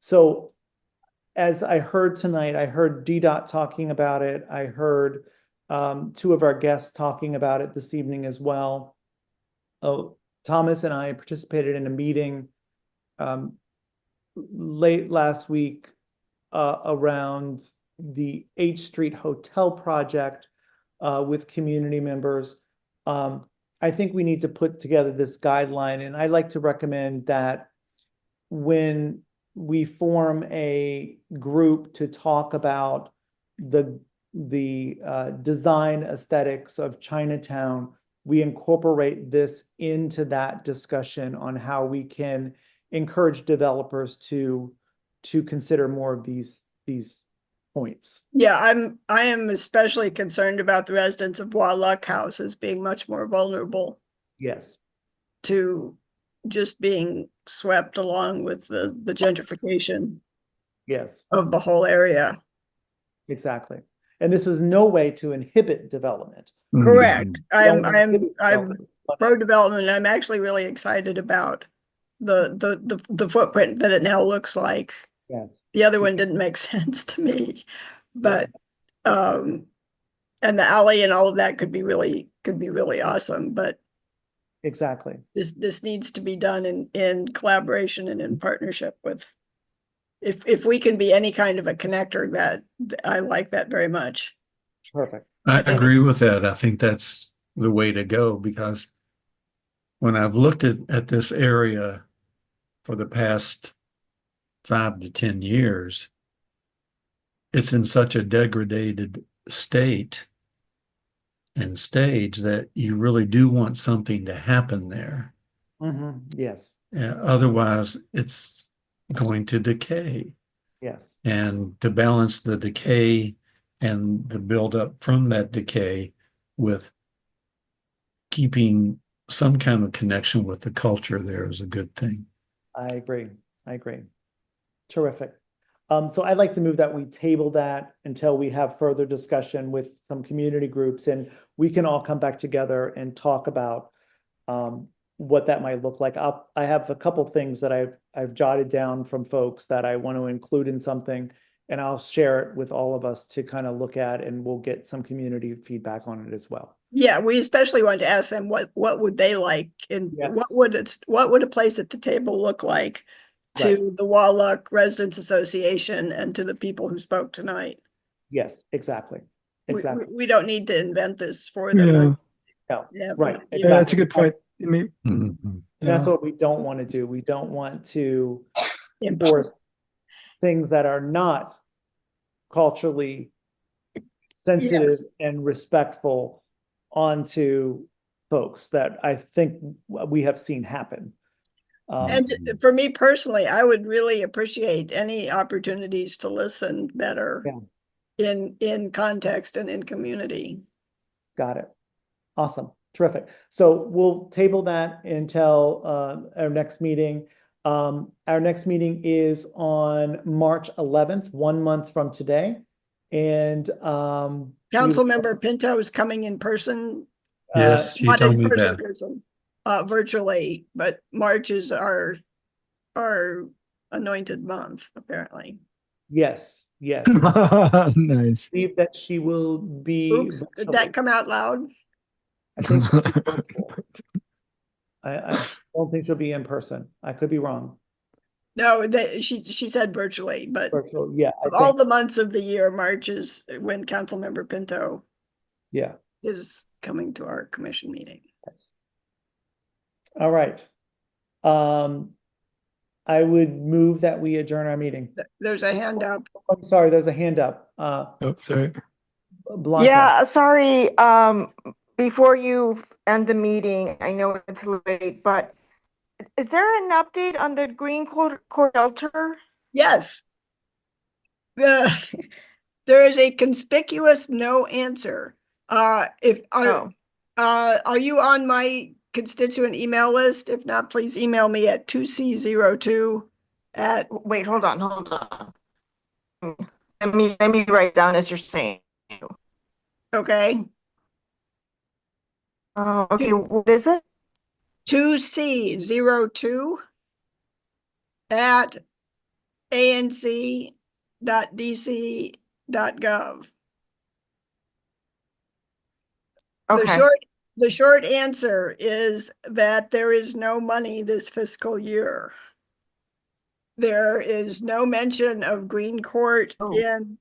So as I heard tonight, I heard DDOT talking about it. I heard two of our guests talking about it this evening as well. Oh, Thomas and I participated in a meeting late last week around the H Street Hotel project with community members. I think we need to put together this guideline, and I'd like to recommend that when we form a group to talk about the design aesthetics of Chinatown, we incorporate this into that discussion on how we can encourage developers to consider more of these points. Yeah, I am especially concerned about the residents of Luck House as being much more vulnerable. Yes. To just being swept along with the gentrification. Yes. Of the whole area. Exactly. And this is no way to inhibit development. Correct. I'm pro development. I'm actually really excited about the footprint that it now looks like. Yes. The other one didn't make sense to me, but and the alley and all of that could be really awesome, but exactly. This needs to be done in collaboration and in partnership with, if we can be any kind of a connector, that I like that very much. Perfect. I agree with that. I think that's the way to go, because when I've looked at this area for the past 5 to 10 years, it's in such a degraded state and stage that you really do want something to happen there. Yes. Otherwise, it's going to decay. Yes. And to balance the decay and the buildup from that decay with keeping some kind of connection with the culture there is a good thing. I agree. Terrific. So I'd like to move that we table that until we have further discussion with some community groups, and we can all come back together and talk about what that might look like. I have a couple things that I've jotted down from folks that I want to include in something, and I'll share it with all of us to kind of look at, and we'll get some community feedback on it as well. Yeah, we especially want to ask them what would they like, and what would a place at the table look like to the Wallach Residents Association and to the people who spoke tonight. Yes, exactly. We don't need to invent this for them. No, yeah, right. Yeah, that's a good point. That's what we don't want to do. We don't want to enforce things that are not culturally sensitive and respectful onto folks that I think we have seen happen. And for me personally, I would really appreciate any opportunities to listen better in context and in community. Got it. Awesome. Terrific. So we'll table that until our next meeting. Our next meeting is on March 11th, 1 month from today. And Councilmember Pinto is coming in person. Yes, she told me that. Virtually, but March is our anointed month, apparently. Yes, yes. Nice. I believe that she will be. Oops, did that come out loud? I think she'll be virtual. I don't think she'll be in person. I could be wrong. No, she said virtually, but virtual, yeah. All the months of the year, March is when Councilmember Pinto is coming to our commission meeting. Yes. All right. I would move that we adjourn our meeting. There's a hand up. I'm sorry, there's a hand up. Oh, sorry. Blanca. Yeah, sorry. Before you end the meeting, I know it's late, but is there an update on the Green Court shelter? Yes. There is a conspicuous no answer. Are you on my constituent email list? If not, please email me at 2C02 at. Wait, hold on. Let me write down as you're saying. Okay. Okay, what is it? 2C02 at anc.dc.gov. Okay. The short answer is that there is no money this fiscal year. There is no mention of Green Court in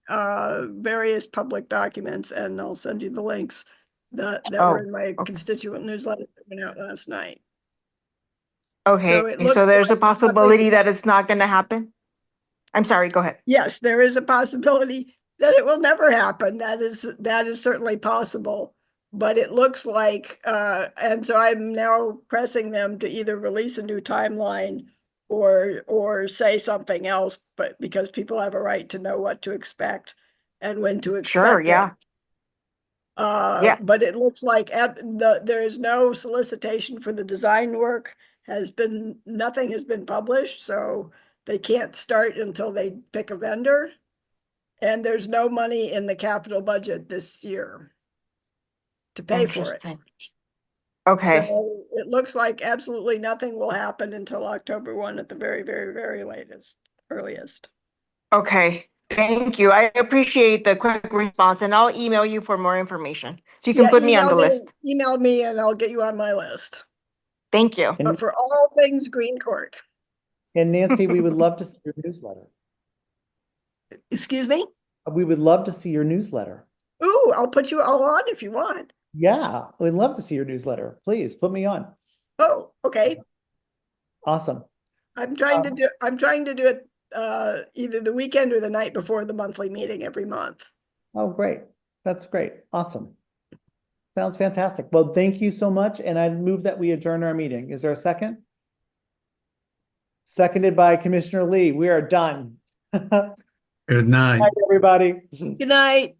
various public documents, and I'll send you the links that were in my constituent newsletter that went out last night. Okay, it looks so there's a like nothing- possibility that it's not going to happen? I'm sorry, go ahead. Yes, there is a possibility that it will never happen. That is certainly possible. But it looks like, and so I'm now pressing them to either release a new timeline or say something else, but because people have a right to know what to expect and when to expect Sure, yeah. it. But it looks like there is no solicitation for the design work. Nothing has been published, so they can't start until they pick a vendor. And there's no money in the capital budget this year to pay for it. Okay. So it looks like absolutely nothing will happen until October 1 at the very, very, very earliest. Okay, thank you. I appreciate the quick response, and I'll email you for more information. So you can put me on the list. Email me and I'll get you on my list. Thank you. But for all things Green Court. And Nancy, we would love to see your newsletter. Excuse me? We would love to see your newsletter. Ooh, I'll put you all on if you want. Yeah, we'd love to see your newsletter. Please put me on. Oh, okay. Awesome. I'm trying to do it either the weekend or the night before the monthly meeting every month. Oh, great. That's great. Awesome. Sounds fantastic. Well, thank you so much. And I move that we adjourn our meeting. Is there a second? Seconded by Commissioner Lee. We are done. Good night. Good night, everybody. Good night.